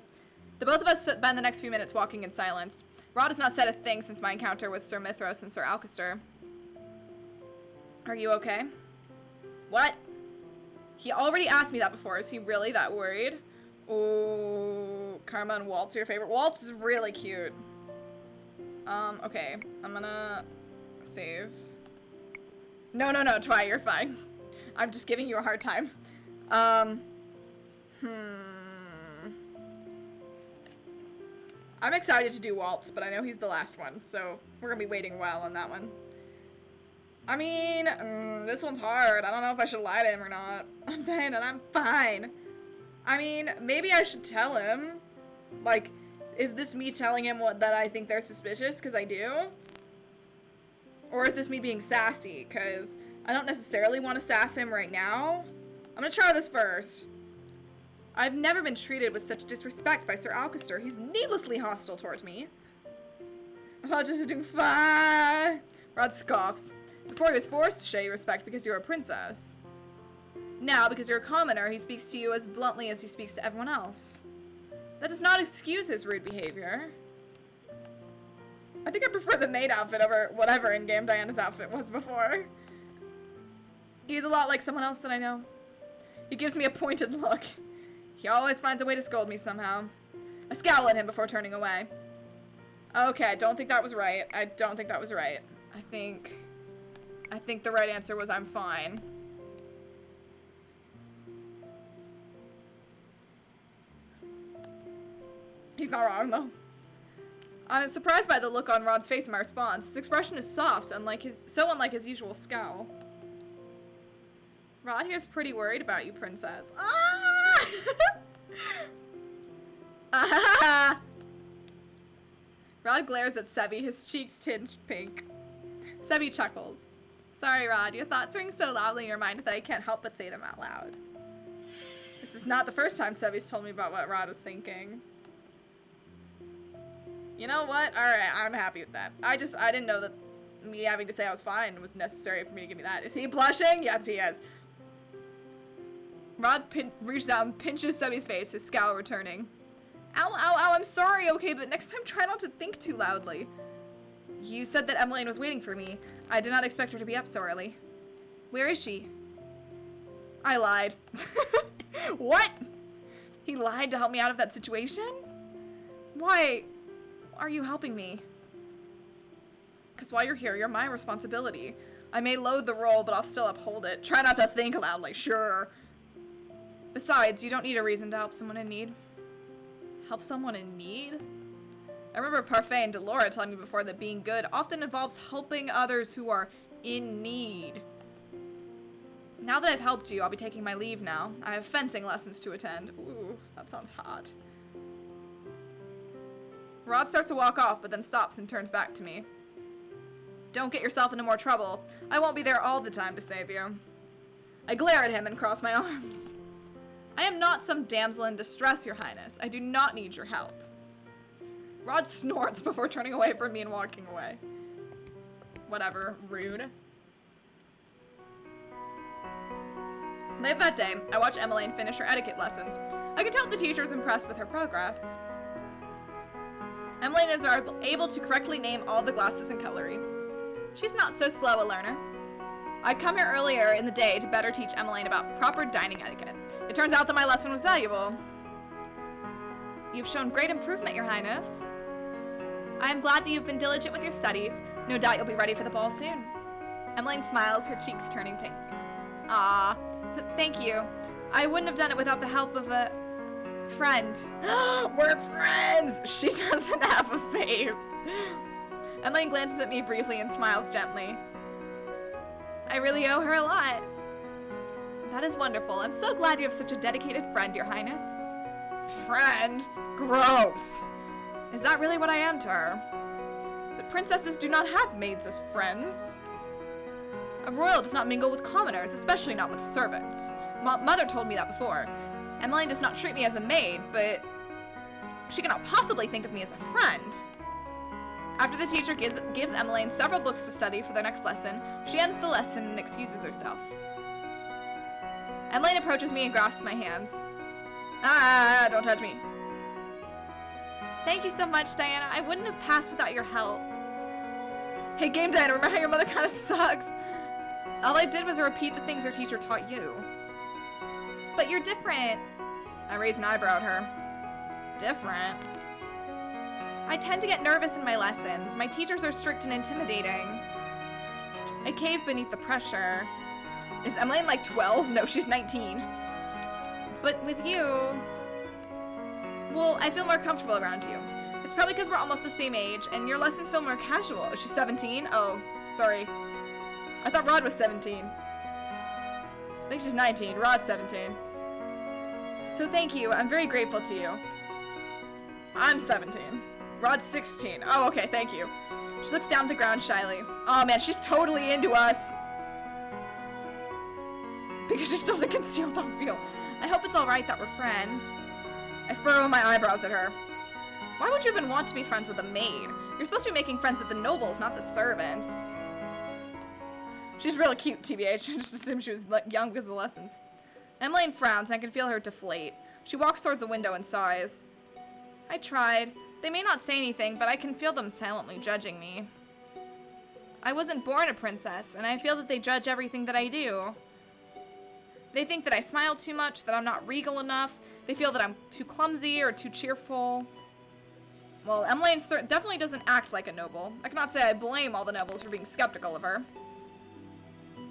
The both of us spend the next few minutes walking in silence. Rod has not said a thing since my encounter with Sir Mithros and Sir Alcester. Are you okay? What? He already asked me that before. Is he really that worried? Oh, Karma and Waltz are your favorite. Waltz is really cute. Okay. I'm gonna save. No, Twy, you're fine. I'm just giving you a hard time. I'm excited to do Waltz, but I know he's the last one, so we're gonna be waiting a while on that one. I mean, this one's hard. I don't know if I should lie to him or not. I'm dying and I'm fine. I mean, maybe I should tell him. Like, is this me telling him that I think they're suspicious? Because I do? Or is this me being sassy? Because I don't necessarily want to sass him right now. I'm gonna try this first. I've never been treated with such disrespect by Sir Alcester. He's needlessly hostile towards me. Apologies, doing fine. Rod scoffs. Before he was forced to show you respect because you're a princess. Now, because you're a commoner, he speaks to you as bluntly as he speaks to everyone else. That does not excuse his rude behavior. I think I prefer the maid outfit over whatever in-game Diana's outfit was before. He's a lot like someone else that I know. He gives me a pointed look. He always finds a way to scold me somehow. I scowl at him before turning away. Okay, I don't think that was right. I don't think that was right. I think the right answer was I'm fine. He's not wrong, though. I'm surprised by the look on Rod's face in my response. His expression is soft, unlike his usual scowl. Rod here's pretty worried about you, princess. Ah! Ah! Rod glares at Sebi, his cheeks tinged pink. Sebi chuckles. Sorry, Rod, your thoughts ring so loudly in your mind that I can't help but say them out loud. This is not the first time Sebby's told me about what Rod was thinking. You know what? Alright, I'm happy with that. I didn't know that me having to say I was fine was necessary for me to give me that. Is he blushing? Yes, he is. Rod reaches out and pinches Sebby's face, his scowl returning. Ow, ow, ow, I'm sorry, okay, but next time try not to think too loudly. You said that Emmeline was waiting for me. I did not expect her to be up so early. Where is she? I lied. What? He lied to help me out of that situation? Why are you helping me? Because while you're here, you're my responsibility. I may loathe the role, but I'll still uphold it. Try not to think loudly, sure. Besides, you don't need a reason to help someone in need. Help someone in need? I remember Parfait and Delora telling me before that being good often involves helping others who are in need. Now that I've helped you, I'll be taking my leave now. I have fencing lessons to attend. Ooh, that sounds hot. Rod starts to walk off, but then stops and turns back to me. Don't get yourself into more trouble. I won't be there all the time to save you. I glare at him and cross my arms. I am not some damsel in distress, Your Highness. I do not need your help. Rod snorts before turning away from me and walking away. Whatever, rude. Later that day, I watch Emmeline finish her etiquette lessons. I can tell the teacher is impressed with her progress. Emmeline is able to correctly name all the glasses and cutlery. She's not so slow a learner. I'd come here earlier in the day to better teach Emmeline about proper dining etiquette. It turns out that my lesson was valuable. You've shown great improvement, Your Highness. I am glad that you've been diligent with your studies. No doubt you'll be ready for the ball soon. Emmeline smiles, her cheeks turning pink. Ah, thank you. I wouldn't have done it without the help of a friend. We're friends! She doesn't have a face. Emmeline glances at me briefly and smiles gently. I really owe her a lot. That is wonderful. I'm so glad you have such a dedicated friend, Your Highness. Friend? Gross. Is that really what I am to her? But princesses do not have maids as friends. A royal does not mingle with commoners, especially not with servants. Mother told me that before. Emmeline does not treat me as a maid, but she cannot possibly think of me as a friend. After the teacher gives Emmeline several books to study for their next lesson, she ends the lesson and excuses herself. Emmeline approaches me and grasps my hands. Ah, don't touch me. Thank you so much, Diana. I wouldn't have passed without your help. Hey, Game Diana, remember how your mother kind of sucks? All I did was repeat the things your teacher taught you. But you're different. I raise an eyebrow at her. Different? I tend to get nervous in my lessons. My teachers are strict and intimidating. I cave beneath the pressure. Is Emmeline like 12? No, she's 19. But with you, well, I feel more comfortable around you. It's probably because we're almost the same age, and your lessons feel more casual. Is she 17? Oh, sorry. I thought Rod was 17. I think she's 19. Rod's 17. So thank you. I'm very grateful to you. I'm 17. Rod's 16. Oh, okay, thank you. She looks down at the ground shyly. Oh man, she's totally into us. Because she's still the concealed don't feel. I hope it's alright that we're friends. I furrow my eyebrows at her. Why would you even want to be friends with a maid? You're supposed to be making friends with the nobles, not the servants. She's really cute, TBH. I just assumed she was young because of the lessons. Emmeline frowns, and I can feel her deflate. She walks towards the window and sighs. I tried. They may not say anything, but I can feel them silently judging me. I wasn't born a princess, and I feel that they judge everything that I do. They think that I smile too much, that I'm not regal enough. They feel that I'm too clumsy or too cheerful. Well, Emmeline definitely doesn't act like a noble. I cannot say I blame all the nobles for being skeptical of her.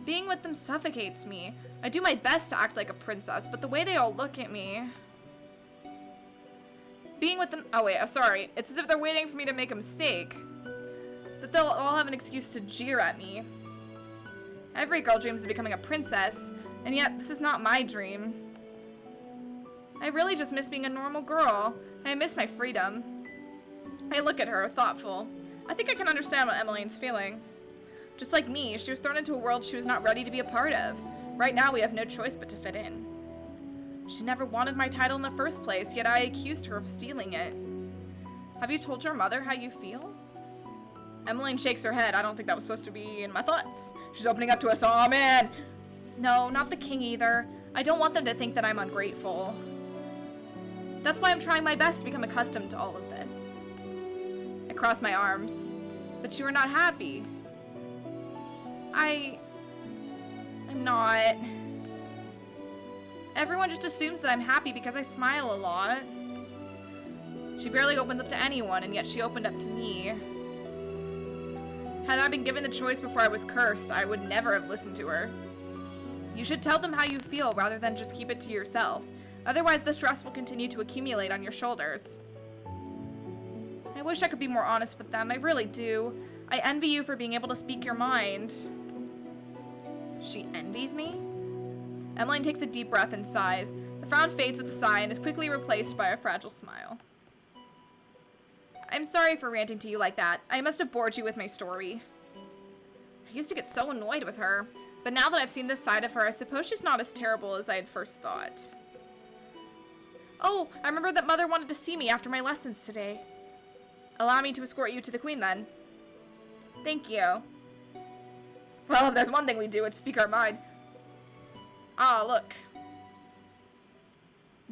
Being with them suffocates me. I do my best to act like a princess, but the way they all look at me... Being with them... Oh wait, sorry. It's as if they're waiting for me to make a mistake. That they'll all have an excuse to jeer at me. Every girl dreams of becoming a princess, and yet this is not my dream. I really just miss being a normal girl. I miss my freedom. I look at her, thoughtful. I think I can understand what Emmeline's feeling. Just like me, she was thrown into a world she was not ready to be a part of. Right now, we have no choice but to fit in. She never wanted my title in the first place, yet I accused her of stealing it. Have you told your mother how you feel? Emmeline shakes her head. I don't think that was supposed to be in my thoughts. She's opening up to us. Oh, man. No, not the king either. I don't want them to think that I'm ungrateful. That's why I'm trying my best to become accustomed to all of this. I cross my arms. But you are not happy. I'm not. Everyone just assumes that I'm happy because I smile a lot. She barely opens up to anyone, and yet she opened up to me. Had I been given the choice before I was cursed, I would never have listened to her. You should tell them how you feel rather than just keep it to yourself. Otherwise, the stress will continue to accumulate on your shoulders. I wish I could be more honest with them. I really do. I envy you for being able to speak your mind. She envies me? Emmeline takes a deep breath and sighs. The frown fades with a sigh and is quickly replaced by a fragile smile. I'm sorry for ranting to you like that. I must have bored you with my story. I used to get so annoyed with her, but now that I've seen this side of her, I suppose she's not as terrible as I had first thought. Oh, I remember that Mother wanted to see me after my lessons today. Allow me to escort you to the Queen, then. Thank you. Well, if there's one thing we do, it's speak our mind. Ah, look.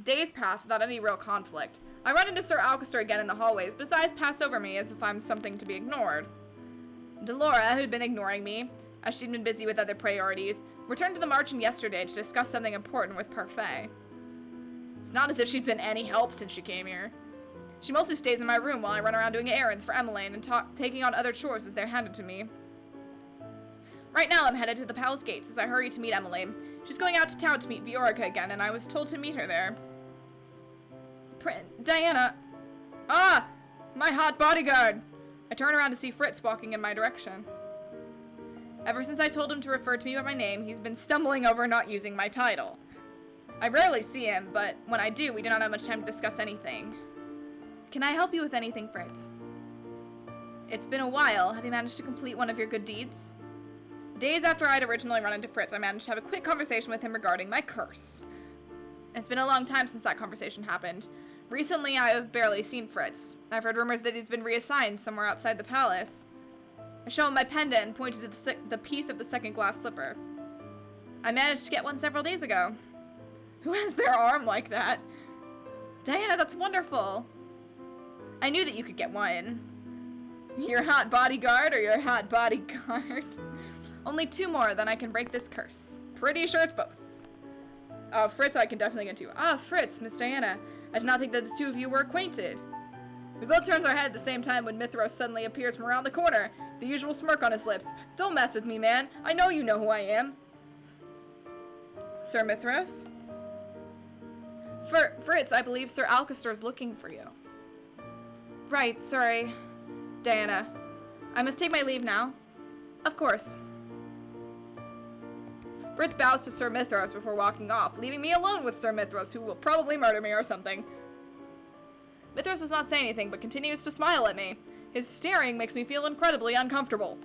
Days pass without any real conflict. I run into Sir Alcester again in the hallways, but his eyes pass over me as if I'm something to be ignored. Delora, who'd been ignoring me, as she'd been busy with other priorities, returned to the Marchen yesterday to discuss something important with Parfait. It's not as if she'd been any help since she came here. She mostly stays in my room while I run around doing errands for Emmeline and taking on other chores as they're handed to me. Right now I'm headed to the palace gates as I hurry to meet Emmeline. She's going out to town to meet Viorica again, and I was told to meet her there. Diana! Ah! My hot bodyguard! I turn around to see Fritz walking in my direction. Ever since I told him to refer to me by my name, he's been stumbling over not using my title. I rarely see him, but when I do, we do not have much time to discuss anything. Can I help you with anything, Fritz? It's been a while. Have you managed to complete one of your good deeds? Days after I'd originally run into Fritz, I managed to have a quick conversation with him regarding my curse. It's been a long time since that conversation happened. Recently, I have barely seen Fritz. I've heard rumors that he's been reassigned somewhere outside the palace. I show him my pendant and pointed to the piece of the second glass slipper. I managed to get one several days ago. Who has their arm like that? Diana, that's wonderful. I knew that you could get one. Your hot bodyguard or your hot bodyguard? Only 2 more, then I can break this curse. Pretty sure it's both. Fritz, I can definitely get to. Ah, Fritz, Miss Diana. I did not think that the 2 of you were acquainted. We both turn our head at the same time when Mithros suddenly appears from around the corner, the usual smirk on his lips. Don't mess with me, man. I know you know who I am. Sir Mithros? Fritz, I believe Sir Alcester is looking for you. Right, sorry. Diana. I must take my leave now. Of course. Fritz bows to Sir Mithros before walking off, leaving me alone with Sir Mithros, who will probably murder me or something. Mithros does not say anything, but continues to smile at me. His staring makes me feel incredibly uncomfortable.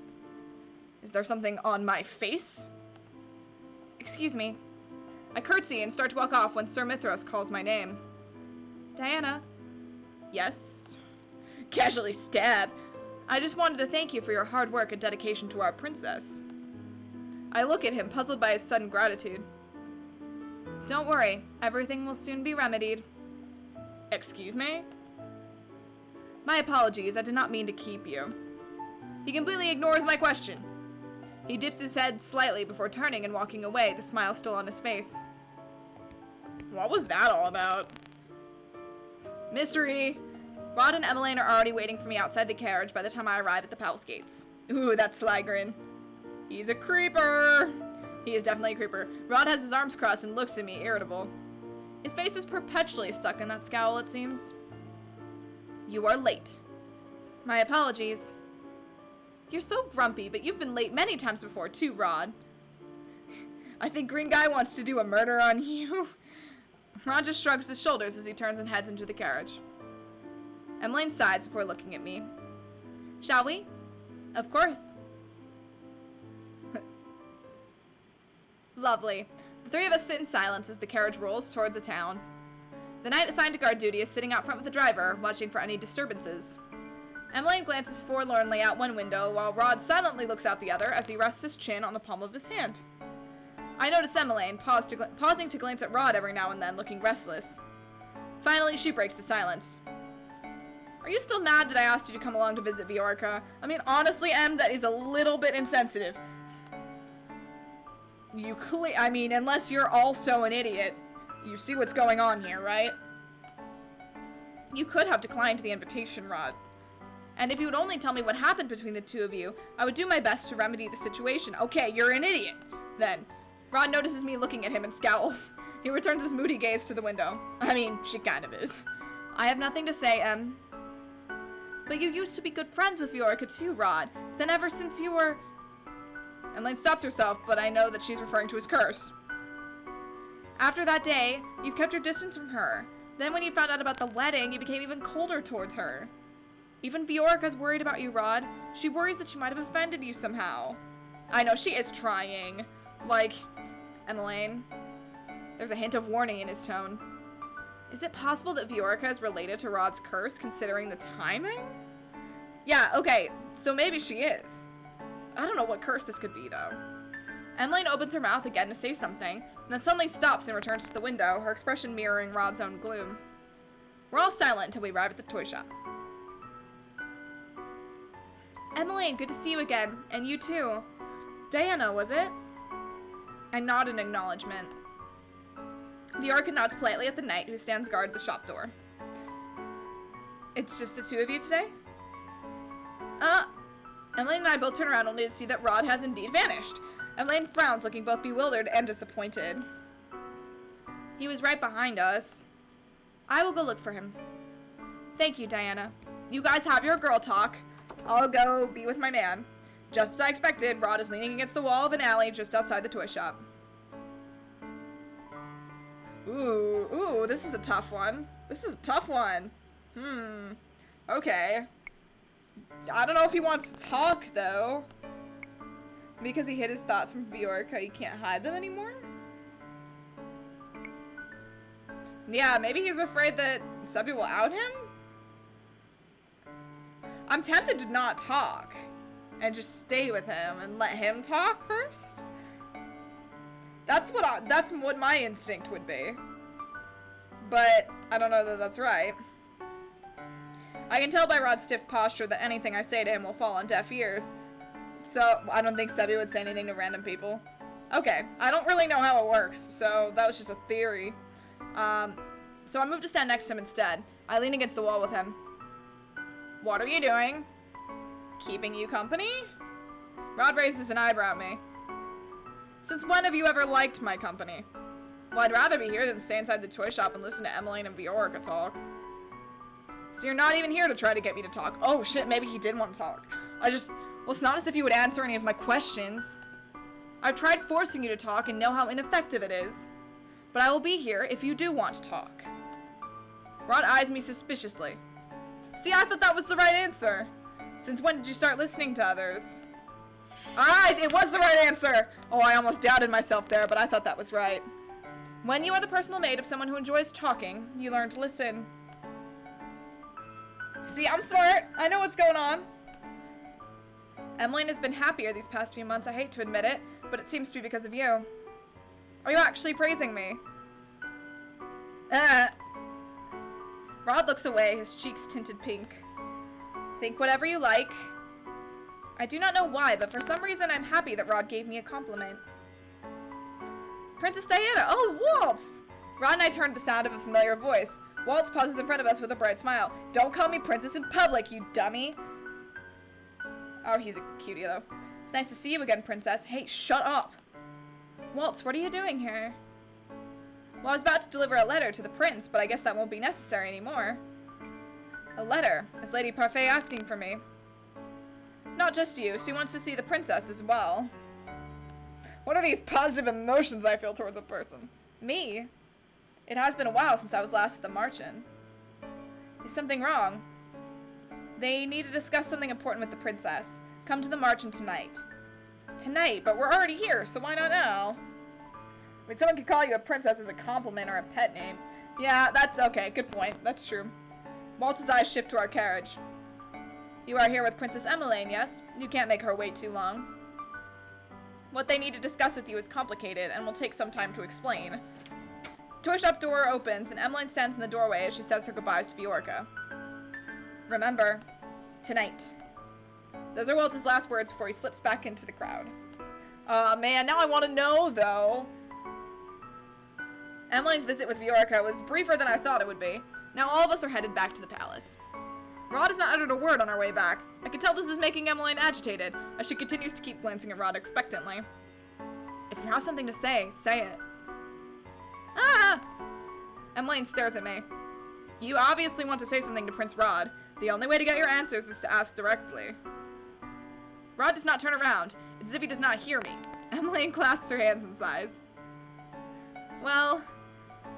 Is there something on my face? Excuse me. I curtsy and start to walk off when Sir Mithros calls my name. Diana? Yes? Casually stab. I just wanted to thank you for your hard work and dedication to our princess. I look at him, puzzled by his sudden gratitude. Don't worry, everything will soon be remedied. Excuse me? My apologies, I did not mean to keep you. He completely ignores my question. He dips his head slightly before turning and walking away, the smile still on his face. What was that all about? Mystery! Rod and Emmeline are already waiting for me outside the carriage by the time I arrive at the palace gates. Ooh, that sly grin. He's a creeper! He is definitely a creeper. Rod has his arms crossed and looks at me, irritable. His face is perpetually stuck in that scowl, it seems. You are late. My apologies. You're so grumpy, but you've been late many times before, too, Rod. I think Green Guy wants to do a murder on you. Rod just shrugs his shoulders as he turns and heads into the carriage. Emmeline sighs before looking at me. Shall we? Of course. Lovely. The three of us sit in silence as the carriage rolls toward the town. The knight assigned to guard duty is sitting out front with the driver, watching for any disturbances. Emmeline glances forlornly out one window, while Rod silently looks out the other as he rests his chin on the palm of his hand. I notice Emmeline, pausing to glance at Rod every now and then, looking restless. Finally, she breaks the silence. Are you still mad that I asked you to come along to visit Viorca? I mean, honestly, Em, that is a little bit insensitive. Unless you're also an idiot. You see what's going on here, right? You could have declined the invitation, Rod. And if you would only tell me what happened between the two of you, I would do my best to remedy the situation. Okay, you're an idiot, then. Rod notices me looking at him and scowls. He returns his moody gaze to the window. I mean, she kind of is. I have nothing to say, Em. But you used to be good friends with Viorca too, Rod. Then ever since you were... Emmeline stops herself, but I know that she's referring to his curse. After that day, you've kept your distance from her. Then when you found out about the wedding, you became even colder towards her. Even Viorca's worried about you, Rod. She worries that she might have offended you somehow. I know, she is trying. Like, Emmeline. There's a hint of warning in his tone. Is it possible that Viorca is related to Rod's curse, considering the timing? Yeah, okay, so maybe she is. I don't know what curse this could be, though. Emmeline opens her mouth again to say something, and then suddenly stops and returns to the window, her expression mirroring Rod's own gloom. We're all silent until we arrive at the toy shop. Emmeline, good to see you again, and you too. Diana, was it? I nod in acknowledgement. Viorca nods politely at the knight who stands guard at the shop door. It's just the two of you today? Emmeline and I both turn around only to see that Rod has indeed vanished. Emmeline frowns, looking both bewildered and disappointed. He was right behind us. I will go look for him. Thank you, Diana. You guys have your girl talk. I'll go be with my man. Just as I expected, Rod is leaning against the wall of an alley just outside the toy shop. Ooh, this is a tough one. Okay. I don't know if he wants to talk, though. Because he hid his thoughts from Viorca, he can't hide them anymore? Yeah, maybe he's afraid that Stubby will out him? I'm tempted to not talk and just stay with him and let him talk first. That's what my instinct would be. But I don't know that that's right. I can tell by Rod's stiff posture that anything I say to him will fall on deaf ears. So I don't think Stubby would say anything to random people. Okay, I don't really know how it works, so that was just a theory. So I move to stand next to him instead. I lean against the wall with him. What are you doing? Keeping you company? Rod raises an eyebrow at me. Since when have you ever liked my company? Well, I'd rather be here than stay inside the toy shop and listen to Emmeline and Viorca talk. So you're not even here to try to get me to talk. Oh shit, maybe he did want to talk. Well, it's not as if you would answer any of my questions. I've tried forcing you to talk and know how ineffective it is. But I will be here if you do want to talk. Rod eyes me suspiciously. See, I thought that was the right answer. Since when did you start listening to others? Alright, it was the right answer! Oh, I almost doubted myself there, but I thought that was right. When you are the personal maid of someone who enjoys talking, you learn to listen. See, I'm smart. I know what's going on. Emmeline has been happier these past few months. I hate to admit it, but it seems to be because of you. Are you actually praising me? Rod looks away, his cheeks tinted pink. Think whatever you like. I do not know why, but for some reason I'm happy that Rod gave me a compliment. Princess Diana! Oh, Waltz! Rod and I turned at the sound of a familiar voice. Waltz pauses in front of us with a bright smile. Don't call me princess in public, you dummy! Oh, he's a cutie, though. It's nice to see you again, princess. Hey, shut up! Waltz, what are you doing here? Well, I was about to deliver a letter to the prince, but I guess that won't be necessary anymore. A letter? Is Lady Parfait asking for me? Not just you. She wants to see the princess as well. What are these positive emotions I feel towards a person? Me? It has been a while since I was last at the March-in. Is something wrong? They need to discuss something important with the princess. Come to the March-in tonight. Tonight? But we're already here, so why not now? mean, someone could call you a princess as a compliment or a pet name. Yeah, that's okay. Good point. That's true. Waltz's eyes shift to our carriage. You are here with Princess Emmeline, yes? You can't make her wait too long. What they need to discuss with you is complicated and will take some time to explain. Toy shop door opens and Emmeline stands in the doorway as she says her goodbyes to Viorca. Remember, tonight. Those are Waltz's last words before he slips back into the crowd. Man, now I want to know, though. Emmeline's visit with Viorca was briefer than I thought it would be. Now all of us are headed back to the palace. Rod has not uttered a word on our way back. I can tell this is making Emmeline agitated, as she continues to keep glancing at Rod expectantly. If you have something to say it. Ah! Emmeline stares at me. You obviously want to say something to Prince Rod. The only way to get your answers is to ask directly. Rod does not turn around. It's as if he does not hear me. Emmeline clasps her hands and sighs. Well,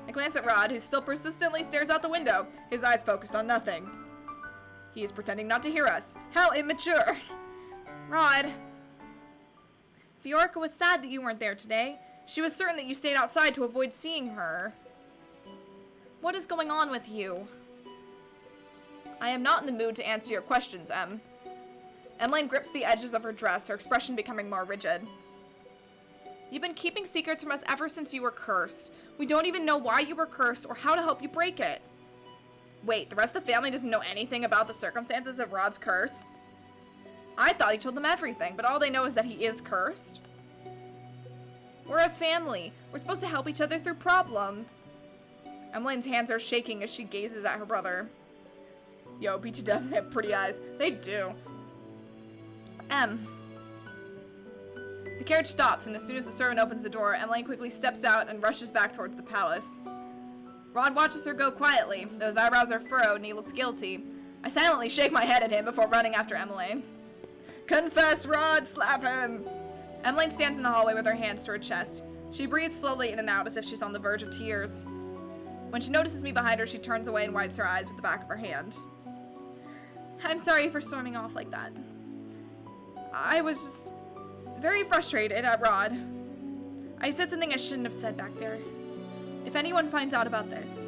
I glance at Rod, who still persistently stares out the window, his eyes focused on nothing. He is pretending not to hear us. How immature! Rod. Viorca was sad that you weren't there today. She was certain that you stayed outside to avoid seeing her. What is going on with you? I am not in the mood to answer your questions, Em. Emmeline grips the edges of her dress, her expression becoming more rigid. You've been keeping secrets from us ever since you were cursed. We don't even know why you were cursed or how to help you break it. Wait, the rest of the family doesn't know anything about the circumstances of Rod's curse? I thought he told them everything, but all they know is that he is cursed. We're a family. We're supposed to help each other through problems. Emmeline's hands are shaking as she gazes at her brother. Yo, BT-dubs, they have pretty eyes. They do. The carriage stops, and as soon as the servant opens the door, Emmeline quickly steps out and rushes back towards the palace. Rod watches her go quietly, though his eyebrows are furrowed and he looks guilty. I silently shake my head at him before running after Emmeline. Confess, Rod! Slap him! Emmeline stands in the hallway with her hands to her chest. She breathes slowly in and out as if she's on the verge of tears. When she notices me behind her, she turns away and wipes her eyes with the back of her hand. I'm sorry for storming off like that. I was just very frustrated at Rod. I said something I shouldn't have said back there. If anyone finds out about this,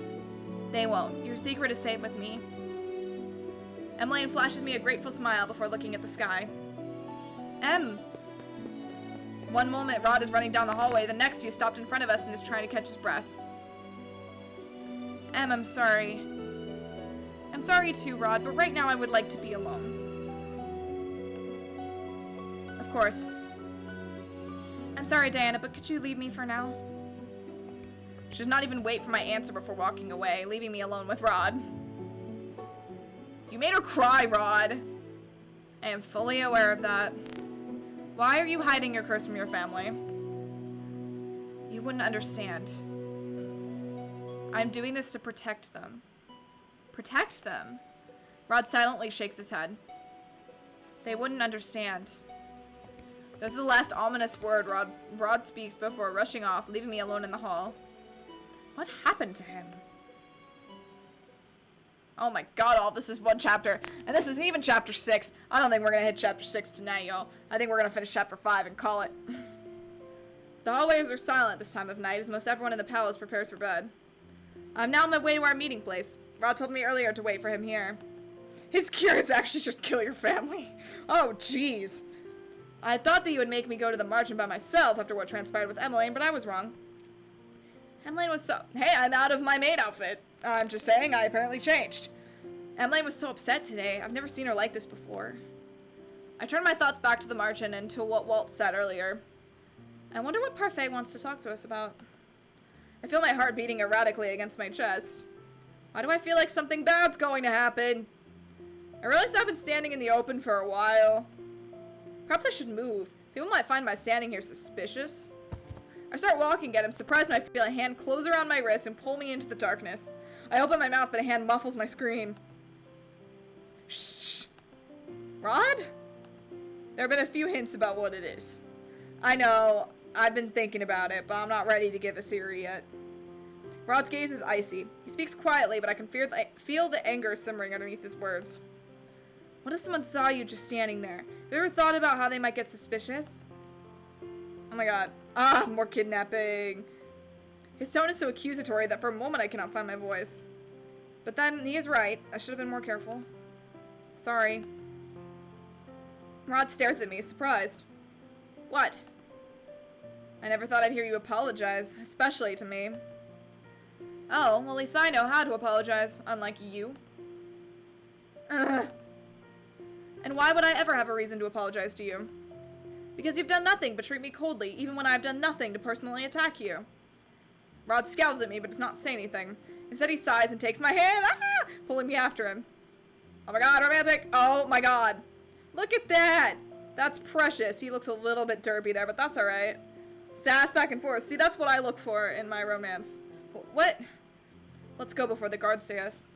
they won't. Your secret is safe with me. Emmeline flashes me a grateful smile before looking at the sky. Em! One moment, Rod is running down the hallway. The next, he stopped in front of us and is trying to catch his breath. Em, I'm sorry. I'm sorry too, Rod, but right now I would like to be alone. Of course. I'm sorry, Diana, but could you leave me for now? She does not even wait for my answer before walking away, leaving me alone with Rod. You made her cry, Rod. I am fully aware of that. Why are you hiding your curse from your family? You wouldn't understand. I'm doing this to protect them. Protect them? Rod silently shakes his head. They wouldn't understand. Those are the last ominous words Rod speaks before rushing off, leaving me alone in the hall. What happened to him? Oh my god, all this is one chapter. And this isn't even chapter 6. I don't think we're gonna hit chapter 6 tonight, y'all. I think we're gonna finish chapter 5 and call it. The hallways are silent this time of night as most everyone in the palace prepares for bed. I'm now on my way to our meeting place. Rod told me earlier to wait for him here. His cure is actually just kill your family. Oh, jeez. I thought that he would make me go to the margin by myself after what transpired with Emmeline, but I was wrong. Emmeline was so... Hey, I'm out of my maid outfit. I'm just saying, I apparently changed. Emmeline was so upset today. I've never seen her like this before. I turned my thoughts back to the margin and to what Walt said earlier. I wonder what Parfait wants to talk to us about. I feel my heart beating erratically against my chest. Why do I feel like something bad's going to happen? I realized I've been standing in the open for a while. Perhaps I should move. People might find my standing here suspicious. I start walking at him, surprised when I feel a hand close around my wrist and pull me into the darkness. I open my mouth, but a hand muffles my scream. Shh! Rod? There have been a few hints about what it is. I know, I've been thinking about it, but I'm not ready to give a theory yet. Rod's gaze is icy. He speaks quietly, but I can feel the anger simmering underneath his words. What if someone saw you just standing there? Have you ever thought about how they might get suspicious? Oh my god. Ah, more kidnapping. His tone is so accusatory that for a moment I cannot find my voice. But then, he is right. I should have been more careful. Sorry. Rod stares at me, surprised. What? I never thought I'd hear you apologize, especially to me. Oh, well at least I know how to apologize, unlike you. Ugh. And why would I ever have a reason to apologize to you? Because you've done nothing but treat me coldly, even when I've done nothing to personally attack you. Rod scowls at me, but does not say anything. Instead, he sighs and takes my hand, pulling me after him. Oh my god, romantic! Oh my god. Look at that! That's precious. He looks a little bit derpy there, but that's alright. Sass back and forth. See, that's what I look for in my romance. What? Let's go before the guards see us.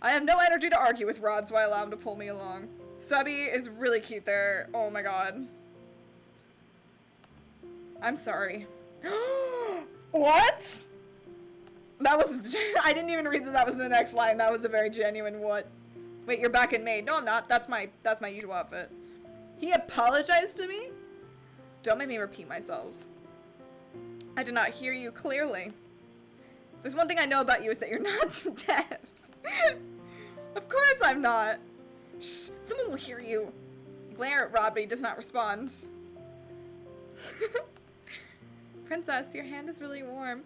I have no energy to argue with Rod, so I allow him to pull me along. Subby is really cute there. Oh my god. I'm sorry. What? That was... I didn't even read that was the next line. That was a very genuine what. Wait, you're back in maid. No, I'm not. That's my usual outfit. He apologized to me? Don't make me repeat myself. I did not hear you clearly. There's one thing I know about you is that you're not dead. Of course I'm not. Shh, someone will hear you. You glare at Rod, but he does not respond. Princess, your hand is really warm.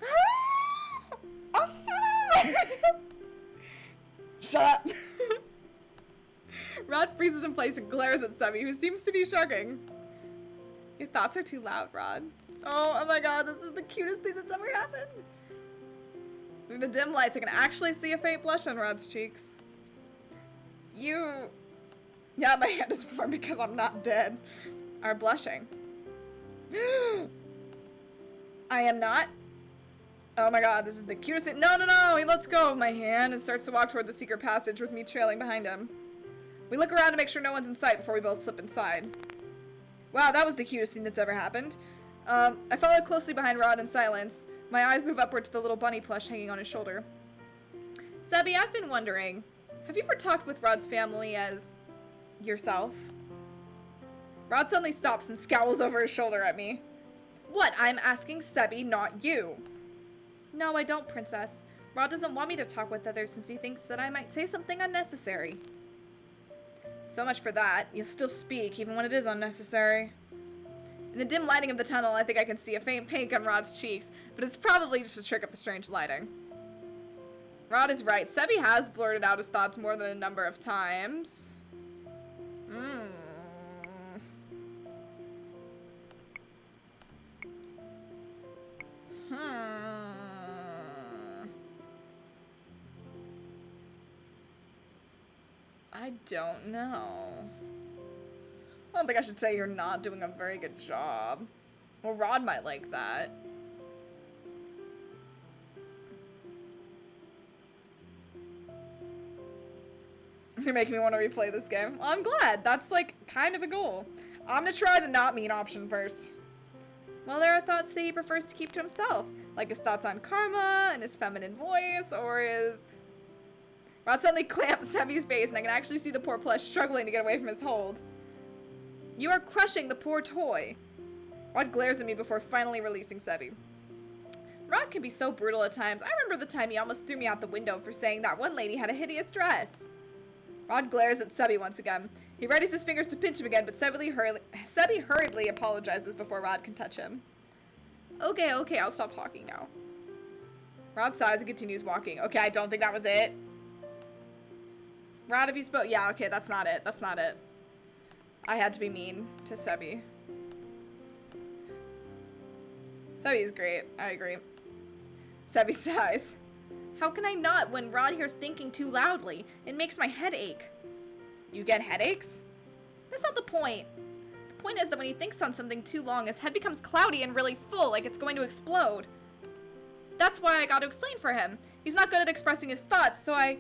Shut up. Rod freezes in place and glares at Subby, who seems to be shrugging. Your thoughts are too loud, Rod. Oh my god, this is the cutest thing that's ever happened. Through the dim lights, I can actually see a faint blush on Rod's cheeks. You... Yeah, my hand is warm because I'm not dead. Are blushing. I am not. Oh my god, this is the cutest thing. No, he lets go of my hand and starts to walk toward the secret passage with me trailing behind him. We look around to make sure no one's in sight before we both slip inside. Wow, that was the cutest thing that's ever happened. I follow closely behind Rod in silence. My eyes move upward to the little bunny plush hanging on his shoulder. Subby, I've been wondering, have you ever talked with Rod's family as... yourself? Rod suddenly stops and scowls over his shoulder at me. What? I'm asking Subby, not you. No, I don't, Princess. Rod doesn't want me to talk with others since he thinks that I might say something unnecessary. So much for that. You'll still speak, even when it is unnecessary. In the dim lighting of the tunnel, I think I can see a faint pink on Rod's cheeks, but it's probably just a trick of the strange lighting. Rod is right. Subby has blurted out his thoughts more than a number of times. I don't know. I don't think I should say you're not doing a very good job. Well, Rod might like that. You're making me want to replay this game. Well, I'm glad. That's like kind of a goal. I'm gonna try the not mean option first. Well, there are thoughts that he prefers to keep to himself, like his thoughts on karma and his feminine voice, or his... Rod suddenly clamps Subby's face, and I can actually see the poor plush struggling to get away from his hold. You are crushing the poor toy. Rod glares at me before finally releasing Subby. Rod can be so brutal at times. I remember the time he almost threw me out the window for saying that one lady had a hideous dress. Rod glares at Subby once again. He readies his fingers to pinch him again, but Subby hurriedly apologizes before Rod can touch him. Okay, I'll stop talking now. Rod sighs and continues walking. Okay, I don't think that was it. Rod, if you spoke... Yeah, okay, that's not it. That's not it. I had to be mean to Subby. Subby is great. I agree. Subby sighs. How can I not when Rod hears thinking too loudly? It makes my head ache. You get headaches? That's not the point. The point is that when he thinks on something too long, his head becomes cloudy and really full, like it's going to explode. That's why I got to explain for him. He's not good at expressing his thoughts, so I...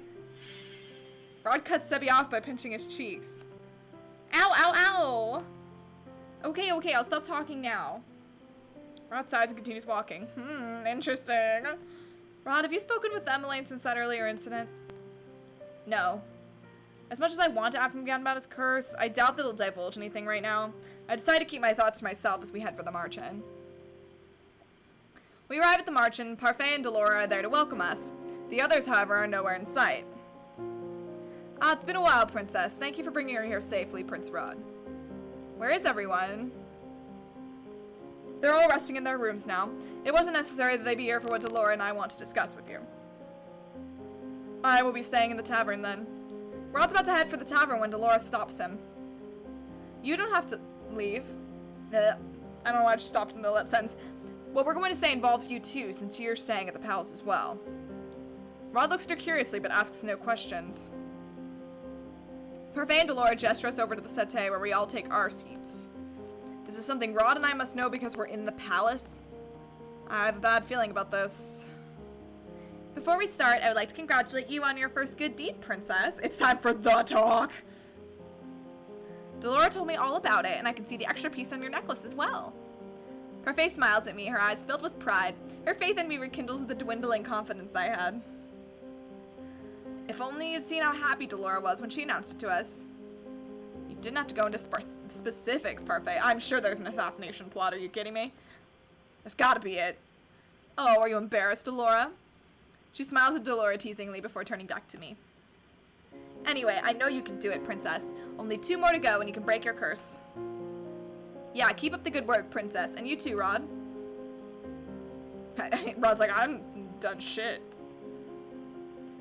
Rod cuts Subby off by pinching his cheeks. Ow, ow, ow! Okay, I'll stop talking now. Rod sighs and continues walking. Interesting. Rod, have you spoken with Emmeline since that earlier incident? No. As much as I want to ask him again about his curse, I doubt that he'll divulge anything right now. I decide to keep my thoughts to myself as we head for the march in. We arrive at the march and Parfait and Delora are there to welcome us. The others, however, are nowhere in sight. Ah, it's been a while, Princess. Thank you for bringing her here safely, Prince Rod. Where is everyone? They're all resting in their rooms now. It wasn't necessary that they be here for what Delora and I want to discuss with you. I will be staying in the tavern then. Rod's about to head for the tavern when Delora stops him. You don't have to leave. I don't know why I just stopped in the middle of that sentence. What we're going to say involves you too, since you're staying at the palace as well. Rod looks at her curiously, but asks no questions. Parfait and Delora gesture us over to the settee where we all take our seats. This is something Rod and I must know because we're in the palace. I have a bad feeling about this. Before we start, I would like to congratulate you on your first good deed, Princess. It's time for the talk. Delora told me all about it, and I can see the extra piece on your necklace as well. Parfait smiles at me, her eyes filled with pride. Her faith in me rekindles the dwindling confidence I had. If only you'd seen how happy Delora was when she announced it to us. You didn't have to go into specifics, Parfait. I'm sure there's an assassination plot. Are you kidding me? That's gotta be it. Oh, are you embarrassed, Delora? She smiles at Delora teasingly before turning back to me. Anyway, I know you can do it, Princess. Only 2 more to go and you can break your curse. Yeah, keep up the good work, Princess. And you too, Rod. Rod's like, I haven't done shit.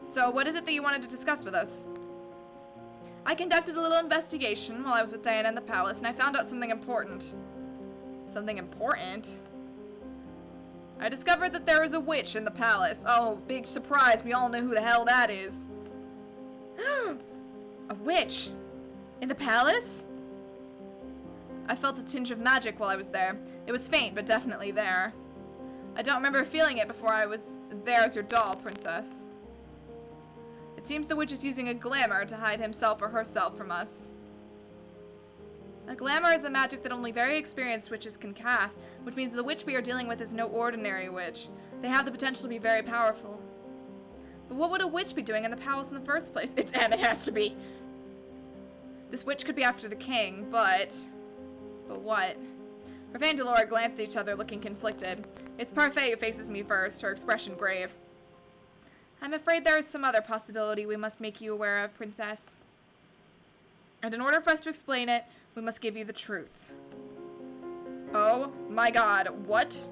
So, what is it that you wanted to discuss with us? I conducted a little investigation while I was with Diana in the palace, and I found out something important. Something important? I discovered that there is a witch in the palace. Oh, big surprise. We all know who the hell that is. A witch? In the palace? I felt a tinge of magic while I was there. It was faint, but definitely there. I don't remember feeling it before I was there as your doll, Princess. It seems the witch is using a glamour to hide himself or herself from us. A glamour is a magic that only very experienced witches can cast, which means the witch we are dealing with is no ordinary witch. They have the potential to be very powerful. But what would a witch be doing in the palace in the first place? It has to be. This witch could be after the king, but what? Parfait and Delora glance at each other, looking conflicted. It's Parfait who faces me first, her expression grave. I'm afraid there is some other possibility we must make you aware of, Princess. And in order for us to explain it, we must give you the truth. Oh my god, what?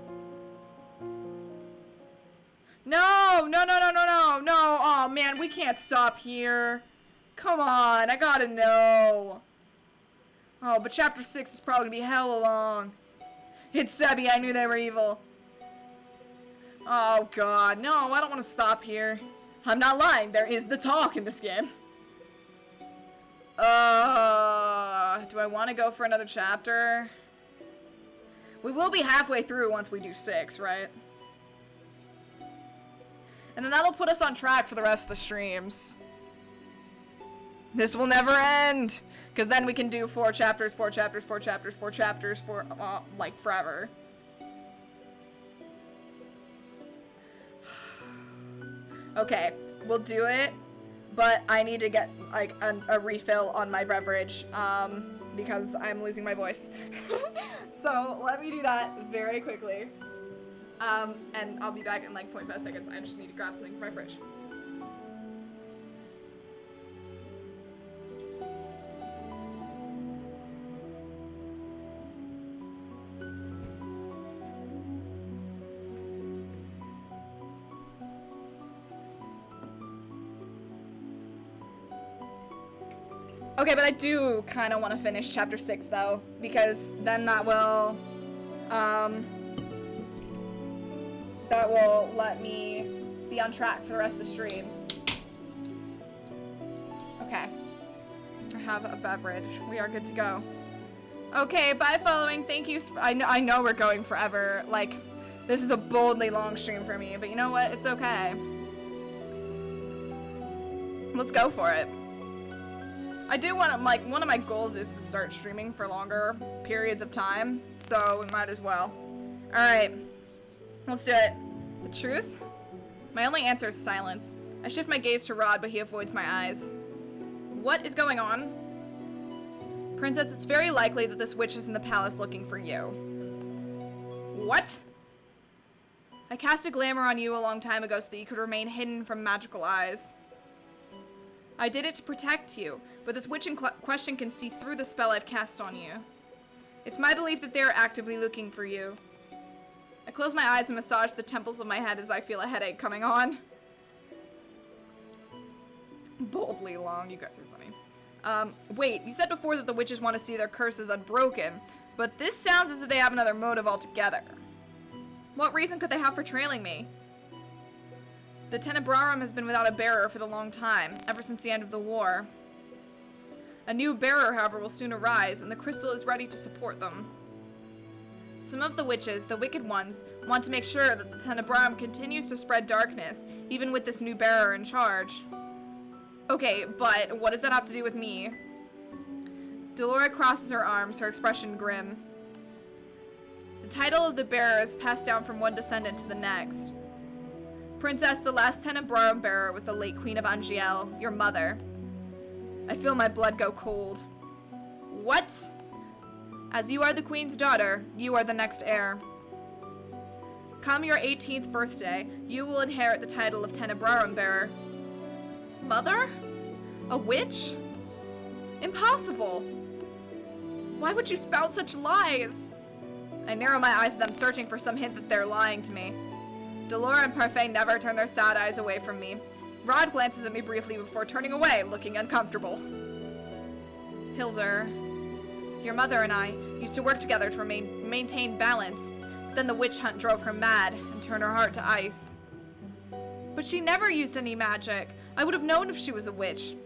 No, no, no, no, no, no, no. Oh man, we can't stop here. Come on, I gotta know. Oh, but chapter 6 is probably gonna be hella long. It's Sebi, I knew they were evil. Oh god, no, I don't want to stop here. I'm not lying, there is the talk in this game. Do I want to go for another chapter? We will be halfway through once we do 6, right? And then that'll put us on track for the rest of the streams. This will never end! Because then we can do 4 chapters, 4 chapters, 4 chapters, 4 chapters for, like, forever. Okay, we'll do it, but I need to get, like, a refill on my beverage, because I'm losing my voice. So, let me do that very quickly. And I'll be back in, like, 0.5 seconds. I just need to grab something from my fridge. Okay, but I do kind of want to finish chapter 6 though, because then that will let me be on track for the rest of the streams. Okay. I have a beverage. We are good to go. Okay, bye following. Thank you. I know we're going forever. Like, this is a boldly long stream for me, but you know what? It's okay. Let's go for it. I do want to, like, one of my goals is to start streaming for longer periods of time, so we might as well. Alright, let's do it. The truth? My only answer is silence. I shift my gaze to Rod, but he avoids my eyes. What is going on? Princess, it's very likely that this witch is in the palace looking for you. What? I cast a glamour on you a long time ago so that you could remain hidden from magical eyes. I did it to protect you, but this witch in question can see through the spell I've cast on you. It's my belief that they are actively looking for you. I close my eyes and massage the temples of my head as I feel a headache coming on. Boldly long, you guys are funny. Wait, you said before that the witches want to see their curses unbroken, but this sounds as if they have another motive altogether. What reason could they have for trailing me? The Tenebrarum has been without a bearer for the long time, ever since the end of the war. A new bearer, however, will soon arise, and the crystal is ready to support them. Some of the witches, the wicked ones, want to make sure that the Tenebrarum continues to spread darkness, even with this new bearer in charge. Okay, but what does that have to do with me? Delora crosses her arms, her expression grim. The title of the bearer is passed down from one descendant to the next. Princess, the last Tenebrarum bearer was the late Queen of Angiel, your mother. I feel my blood go cold. What? As you are the queen's daughter, you are the next heir. Come your 18th birthday, you will inherit the title of Tenebrarum bearer. Mother? A witch? Impossible. Why would you spout such lies? I narrow my eyes at them, searching for some hint that they're lying to me. Delora and Parfait never turn their sad eyes away from me. Rod glances at me briefly before turning away, looking uncomfortable. Hildur, your mother and I used to work together to maintain balance, but then the witch hunt drove her mad and turned her heart to ice. But she never used any magic. I would have known if she was a witch.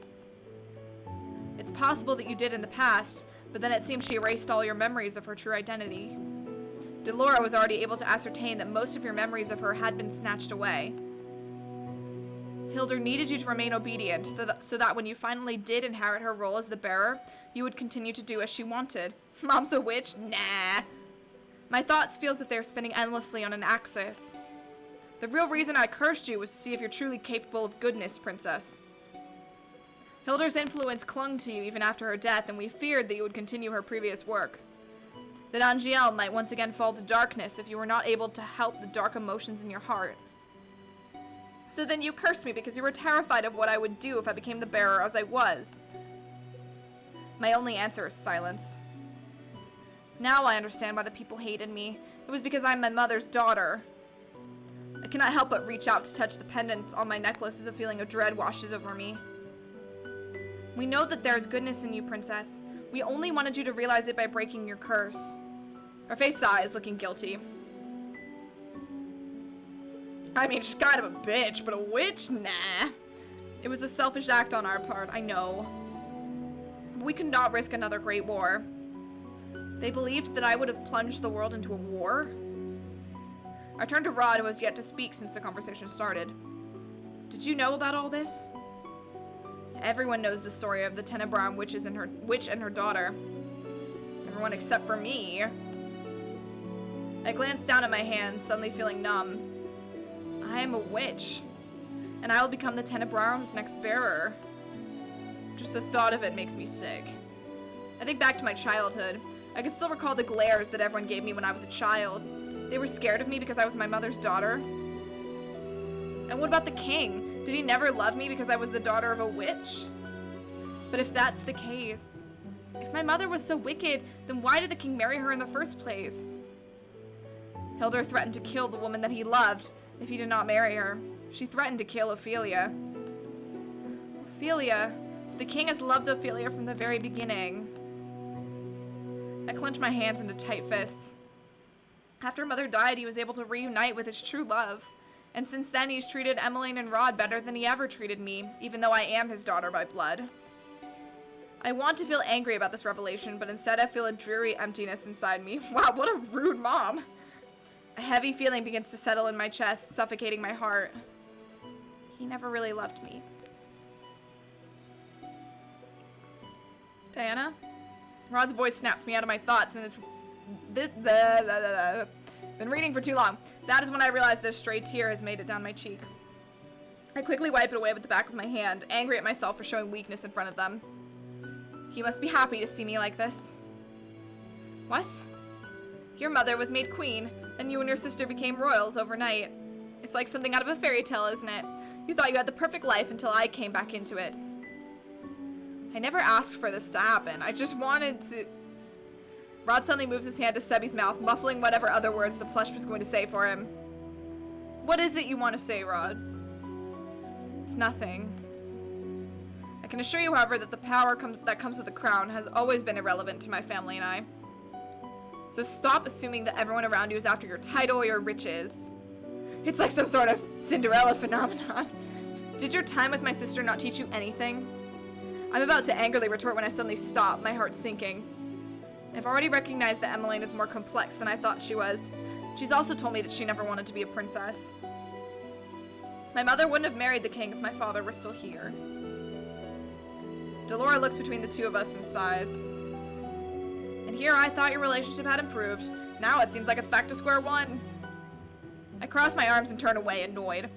It's possible that you did in the past, but then it seems she erased all your memories of her true identity. Delora was already able to ascertain that most of your memories of her had been snatched away. Hildur needed you to remain obedient, so that when you finally did inherit her role as the bearer, you would continue to do as she wanted. Mom's a witch? Nah. My thoughts feel as if they are spinning endlessly on an axis. The real reason I cursed you was to see if you're truly capable of goodness, Princess. Hildur's influence clung to you even after her death, and we feared that you would continue her previous work. That Angiel might once again fall to darkness if you were not able to help the dark emotions in your heart. So then you cursed me because you were terrified of what I would do if I became the bearer as I was. My only answer is silence. Now I understand why the people hated me. It was because I'm my mother's daughter. I cannot help but reach out to touch the pendants on my necklace as a feeling of dread washes over me. We know that there is goodness in you, Princess. We only wanted you to realize it by breaking your curse. Her face sighs, looking guilty. I mean, she's kind of a bitch, but a witch? Nah. It was a selfish act on our part, I know. But we could not risk another great war. They believed that I would have plunged the world into a war. I turned to Rod, who has yet to speak since the conversation started. Did you know about all this? Everyone knows the story of the Tenebrarum witch and her daughter. Everyone except for me. I glanced down at my hands, suddenly feeling numb. I am a witch, and I will become the Tenebrarum's next bearer. Just the thought of it makes me sick. I think back to my childhood. I can still recall the glares that everyone gave me when I was a child. They were scared of me because I was my mother's daughter. And what about the king? Did he never love me because I was the daughter of a witch? But if that's the case, if my mother was so wicked, then why did the king marry her in the first place? Hildur threatened to kill the woman that he loved if he did not marry her. She threatened to kill Ophelia. Ophelia? So the king has loved Ophelia from the very beginning. I clenched my hands into tight fists. After Mother died, he was able to reunite with his true love. And since then, he's treated Emmeline and Rod better than he ever treated me, even though I am his daughter by blood. I want to feel angry about this revelation, but instead I feel a dreary emptiness inside me. Wow, what a rude mom. A heavy feeling begins to settle in my chest, suffocating my heart. He never really loved me. Diana? Rod's voice snaps me out of my thoughts, and it's... Been reading for too long. That is when I realize this stray tear has made it down my cheek. I quickly wipe it away with the back of my hand, angry at myself for showing weakness in front of them. He must be happy to see me like this. What? Your mother was made queen, and you and your sister became royals overnight. It's like something out of a fairy tale, isn't it? You thought you had the perfect life until I came back into it. I never asked for this to happen. I just wanted to... Rod suddenly moves his hand to Sebby's mouth, muffling whatever other words the plush was going to say for him. What is it you want to say, Rod? It's nothing. I can assure you, however, that the power that comes with the crown has always been irrelevant to my family and I. So stop assuming that everyone around you is after your title or your riches. It's like some sort of Cinderella phenomenon. Did your time with my sister not teach you anything? I'm about to angrily retort when I suddenly stop, my heart sinking. I've already recognized that Emmeline is more complex than I thought she was. She's also told me that she never wanted to be a princess. My mother wouldn't have married the king if my father were still here. Delora looks between the two of us and sighs. And here I thought your relationship had improved. Now it seems like it's back to square one. I cross my arms and turn away, annoyed.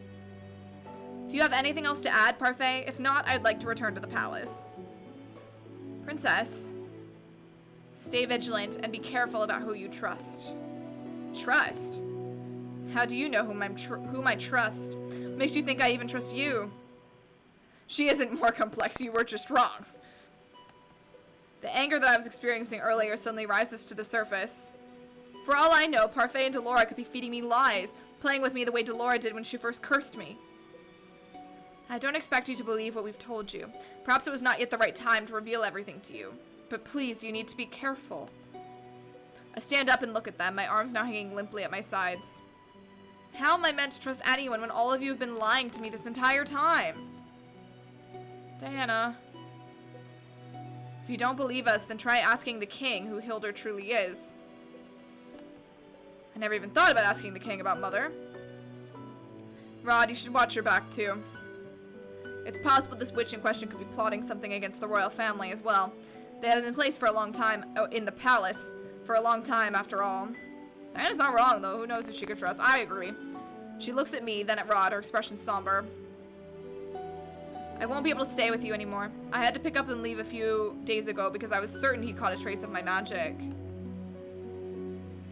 Do you have anything else to add, Parfait? If not, I'd like to return to the palace. Princess, stay vigilant and be careful about who you trust. Trust? How do you know whom I trust? What makes you think I even trust you? She isn't more complex, you were just wrong. The anger that I was experiencing earlier suddenly rises to the surface. For all I know, Parfait and Delora could be feeding me lies, playing with me the way Delora did when she first cursed me. I don't expect you to believe what we've told you. Perhaps it was not yet the right time to reveal everything to you. But please, you need to be careful. I stand up and look at them, my arms now hanging limply at my sides. How am I meant to trust anyone when all of you have been lying to me this entire time? Diana. If you don't believe us, then try asking the king who Hildur truly is. I never even thought about asking the king about Mother. Rod, you should watch your back, too. It's possible this witch in question could be plotting something against the royal family as well. They had it in place for a long time, in the palace, for a long time after all. Diana's not wrong, though. Who knows who she could trust? I agree. She looks at me, then at Rod, her expression somber. I won't be able to stay with you anymore. I had to pick up and leave a few days ago because I was certain he caught a trace of my magic.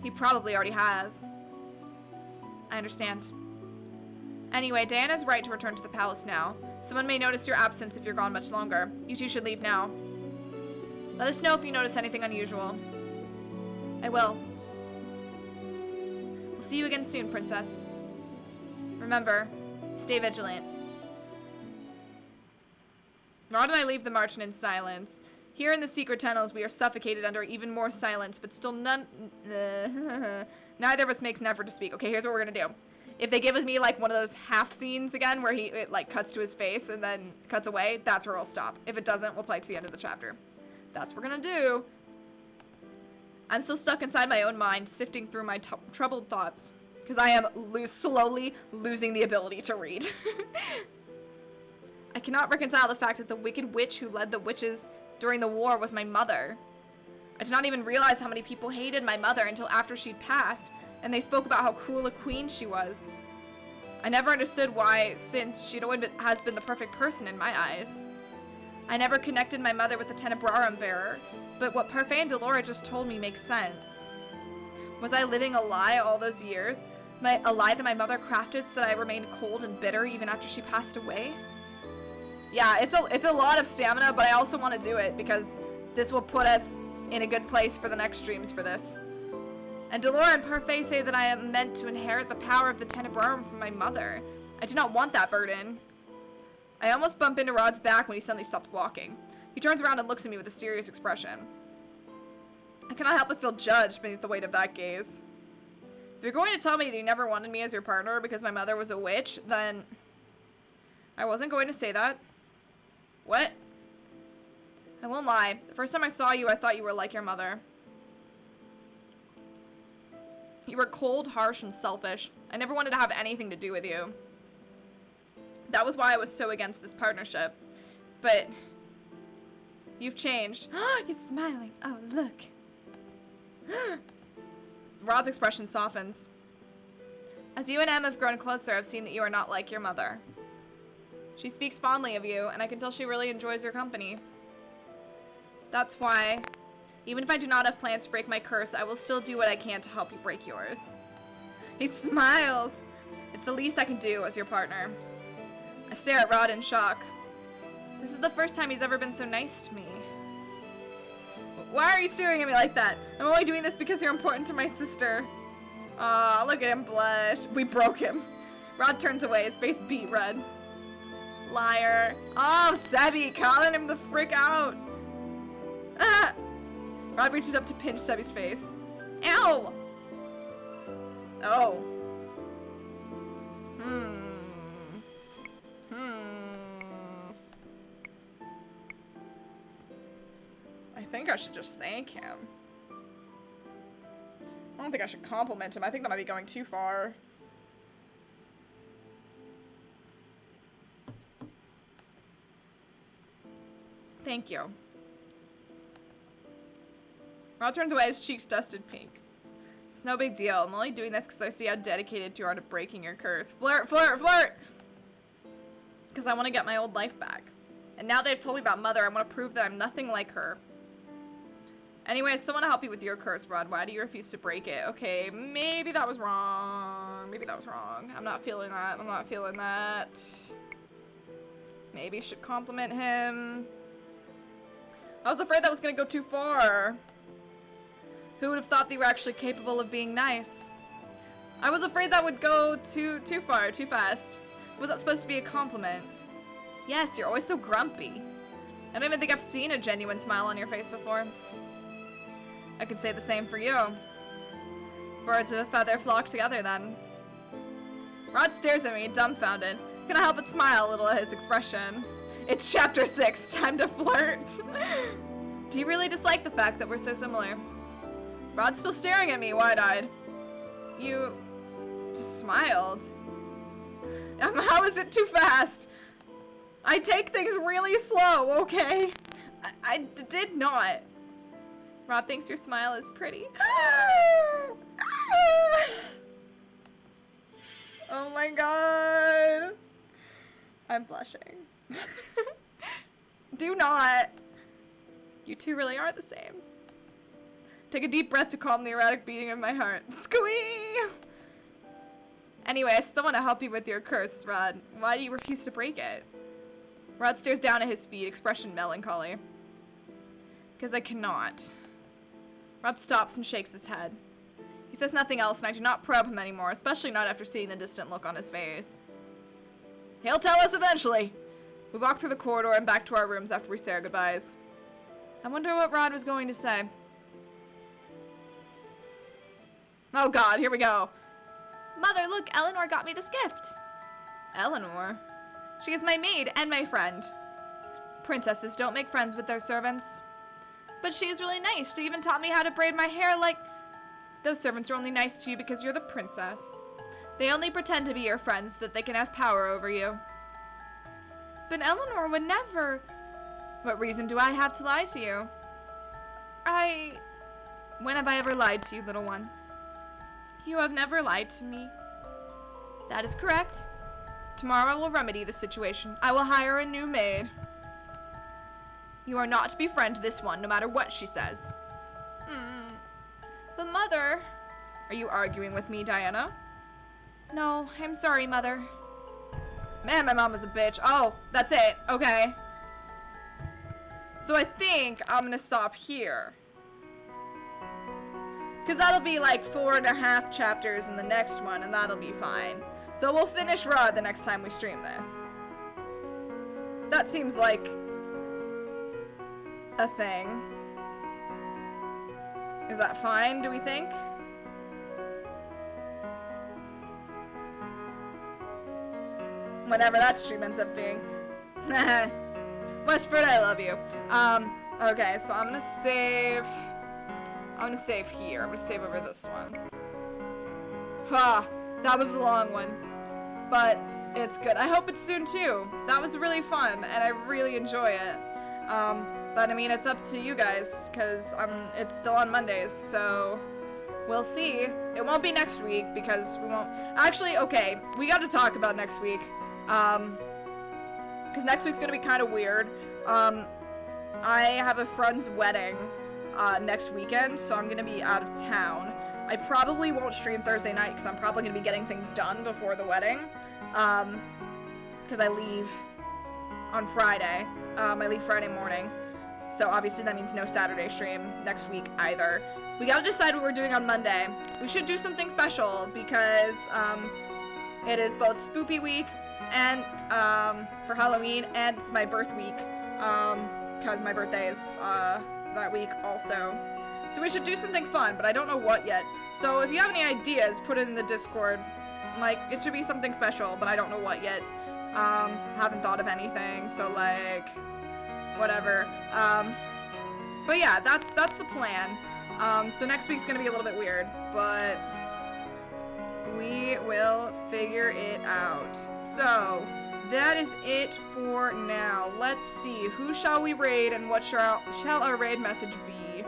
He probably already has. I understand. Anyway, Diana's right to return to the palace now. Someone may notice your absence if you're gone much longer. You two should leave now. Let us know if you notice anything unusual. I will. We'll see you again soon, Princess. Remember, stay vigilant. Rod and I leave the march in silence. Here in the secret tunnels, we are suffocated under even more silence, but still neither of us makes an effort to speak. Okay, here's what we're gonna do. If they give me like one of those half scenes again where it like cuts to his face and then cuts away, that's where I'll stop. If it doesn't, we'll play to the end of the chapter. That's what we're gonna do. I'm still stuck inside my own mind, sifting through my troubled thoughts, because I am slowly losing the ability to read. I cannot reconcile the fact that the wicked witch who led the witches during the war was my mother. I did not even realize how many people hated my mother until after she'd passed, and they spoke about how cruel a queen she was. I never understood why, since she'd always has been the perfect person in my eyes. I never connected my mother with the Tenebrarum bearer, but what Parfait and Delora just told me makes sense. Was I living a lie all those years? A lie that my mother crafted so that I remained cold and bitter even after she passed away? Yeah, it's a lot of stamina, but I also want to do it because this will put us in a good place for the next streams for this. And Delora and Parfait say that I am meant to inherit the power of the Tenebrarum from my mother. I do not want that burden. I almost bump into Rod's back when he suddenly stops walking. He turns around and looks at me with a serious expression. I cannot help but feel judged beneath the weight of that gaze. If you're going to tell me that you never wanted me as your partner because my mother was a witch, then I wasn't going to say that. What? I won't lie. The first time I saw you, I thought you were like your mother. You were cold, harsh, and selfish. I never wanted to have anything to do with you. That was why I was so against this partnership. But you've changed. He's smiling. Oh, look. Rod's expression softens. As you and Em have grown closer, I've seen that you are not like your mother. She speaks fondly of you, and I can tell she really enjoys your company. That's why, even if I do not have plans to break my curse, I will still do what I can to help you break yours. He smiles. It's the least I can do as your partner. I stare at Rod in shock. This is the first time he's ever been so nice to me. Why are you staring at me like that? I'm only doing this because you're important to my sister. Aw, look at him blush. We broke him. Rod turns away, his face beet red. Liar. Oh, Sebby, calling him the frick out. Ah! Rod reaches up to pinch Sebby's face. Ow! Oh. I think I should just thank him. I don't think I should compliment him. I think that might be going too far. Thank you. Rod turns away, his cheeks dusted pink. It's no big deal. I'm only doing this because I see how dedicated you are to breaking your curse. Flirt, flirt, flirt! Because I want to get my old life back. And now they've told me about Mother, I want to prove that I'm nothing like her. Anyway, I still want to help you with your curse, Rod. Why do you refuse to break it? Okay, maybe that was wrong. Maybe that was wrong. I'm not feeling that. I'm not feeling that. Maybe I should compliment him. I was afraid that was going to go too far. Who would have thought they were actually capable of being nice? I was afraid that would go too far, too fast. Was that supposed to be a compliment? Yes, you're always so grumpy. I don't even think I've seen a genuine smile on your face before. I could say the same for you. Birds of a feather flock together then. Rod stares at me, dumbfounded. Can I help but smile a little at his expression? It's chapter 6, time to flirt. Do you really dislike the fact that we're so similar? Rod's still staring at me, wide-eyed. You just smiled. How is it too fast? I take things really slow, okay? I did not. Rod thinks your smile is pretty. Oh my god. I'm blushing. Do not. You two really are the same. Take a deep breath to calm the erratic beating of my heart. Squee! Anyway, I still want to help you with your curse, Rod. Why do you refuse to break it? Rod stares down at his feet, expression melancholy. Because I cannot. Rod stops and shakes his head. He says nothing else, and I do not probe him anymore, especially not after seeing the distant look on his face. He'll tell us eventually. We walk through the corridor and back to our rooms after we say our goodbyes. I wonder what Rod was going to say. Oh god, here we go. Mother, look, Eleanor got me this gift. Eleanor? She is my maid and my friend. Princesses don't make friends with their servants. But she is really nice. She even taught me how to braid my hair like... Those servants are only nice to you because you're the princess. They only pretend to be your friends so that they can have power over you. But Eleanor would never... What reason do I have to lie to you? When have I ever lied to you, little one? You have never lied to me. That is correct. Tomorrow I will remedy the situation. I will hire a new maid. You are not to befriend this one, no matter what she says. But Mother... Are you arguing with me, Diana? No, I'm sorry, Mother. Man, my mom was a bitch. Oh, that's it. Okay. So I think I'm gonna stop here. Because that'll be like 4.5 chapters in the next one, and that'll be fine. So we'll finish Rod the next time we stream this. That seems like a thing. Is that fine, do we think? Whatever that stream ends up being. Westford, I love you. Okay, so I'm gonna save here. I'm gonna save over this one. Ha! That was a long one. But it's good. I hope it's soon too. That was really fun, and I really enjoy it. But I mean, it's up to you guys, because it's still on Mondays, so we'll see. It won't be next week, because we won't... Actually, okay, we gotta talk about next week. Because next week's gonna be kind of weird. I have a friend's wedding next weekend, so I'm gonna be out of town. I probably won't stream Thursday night because I'm probably going to be getting things done before the wedding. Because I leave on Friday. I leave Friday morning. So obviously that means no Saturday stream next week either. We gotta decide what we're doing on Monday. We should do something special because it is both Spoopy Week and for Halloween, and it's my birth week because my birthday is that week also. So we should do something fun, but I don't know what yet. So if you have any ideas, put it in the Discord. Like, it should be something special, but I don't know what yet. Haven't thought of anything, so like, whatever. But yeah, that's the plan. So next week's gonna be a little bit weird, but we will figure it out. So that is it for now. Let's see, who shall we raid and what shall our raid message be?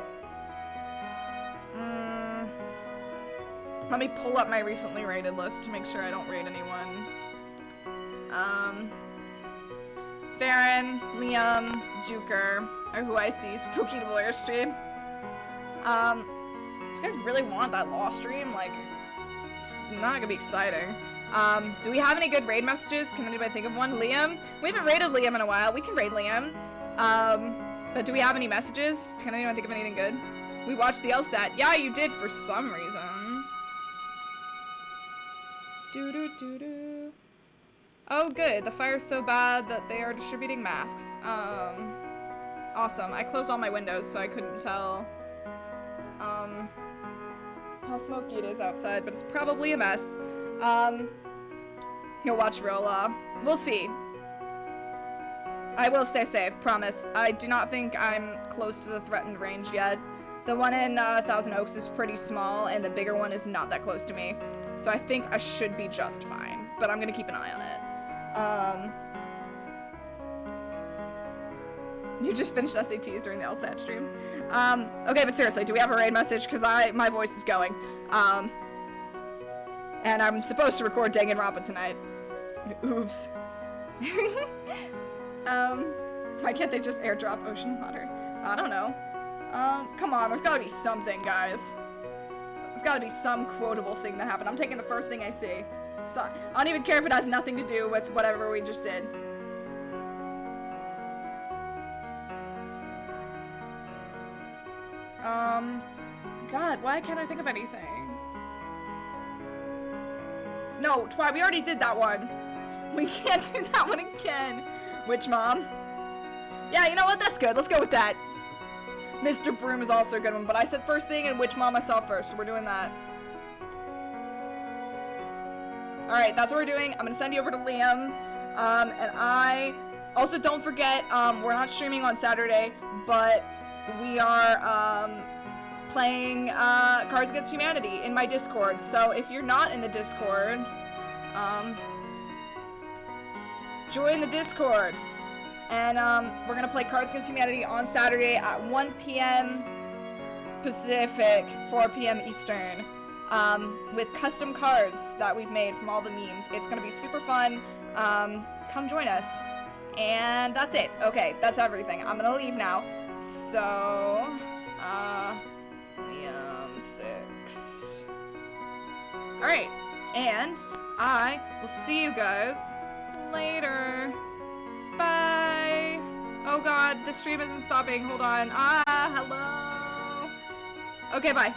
Let me pull up my recently raided list to make sure I don't raid anyone. Farron, Liam, Juker are who I see. Spooky Lawyer stream. If you guys really want that law stream, like, it's not gonna be exciting. Do we have any good raid messages? Can anybody think of one? Liam? We haven't raided Liam in a while. We can raid Liam. But do we have any messages? Can anyone think of anything good? We watched the LSAT. Yeah, you did for some reason. Doo-doo-doo-doo. Oh, good. The fire's so bad that they are distributing masks. Awesome. I closed all my windows, so I couldn't tell, how smoky it is outside, but it's probably a mess. You'll watch Rolla. We'll see. I will stay safe, promise. I do not think I'm close to the threatened range yet. The one in, Thousand Oaks is pretty small, and the bigger one is not that close to me. So I think I should be just fine, but I'm gonna keep an eye on it. You just finished SATs during the LSAT stream. Okay, but seriously, do we have a raid message? Because my voice is going. And I'm supposed to record Danganronpa tonight. Oops. Why can't they just airdrop ocean water? I don't know. Come on, there's gotta be something, guys. There's gotta be some quotable thing that happened. I'm taking the first thing I see. So, I don't even care if it has nothing to do with whatever we just did. God, why can't I think of anything? No, we already did that one. We can't do that one again. Witch Mom. Yeah, you know what? That's good. Let's go with that. Mr. Broom is also a good one, but I said first thing and Witch Mom myself first, so we're doing that. Alright, that's what we're doing. I'm gonna send you over to Liam. And I... Also, don't forget, we're not streaming on Saturday, but we are, playing, Cards Against Humanity in my Discord. So if you're not in the Discord, join the Discord. And, we're gonna play Cards Against Humanity on Saturday at 1 p.m. Pacific, 4 p.m. Eastern. With custom cards that we've made from all the memes. It's gonna be super fun. Come join us. And that's it. Okay, that's everything. I'm gonna leave now. So, Liam 6. Alright, and I will see you guys later. Bye. Oh god, the stream isn't stopping. Hold on. Hello. Okay, bye.